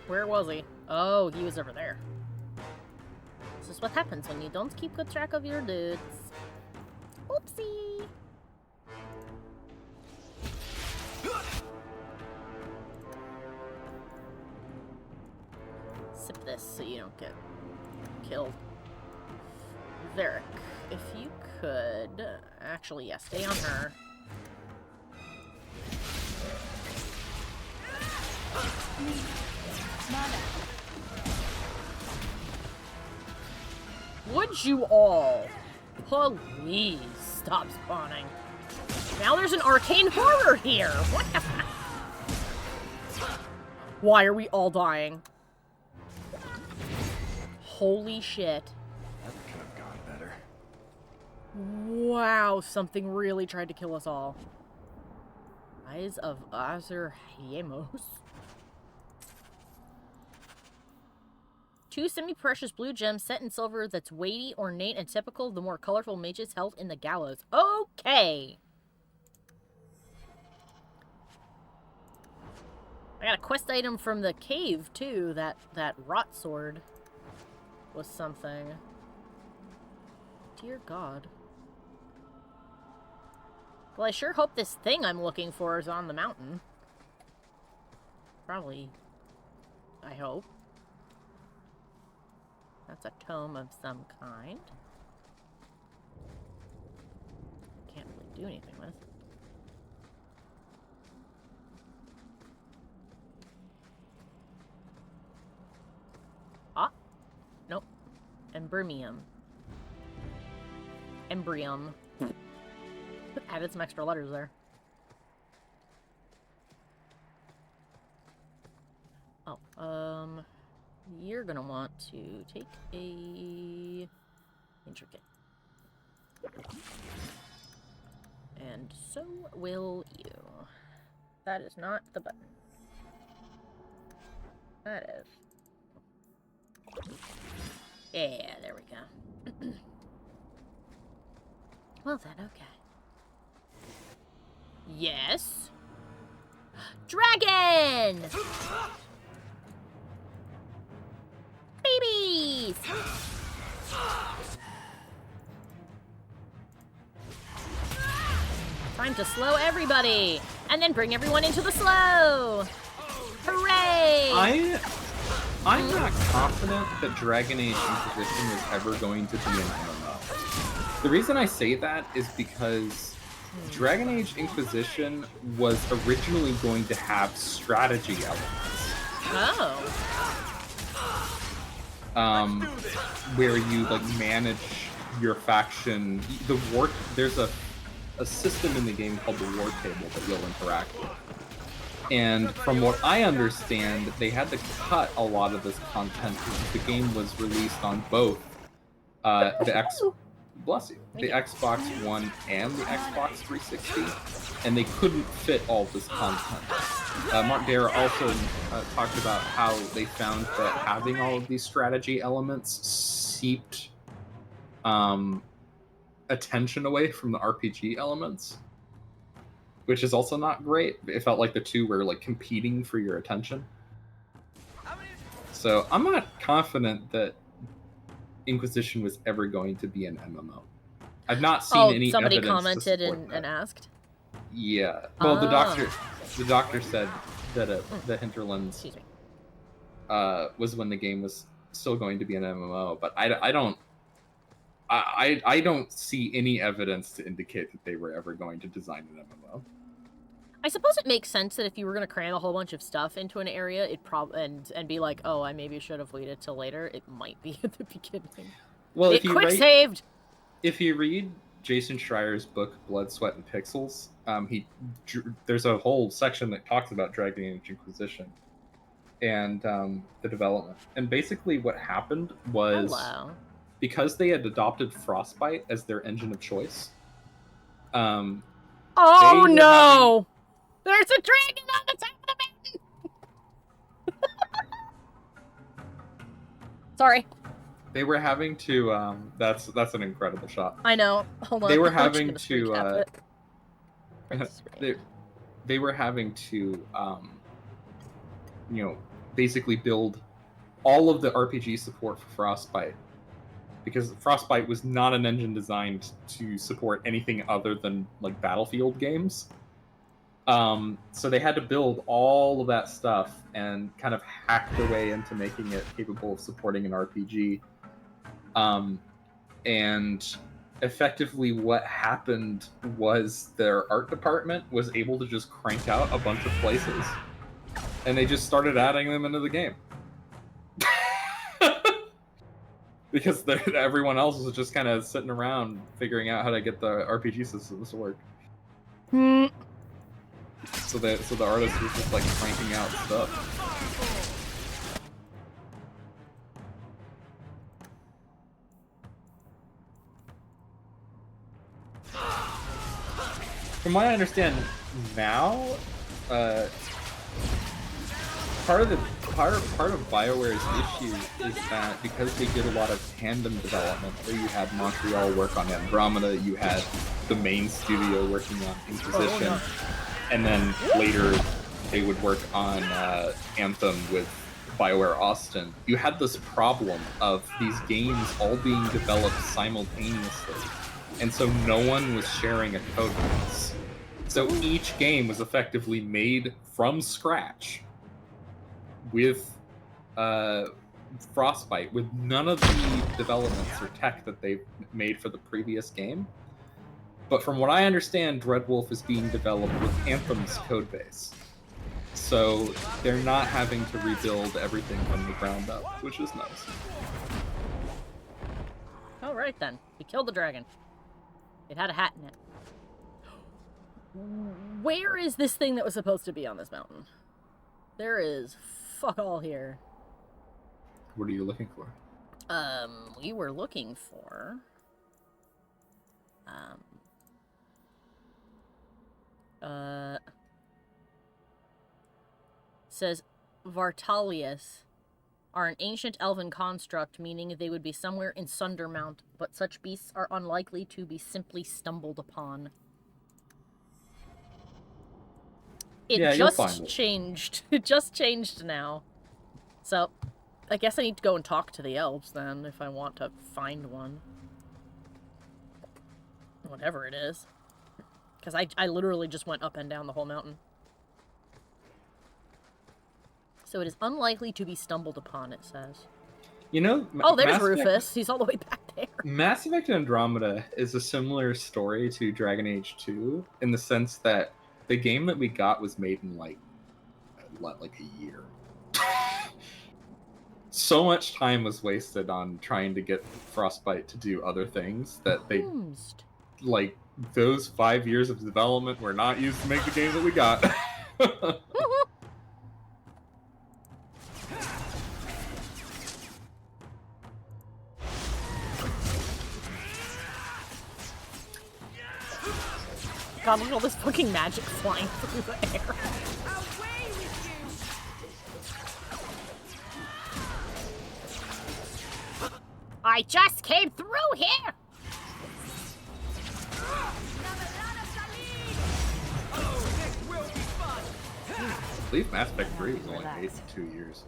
Where was he? Oh, he was over there. This is what happens when you don't keep good track of your dudes. Oopsie. Sip this so you don't get killed. Varric, if you could... Actually, yeah, stay on her. Would you all please stop spawning? Now there's an arcane horror here! What the fuck? Why are we all dying? Holy shit. That could have gone better. Wow, something really tried to kill us all. Eyes of Azur Hemos. 2 semi-precious blue gems set in silver that's weighty, ornate, and typical of the more colorful mages held in the gallows. Okay! I got a quest item from the cave, too. That rot sword was something. Dear God. Well, I sure hope this thing I'm looking for is on the mountain. Probably. I hope. That's a tome of some kind. Can't really do anything with. Ah! Nope. Embrymium. Embryum. Added some extra letters there. Oh, you're gonna want to take a intricate. And so will you. That is not the button. That is. Yeah, there we go. Well then, okay. Yes. Dragon! Babies! Time to slow everybody! And then bring everyone into the slow! Hooray! I'm not confident that Dragon Age Inquisition is ever going to be an MMO. The reason I say that is because Dragon Age Inquisition was originally going to have strategy elements. Where you like manage your faction. There's a system in the game called the War Table that you'll interact with. And from what I understand, they had to cut a lot of this content because the game was released on both the Xbox One and the Xbox 360, and they couldn't fit all this content. Mark Dare also talked about how they found that having all of these strategy elements seeped attention away from the RPG elements, which is also not great. It felt like the two were like competing for your attention. So I'm not confident that Inquisition was ever going to be an MMO. I've not seen any somebody evidence commented to support and asked. Yeah. Well, the doctor said that the Hinterlands was when the game was still going to be an MMO, but I don't see any evidence to indicate that they were ever going to design an MMO. I suppose it makes sense that if you were going to cram a whole bunch of stuff into an area, it and be like, oh, I maybe should have waited till later. It might be at the beginning. Well, saved. If you read Jason Schreier's book Blood, Sweat, and Pixels, there's a whole section that talks about Dragon Age Inquisition and the development. And basically, what happened was because they had adopted Frostbite as their engine of choice. Oh no! There's a dragon on the top of the mountain! Sorry. They were having to, that's an incredible shot. I know. Hold on. They were having to, they were having to, basically build all of the RPG support for Frostbite. Because Frostbite was not an engine designed to support anything other than, like, Battlefield games. So they had to build all of that stuff and kind of hack their way into making it capable of supporting an RPG. And effectively what happened was their art department was able to just crank out a bunch of places. And they just started adding them into the game. Because everyone else was just kind of sitting around figuring out how to get the RPG systems to work. So the artist was just like cranking out stuff. From what I understand now, part of BioWare's issue is that because they did a lot of tandem development, where you had Montreal work on Andromeda, you had the main studio working on Inquisition, and then later they would work on Anthem with BioWare Austin. You had this problem of these games all being developed simultaneously, and so no one was sharing a code base. So each game was effectively made from scratch with Frostbite, with none of the developments or tech that they made for the previous game. But from what I understand, Dreadwolf is being developed with Anthem's codebase. So they're not having to rebuild everything from the ground up, which is nice. Alright then. We killed the dragon. It had a hat in it. Where is this thing that was supposed to be on this mountain? There is fuck all here. What are you looking for? We were looking for... says Vartalius are an ancient elven construct, meaning they would be somewhere in Sundermount, but such beasts are unlikely to be simply stumbled upon. It just changed. It just changed now. So, I guess I need to go and talk to the elves then, if I want to find one. Whatever it is. Because I literally just went up and down the whole mountain. So it is unlikely to be stumbled upon, it says. You know... Oh, there's Rufus. He's all the way back there. Mass Effect Andromeda is a similar story to Dragon Age 2, in the sense that the game that we got was made in, like a year. So much time was wasted on trying to get Frostbite to do other things that they... Like, those 5 years of development were not used to make the game that we got. God, look at all this fucking magic flying through the air. I just came through here! I believe Mass Effect 3 was only made in 2 years.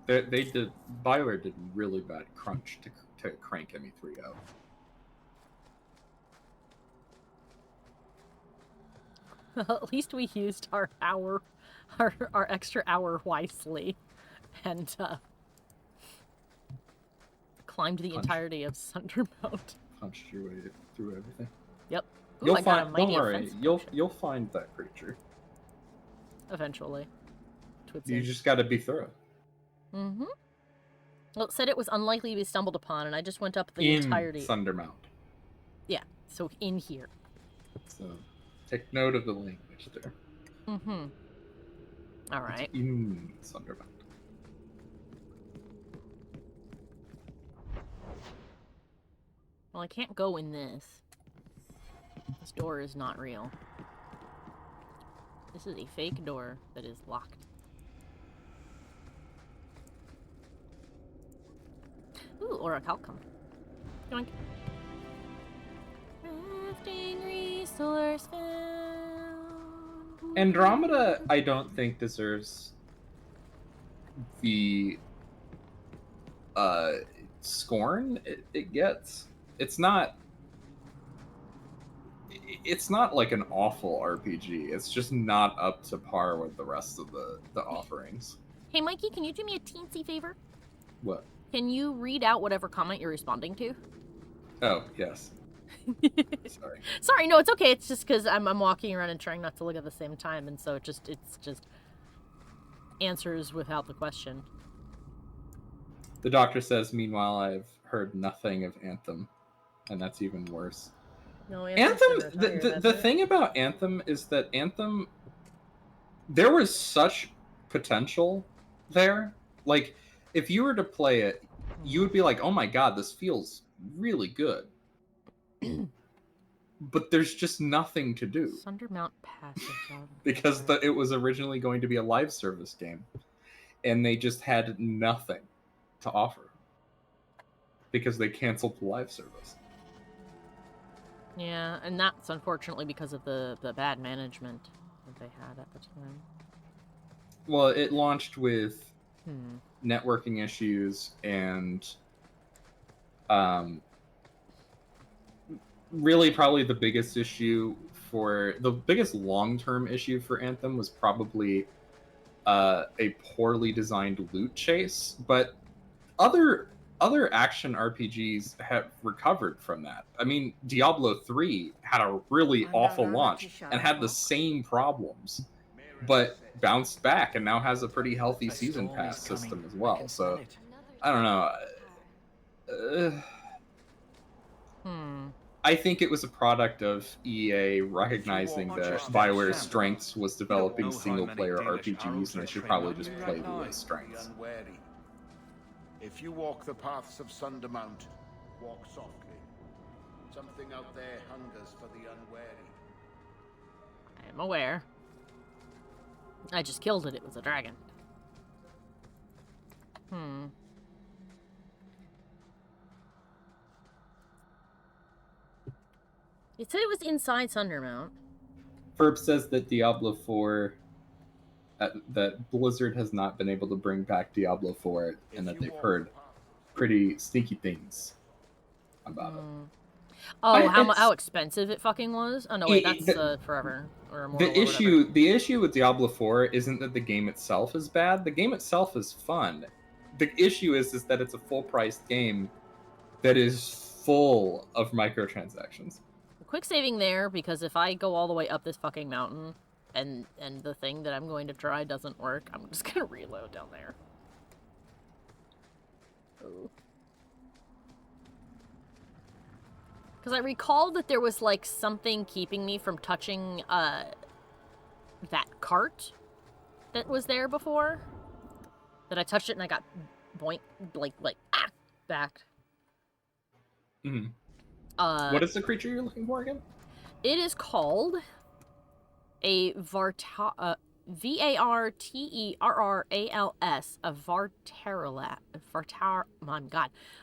BioWare did really bad crunch to crank ME3 out. Well, at least we used our extra hour wisely, and climbed the entirety of Sundermount. Punched your way through everything. Yep. Ooh, You'll I got a find. mighty Don't worry. offensive You'll find that creature. Eventually. You just got to be thorough. Mm-hmm. Well, it said it was unlikely to be stumbled upon, and I just went up the entirety. In Sundermount. Yeah. So in here. So take note of the language there. Mm-hmm. All right. It's in Sundermount. Well, I can't go in this. This door is not real. This is a fake door that is locked. Ooh, or a calcum. Yoink. Crafting resource found. Andromeda, I don't think deserves the scorn it gets. It's not like an awful RPG. It's just not up to par with the rest of the offerings. Hey, Mikey, can you do me a teensy favor? What? Can you read out whatever comment you're responding to? Oh, yes. Sorry. Sorry, no, it's okay. It's just because I'm walking around and trying not to look at the same time, and so it's just answers without the question. The doctor says, meanwhile, I've heard nothing of Anthem, and that's even worse. No, Anthem, the thing about Anthem is that Anthem, there was such potential there. Like, if you were to play it, you would be like, oh my god, this feels really good. But there's just nothing to do. Sundermount passive. Because it was originally going to be a live service game. And they just had nothing to offer. Because they canceled the live service. Yeah, and that's unfortunately because of the bad management that they had at the time. Well, it launched with networking issues and really probably the biggest long-term issue for Anthem was probably a poorly designed loot chase, but other action RPGs have recovered from that. I mean, Diablo 3 had a really awful launch and had the same problems, but bounced back and now has a pretty healthy season pass system as well. So, I don't know. I think it was a product of EA recognizing that BioWare's strengths was developing single-player RPGs, and they should probably just play to those strengths. If you walk the paths of Sundermount, walk softly. Something out there hungers for the unwary. I am aware. I just killed it. It was a dragon. It said it was inside Sundermount. Ferb says that Diablo 4... that Blizzard has not been able to bring back Diablo 4, and that they've heard pretty sneaky things about it. Oh, how expensive it fucking was? Oh no, wait, that's forever or more. The issue with Diablo 4 isn't that the game itself is bad. The game itself is fun. The issue is that it's a full-priced game that is full of microtransactions. Quick saving there, because if I go all the way up this fucking mountain and the thing that I'm going to try doesn't work, I'm just gonna reload down there. Ooh. Because I recall that there was, like, something keeping me from touching, that cart that was there before. That I touched it and I got backed. Mm-hmm. What is the creature you're looking for again? It is called a Varterals of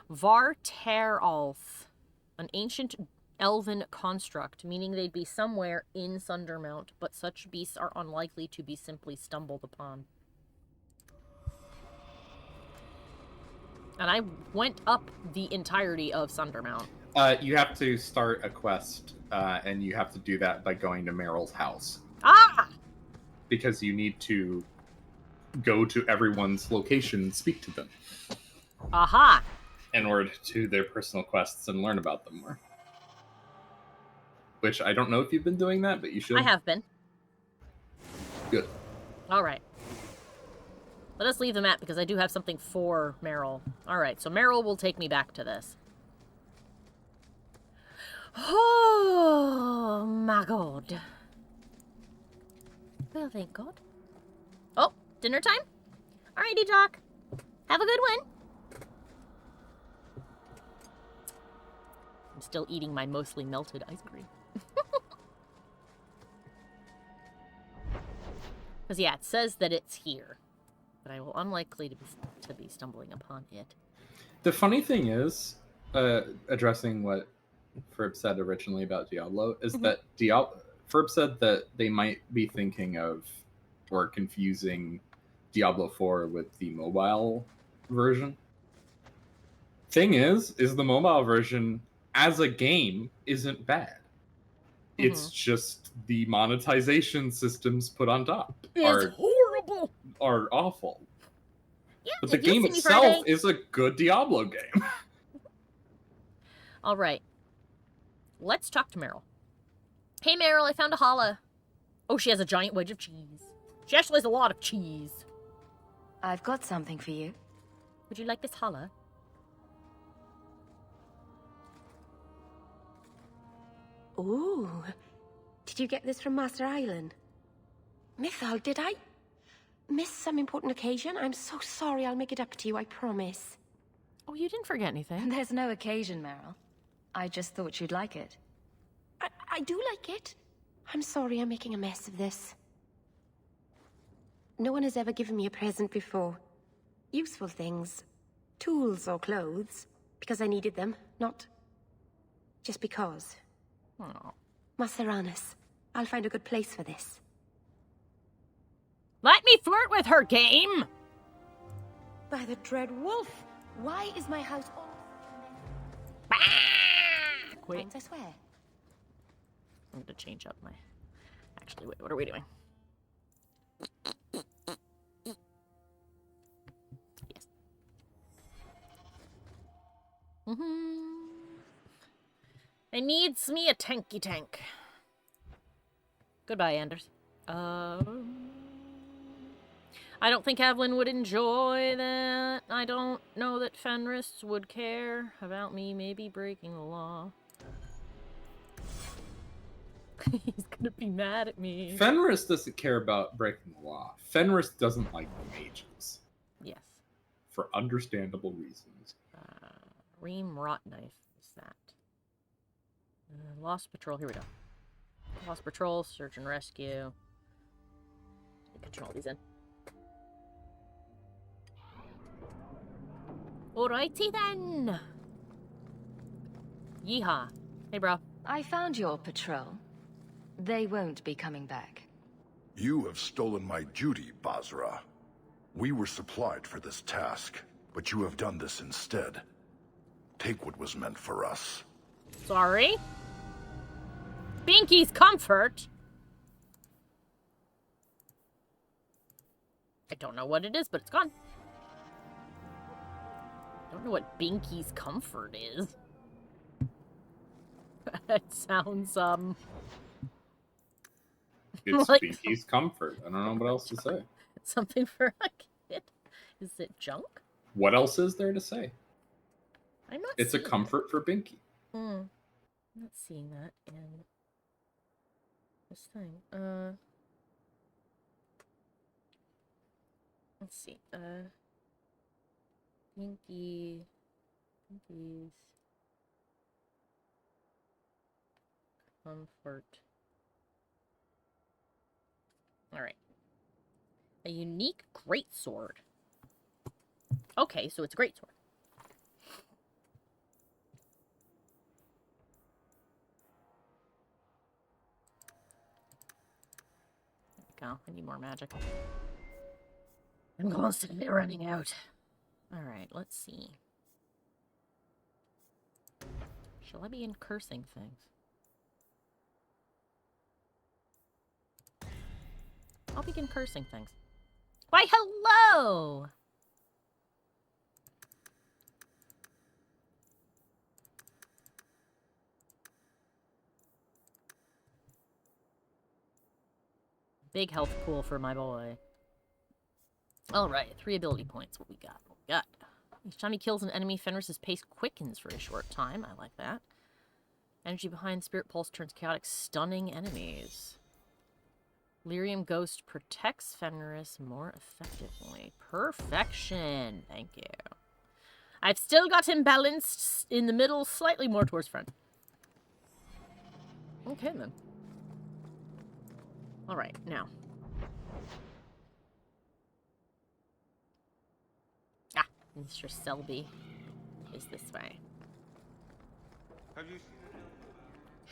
Varterals, an ancient elven construct, meaning they'd be somewhere in Sundermount, but such beasts are unlikely to be simply stumbled upon. And I went up the entirety of Sundermount. You have to start a quest, and you have to do that by going to Meryl's house. Ah! Because you need to go to everyone's location and speak to them. Aha! In order to do their personal quests and learn about them more. Which I don't know if you've been doing that, but you should. I have been. Good. Alright. Let us leave the map because I do have something for Meryl. Alright, so Meryl will take me back to this. Oh my god. Well, thank God. Oh, dinner time? Alrighty, Doc. Have a good one. I'm still eating my mostly melted ice cream. Because, yeah, it says that it's here. But I will unlikely to be stumbling upon it. The funny thing is, addressing what Ferb said originally about Diablo, is that Ferb said that they might be thinking of or confusing Diablo 4 with the mobile version. Thing is the mobile version as a game isn't bad. It's just the monetization systems put on top It's horrible. Are awful. Yeah, but the game itself is a good Diablo game. All right. Let's talk to Meryl. Hey, Meryl, I found a challah. Oh, she has a giant wedge of cheese. She actually has a lot of cheese. I've got something for you. Would you like this challah? Ooh. Did you get this from Master Island? Mythal, did I miss some important occasion? I'm so sorry. I'll make it up to you, I promise. Oh, you didn't forget anything. There's no occasion, Meryl. I just thought you'd like it. I do like it. I'm sorry I'm making a mess of this. No one has ever given me a present before. Useful things. Tools or clothes. Because I needed them, not just because. Oh. Maceranus, I'll find a good place for this. Let me flirt with her, game! By the dread wolf, why is my house all... Wait. I swear. I'm going to change up my... Actually, wait, what are we doing? Yes. It needs me a tanky tank. Goodbye, Anders. I don't think Evelyn would enjoy that. I don't know that Fenris would care about me maybe breaking the law. He's gonna be mad at me. Fenris doesn't care about breaking the law. Fenris doesn't like mages. Yes. For understandable reasons. Ream Rot Knife is that. Lost Patrol, here we go. Lost Patrol, Search and Rescue. Control these in. Alrighty then. Yeehaw. Hey, bro. I found your patrol. They won't be coming back. You have stolen my duty, Basra. We were supplied for this task, but you have done this instead. Take what was meant for us. Sorry. Binky's comfort. I don't know what it is, but it's gone. I don't know what Binky's comfort is. It sounds, It's like Binky's comfort. I don't know what else to say. something for a kid. Is it junk? What else is there to say? I'm not It's a seeing comfort for Binky. I'm not seeing that in this thing. Let's see. Binky's comfort. All right. A unique greatsword. Okay, so it's a greatsword. There we go. I need more magic. I'm constantly running out. Alright, let's see. Shall I begin cursing things? I'll begin cursing things. Why, hello! Big health pool for my boy. Alright, 3 ability points. What we got? What we got? Each time he kills an enemy, Fenris's pace quickens for a short time. I like that. Energy behind Spirit Pulse turns chaotic, stunning enemies. Lyrium Ghost protects Fenris more effectively. Perfection! Thank you. I've still got him balanced in the middle, slightly more towards front. Okay, then. Alright, now. Ah, Mr. Selby is this way. Have you seen an elf?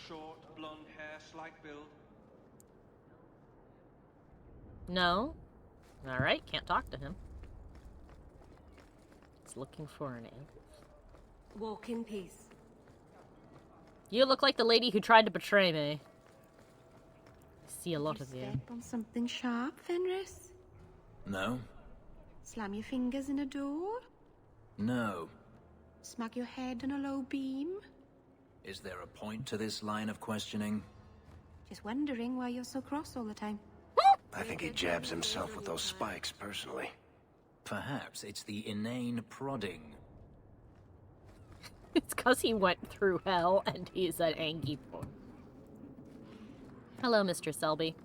Short, blonde hair, slight build. No. Alright, can't talk to him. He's looking for an elf. Walk in peace. You look like the lady who tried to betray me. I see a lot of you. Step on something sharp, Fenris? No. Slam your fingers in a door? No. Smack your head on a low beam? Is there a point to this line of questioning? Just wondering why you're so cross all the time. I think he jabs himself with those spikes, personally. Perhaps it's the inane prodding. It's because he went through hell and he's an angry boy. Hello, Mr. Selby.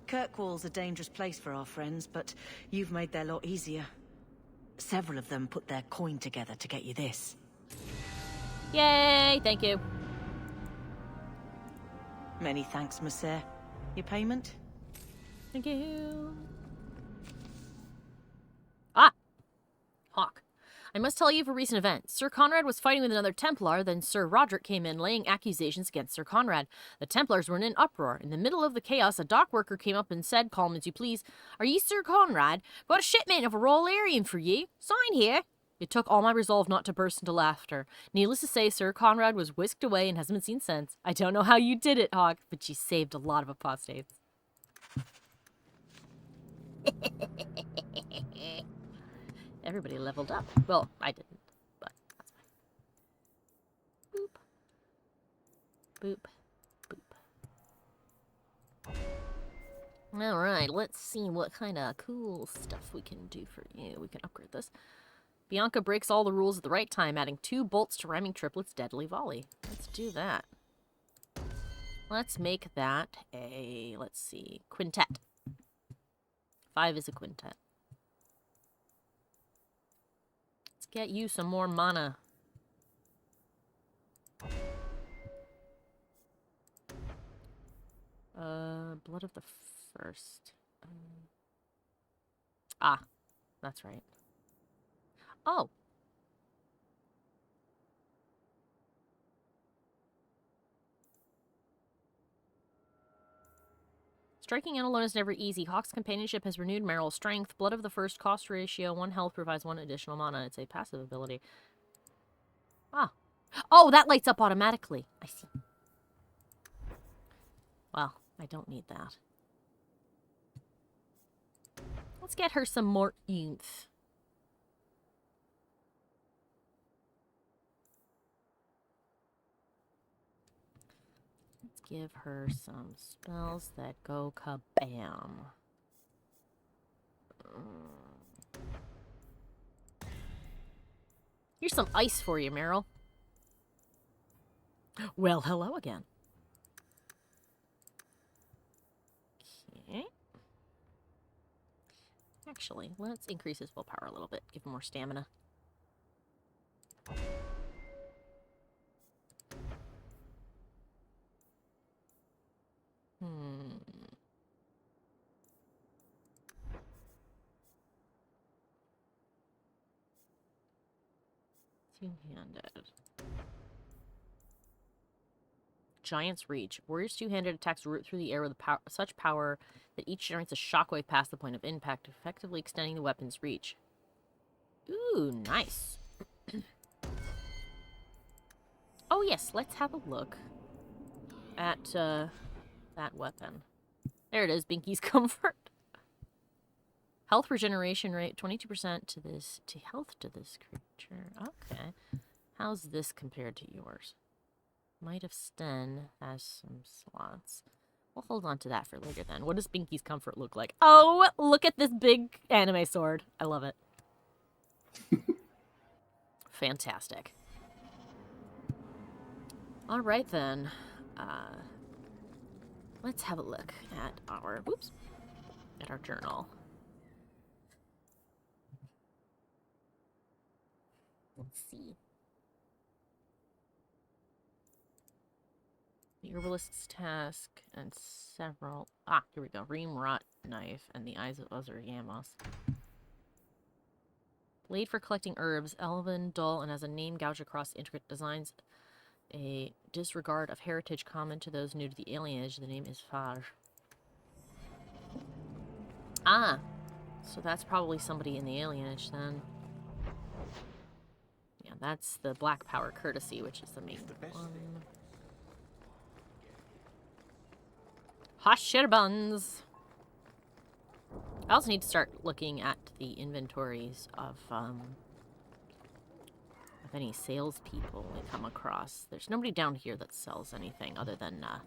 Kirkwall's a dangerous place for our friends, but you've made their lot easier. Several of them put their coin together to get you this. Yay! Thank you. Many thanks, Monsieur. Your payment? Thank you. Ah! Hawke. I must tell you of a recent event. Sir Conrad was fighting with another Templar, then Sir Roderick came in, laying accusations against Sir Conrad. The Templars were in an uproar. In the middle of the chaos, a dock worker came up and said, calm as you please, "Are ye Sir Conrad? Got a shipment of a Royal Arian for ye. Sign here." It took all my resolve not to burst into laughter. Needless to say, Sir Conrad was whisked away and hasn't been seen since. I don't know how you did it, Hawke, but you saved a lot of apostates. Everybody leveled up. Well, I didn't, but that's fine. Boop. Boop. Boop. Alright, let's see what kind of cool stuff we can do for you. We can upgrade this. Bianca breaks all the rules at the right time, adding 2 bolts to rhyming triplets deadly volley. Let's do that. Let's make that a, let's see, quintet. 5 is a quintet. Let's get you some more mana. Blood of the First. That's right. Oh. Striking out alone is never easy. Hawke's companionship has renewed Meryl's strength. Blood of the First cost ratio 1 health provides 1 additional mana. It's a passive ability. Ah. Oh, that lights up automatically. I see. Well, I don't need that. Let's get her some more oomph. Let's give her some spells that go kabam. Here's some ice for you, Meryl. Well, hello again. Okay. Actually, let's increase his willpower a little bit. Give him more stamina. Two-handed. Giant's Reach. Warrior's two-handed attacks root through the air with such power that each generates a shockwave past the point of impact, effectively extending the weapon's reach. Ooh, nice. Oh yes, let's have a look at that weapon. There it is, Binky's Comfort. Health regeneration rate 22% to health to this creature. Okay. How's this compared to yours? Might of Sten has some slots. We'll hold on to that for later then. What does Binky's Comfort look like? Oh, look at this big anime sword. I love it. Fantastic. All right then. Let's have a look at our journal. Let's see. The Herbalist's Task and several... Ah, here we go. Ream-Rot Knife and the Eyes of Ozuriamos. Blade for collecting herbs. Elven, dull, and has a name gouged across intricate designs. A disregard of heritage common to those new to the alienage. The name is Faj. Ah, so that's probably somebody in the alienage then. Yeah, that's the Black Power Courtesy, which is the main one. Hashirbuns. I also need to start looking at the inventories of any salespeople we come across. There's nobody down here that sells anything other than that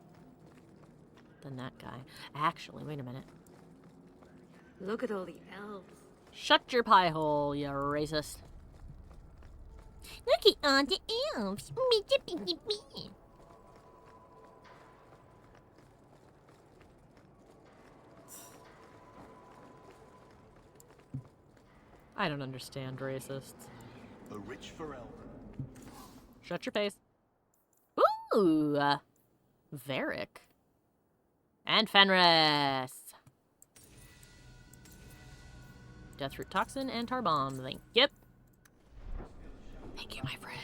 guy. Actually, wait a minute. Look at all the elves. Shut your pie hole, you racist. Look at all the elves. I don't understand racists. A rich for elven. Shut your face. Ooh! Varric. And Fenris. Deathroot Toxin and Tar Bomb. Thank you. Thank you, my friend.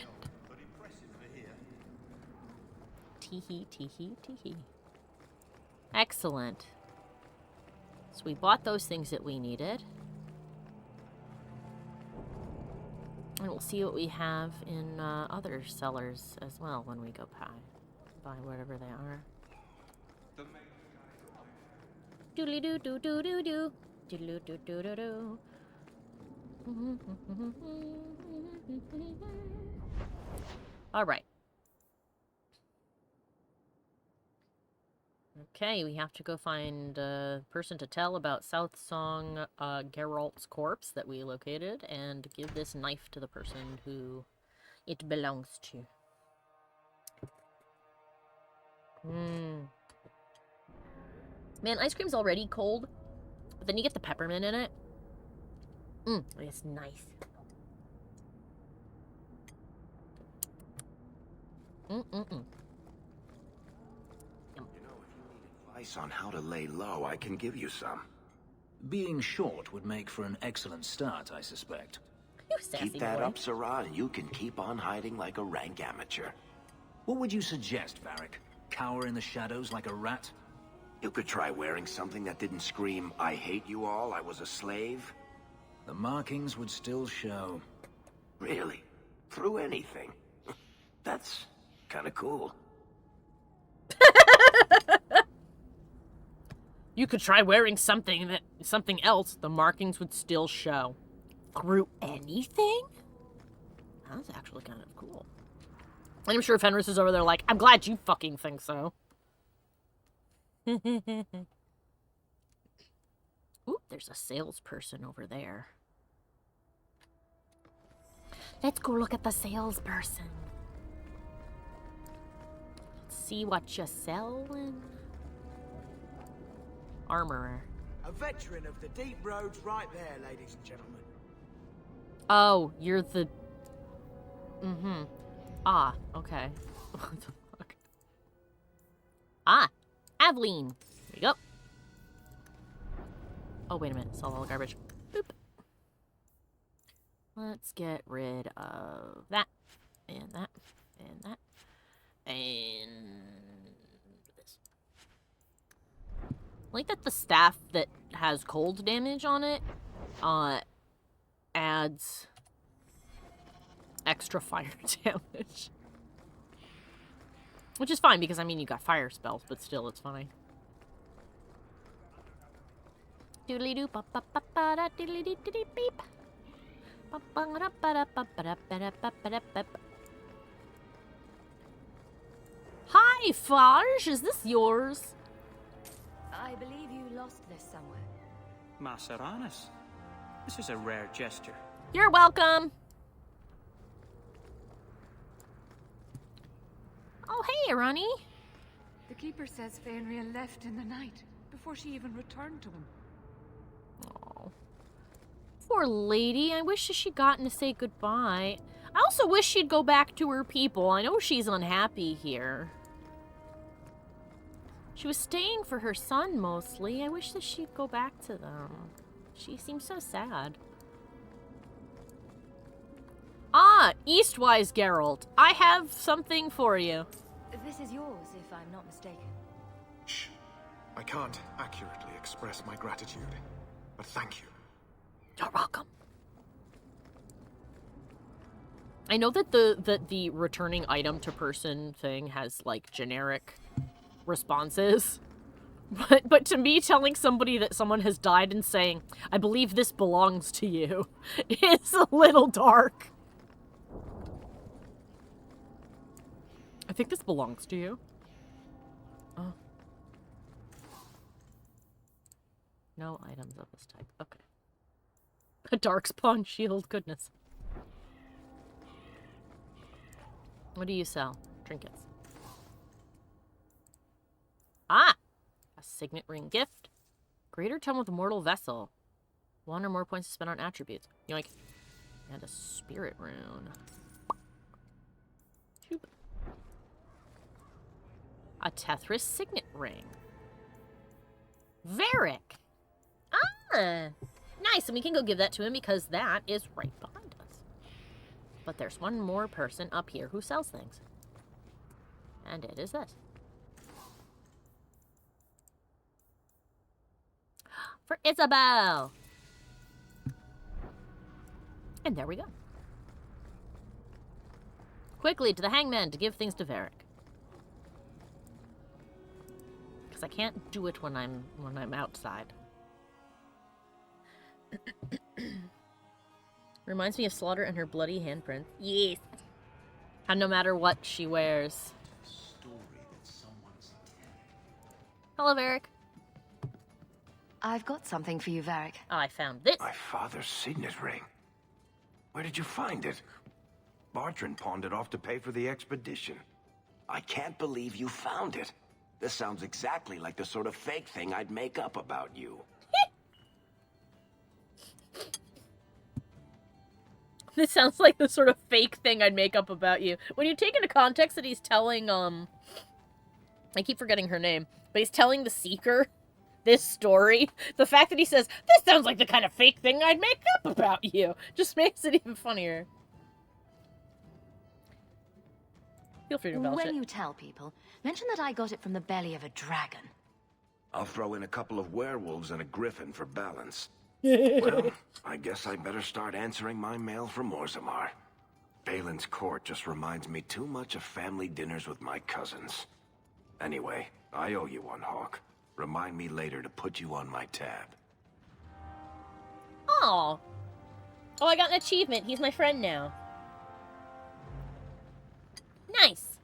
Teehee, teehee, teehee. Excellent. So we bought those things that we needed. And we'll see what we have in other sellers as well when we go buy whatever they are. Doodly doo doo doo doo doo. Doodly doo doo doo doo. All right. Okay, we have to go find a person to tell about South Song Geralt's corpse that we located and give this knife to the person who it belongs to. Man, ice cream's already cold, but then you get the peppermint in it. It's nice. Advice on how to lay low, I can give you some. Being short would make for an excellent start, I suspect. You sassy Keep that boy. up, Sirrah, and you can keep on hiding like a rank amateur. What would you suggest, Varric? Cower in the shadows like a rat? You could try wearing something that didn't scream, "I hate you all, I was a slave." The markings would still show. Really? Through anything? That's kind of cool. You could try wearing something else. The markings would still show. Through anything? That's actually kind of cool. I'm sure Fenris is over there like, I'm glad you fucking think so. Ooh, there's a salesperson over there. Let's go look at the salesperson. Let's see what you're selling. Armorer. A veteran of the deep roads right there, ladies and gentlemen. Oh, you're the... Ah, okay. What the fuck? Ah, Aveline. There you go. Oh, wait a minute. Sell all the garbage. Boop. Let's get rid of that. And that. And that. And this. I like that the staff that has cold damage on it adds extra fire damage. Which is fine, because, I mean, you got fire spells, but still, it's fine. Doodly-doo, ba-ba-ba-ba-da, diddly-dee-dee-dee-beep. Ba-ba-da-ba-da-ba-ba-da-ba-da-ba-da-ba. Hi, Farge! Is this yours? I believe you lost this somewhere. Maceranis. This is a rare gesture. You're welcome! Oh, hey, Ronnie. The Keeper says Faenria left in the night, before she even returned to him. Oh. Poor lady. I wish she'd gotten to say goodbye. I also wish she'd go back to her people. I know she's unhappy here. She was staying for her son, mostly. I wish that she'd go back to them. She seems so sad. Ah, Eastwise Geralt. I have something for you. This is yours, if I'm not mistaken. Shh. I can't accurately express my gratitude, but thank you. You're welcome. I know that the returning item to person thing has, like, generic responses. But to me, telling somebody that someone has died and saying, I believe this belongs to you, is a little dark. I think this belongs to you. Oh. No items of this type. Okay. A darkspawn shield, goodness. What do you sell? Trinkets. Ah! A signet ring gift. Greater tome with a mortal vessel. 1 or more points to spend on attributes. Yoink. And a spirit rune. Shoop. A Tethras signet ring. Varric! Ah! Nice, and we can go give that to him because that is right behind us. But there's one more person up here who sells things. And it is this. For Isabel! And there we go. Quickly to the hangman to give things to Varric. Because I can't do it when I'm outside. Reminds me of Slaughter and her bloody handprint. Yes. And no matter what she wears. Hello, Varric. I've got something for you, Varric. Oh, I found this. My father's signet ring. Where did you find it? Bartrand pawned it off to pay for the expedition. I can't believe you found it. This sounds exactly like the sort of fake thing I'd make up about you. This sounds like the sort of fake thing I'd make up about you. When you take into context that he's telling, I keep forgetting her name, but he's telling the Seeker this story, the fact that he says, this sounds like the kind of fake thing I'd make up about you, just makes it even funnier. Feel free to embellish it. When you tell people, mention that I got it from the belly of a dragon. I'll throw in a couple of werewolves and a griffin for balance. Well, I guess I better start answering my mail from Orzammar. Balin's court just reminds me too much of family dinners with my cousins. Anyway, I owe you one, Hawke. Remind me later to put you on my tab. Oh. Oh, I got an achievement. He's my friend now. Nice.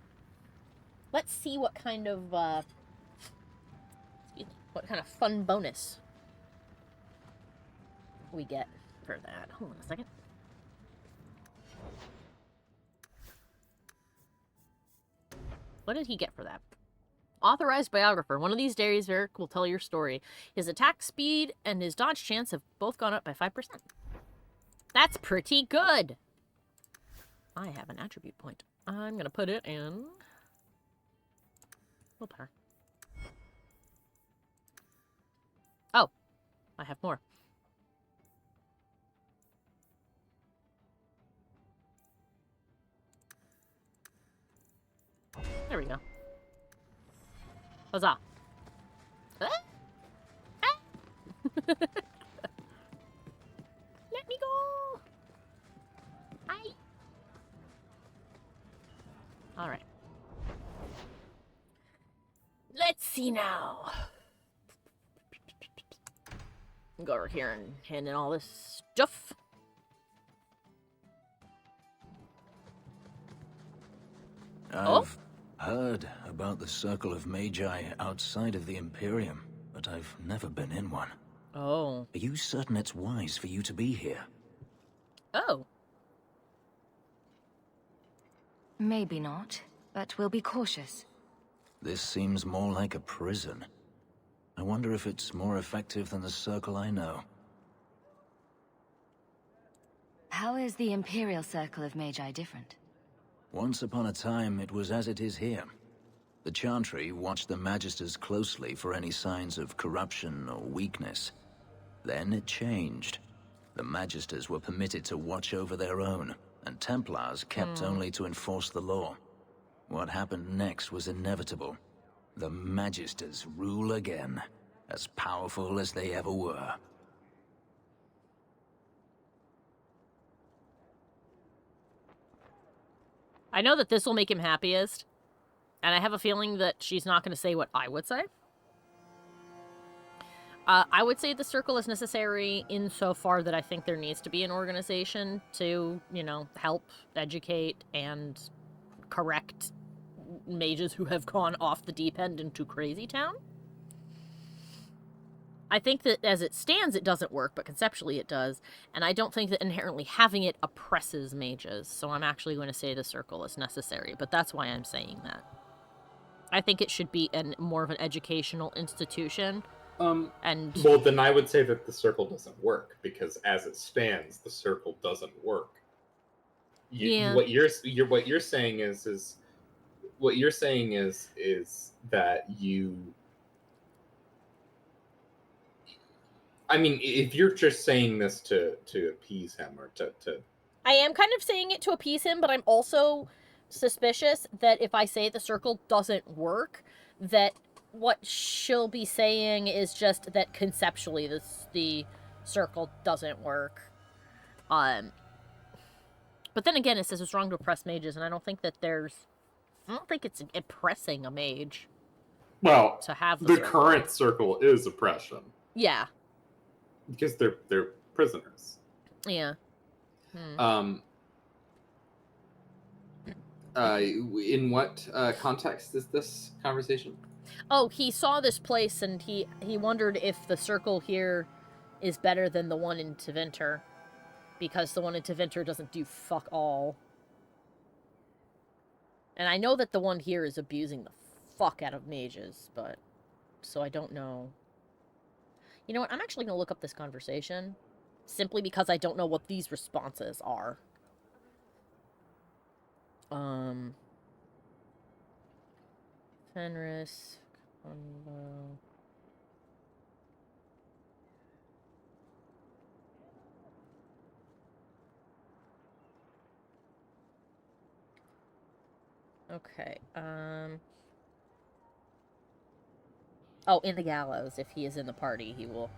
Let's see what kind of, excuse me, what kind of fun bonus we get for that. Hold on a second. What did he get for that? Authorized biographer. One of these days, Varric will tell your story. His attack speed and his dodge chance have both gone up by 5%. That's pretty good. I have an attribute point. I'm going to put it in willpower. Oh, I have more. There we go. Huzzah. Ah. Ah. Let me go. Hi. All right. Let's see now. Go over here and hand in all this stuff. I've heard about the Circle of Magi outside of the Imperium, but I've never been in one. Oh. Are you certain it's wise for you to be here? Oh. Maybe not, but we'll be cautious. This seems more like a prison. I wonder if it's more effective than the Circle I know. How is the Imperial Circle of Magi different? Once upon a time, it was as it is here. The Chantry watched the Magisters closely for any signs of corruption or weakness. Then it changed. The Magisters were permitted to watch over their own, and Templars kept only to enforce the law. What happened next was inevitable. The Magisters rule again, as powerful as they ever were. I know that this will make him happiest, and I have a feeling that she's not going to say what I would say. I would say the Circle is necessary insofar that I think there needs to be an organization to, you know, help, educate, and correct mages who have gone off the deep end into Crazy Town. I think that as it stands, it doesn't work, but conceptually it does. And I don't think that inherently having it oppresses mages. So I'm actually going to say the Circle is necessary, but that's why I'm saying that. I think it should be more of an educational institution. Well, then I would say that the Circle doesn't work, because as it stands, the Circle doesn't work. What you're saying is that you. I mean, if you're just saying this to appease him or to... I am kind of saying it to appease him, but I'm also suspicious that if I say the Circle doesn't work, that what she'll be saying is just that conceptually the Circle doesn't work. But then again, it says it's wrong to oppress mages, and I don't think that I don't think it's oppressing a mage. Well, to have the current Circle is oppression. Yeah. Because they're prisoners. Yeah. In what context is this conversation? Oh, he saw this place and he wondered if the Circle here is better than the one in Tevinter, because the one in Tevinter doesn't do fuck all. And I know that the one here is abusing the fuck out of mages, but so I don't know. You know what? I'm actually going to look up this conversation, simply because I don't know what these responses are. Fenris, combo. Okay, oh, in the gallows. If he is in the party, he will.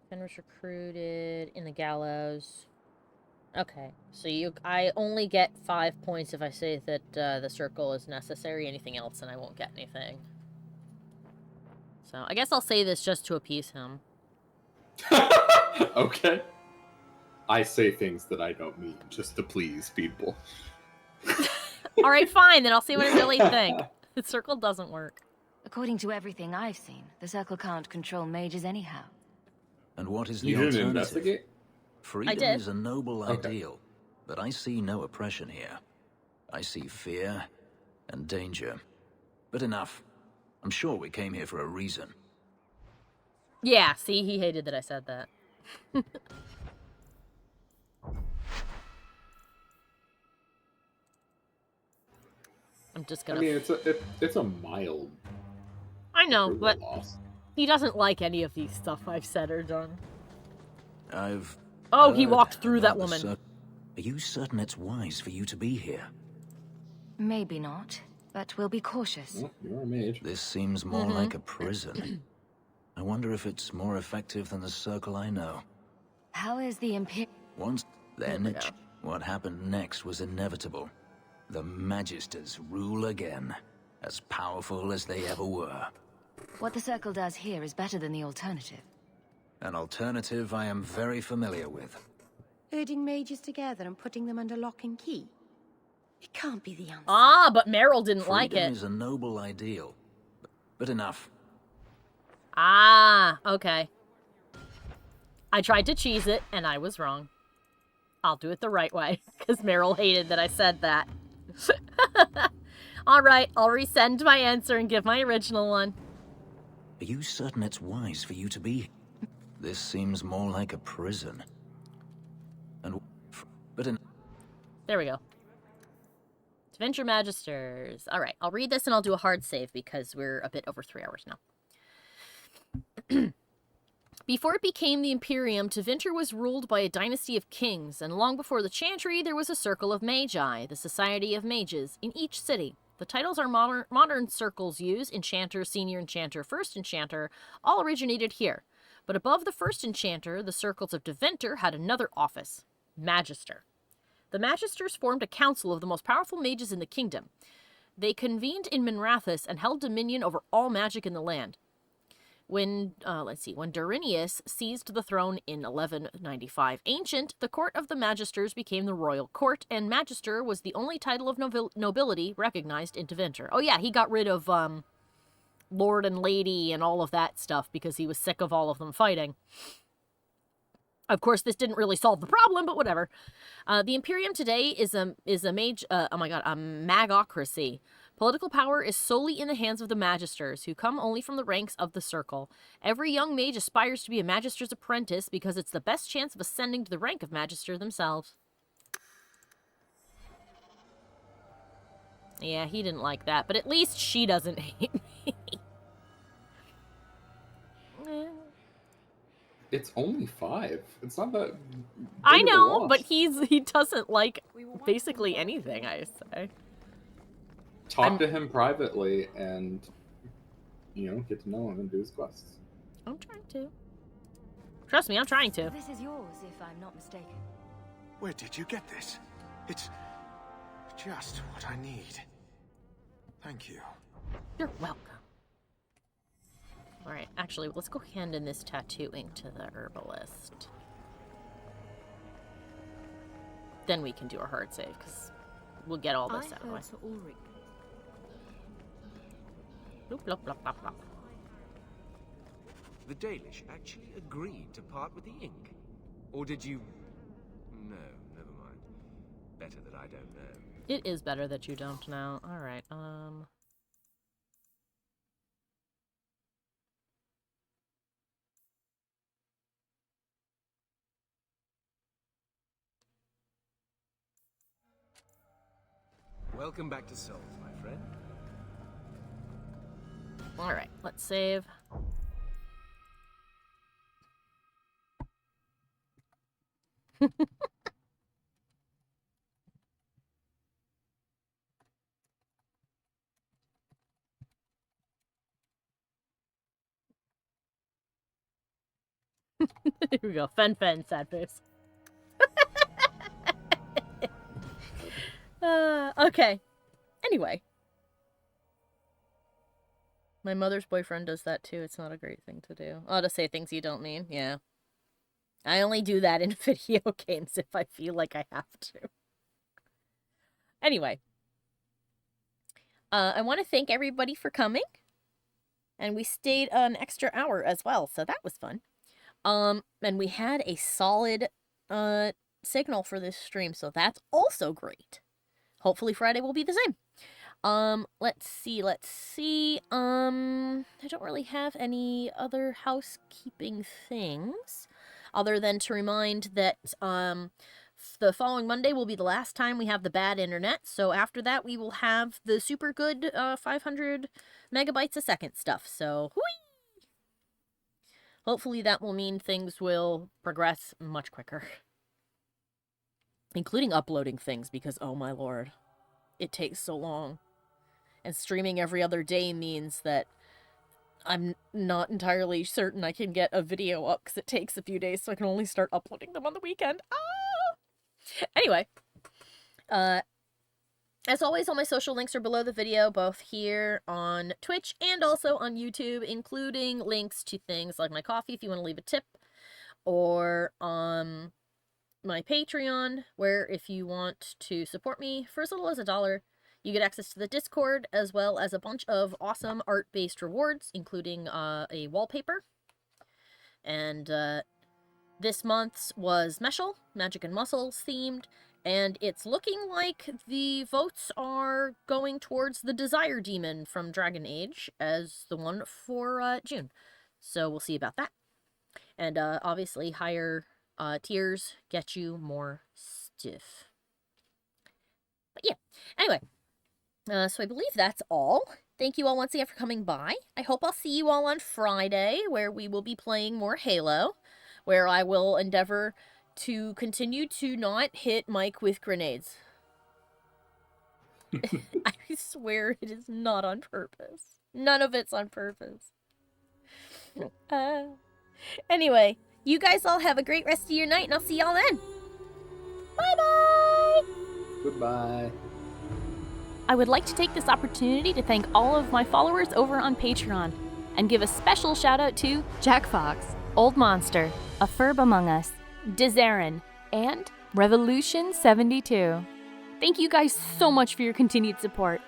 Fenris recruited in the gallows. Okay, so I only get 5 points if I say that the Circle is necessary. Anything else, and I won't get anything. So I guess I'll say this just to appease him. Okay. I say things that I don't mean just to please people. All right, fine. Then I'll see what I really think. The Circle doesn't work. According to everything I've seen, the Circle can't control mages anyhow. And what is the You alternative? didn't investigate? Freedom is a noble ideal, but I see no oppression here. I see fear and danger. But enough. I'm sure we came here for a reason. Yeah, see, he hated that I said that. I'm just gonna... I mean, it's a mild... I know, but loss. he doesn't like any of these stuff I've said or done. I've... Oh, he walked through that woman. Are you certain it's wise for you to be here? Maybe not, but we'll be cautious. Well, you're a mage. This seems more like a prison. I wonder if it's more effective than the circle I know. How is the What happened next was inevitable. The Magisters rule again, as powerful as they ever were. What the Circle does here is better than the alternative. An alternative I am very familiar with. Herding mages together and putting them under lock and key? It can't be the answer. Ah, but Meryl didn't like Freedom it. is a noble ideal, but enough. Ah, okay. I tried to cheese it, and I was wrong. I'll do it the right way, because Meryl hated that I said that. Alright, I'll resend my answer and give my original one. Are you certain it's wise for you to be? This seems more like a prison. There we go. Adventure Magisters. Alright, I'll read this and I'll do a hard save because we're a bit over 3 hours now. Before it became the Imperium, Tevinter was ruled by a dynasty of kings, and long before the Chantry, there was a circle of Magi, the Society of Mages, in each city. The titles our modern circles use, Enchanter, Senior Enchanter, First Enchanter, all originated here. But above the First Enchanter, the circles of Tevinter had another office, Magister. The Magisters formed a council of the most powerful mages in the kingdom. They convened in Minrathous and held dominion over all magic in the land. When Durinius seized the throne in 1195 Ancient, the court of the Magisters became the royal court, and Magister was the only title of nobility recognized in Tevinter. Oh yeah, he got rid of Lord and Lady and all of that stuff because he was sick of all of them fighting. Of course, this didn't really solve the problem, but whatever. The Imperium today is a magocracy. Political power is solely in the hands of the Magisters, who come only from the ranks of the Circle. Every young mage aspires to be a Magister's apprentice because it's the best chance of ascending to the rank of Magister themselves. Yeah, he didn't like that, but at least she doesn't hate me. It's only 5. It's not that... I know, but he doesn't like basically anything I say. Talk to him privately and, get to know him and do his quests. I'm trying to. Trust me, I'm trying to. This is yours, if I'm not mistaken. Where did you get this? It's just what I need. Thank you. You're welcome. Alright, actually, let's go hand in this tattooing to the herbalist. Then we can do a hard save, because we'll get all this out of the way. Bloop, bloop, bloop, bloop, bloop. The Dalish actually agreed to part with the ink? Or did you... No, never mind. Better that I don't know. It is better that you don't know. Alright, Welcome back to Salt, my friend. Alright, let's save. Here we go. Fen, sad face. Okay. Anyway. My mother's boyfriend does that too. It's not a great thing to do. Oh, to say things you don't mean. Yeah. I only do that in video games if I feel like I have to. Anyway. I want to thank everybody for coming. And we stayed an extra hour as well, so that was fun. And we had a solid signal for this stream, so that's also great. Hopefully Friday will be the same. Let's see. I don't really have any other housekeeping things other than to remind that, The following Monday will be the last time we have the bad internet, so after that we will have the super good 500 megabytes a second stuff, so whee! Hopefully that will mean things will progress much quicker. Including uploading things, because oh my lord, it takes so long. And streaming every other day means that I'm not entirely certain I can get a video up because it takes a few days, so I can only start uploading them on the weekend. Anyway, as always, all my social links are below the video, both here on Twitch and also on YouTube, including links to things like my coffee if you want to leave a tip, or my Patreon, where if you want to support me for as little as $1, you get access to the Discord, as well as a bunch of awesome art-based rewards, including a wallpaper. And this month's was Meshul, Magic and Muscles themed, and it's looking like the votes are going towards the Desire Demon from Dragon Age as the one for June. So we'll see about that. And obviously higher tiers get you more stuff. But yeah, anyway. So I believe that's all. Thank you all once again for coming by. I hope I'll see you all on Friday, where we will be playing more Halo, where I will endeavor to continue to not hit Mike with grenades. I swear it is not on purpose. None of it's on purpose. Anyway, you guys all have a great rest of your night, and I'll see y'all then. Bye-bye! Goodbye. I would like to take this opportunity to thank all of my followers over on Patreon, and give a special shout out to Jack Fox, Old Monster, A Furb Among Us, Dizarin, and Revolution 72. Thank you guys so much for your continued support.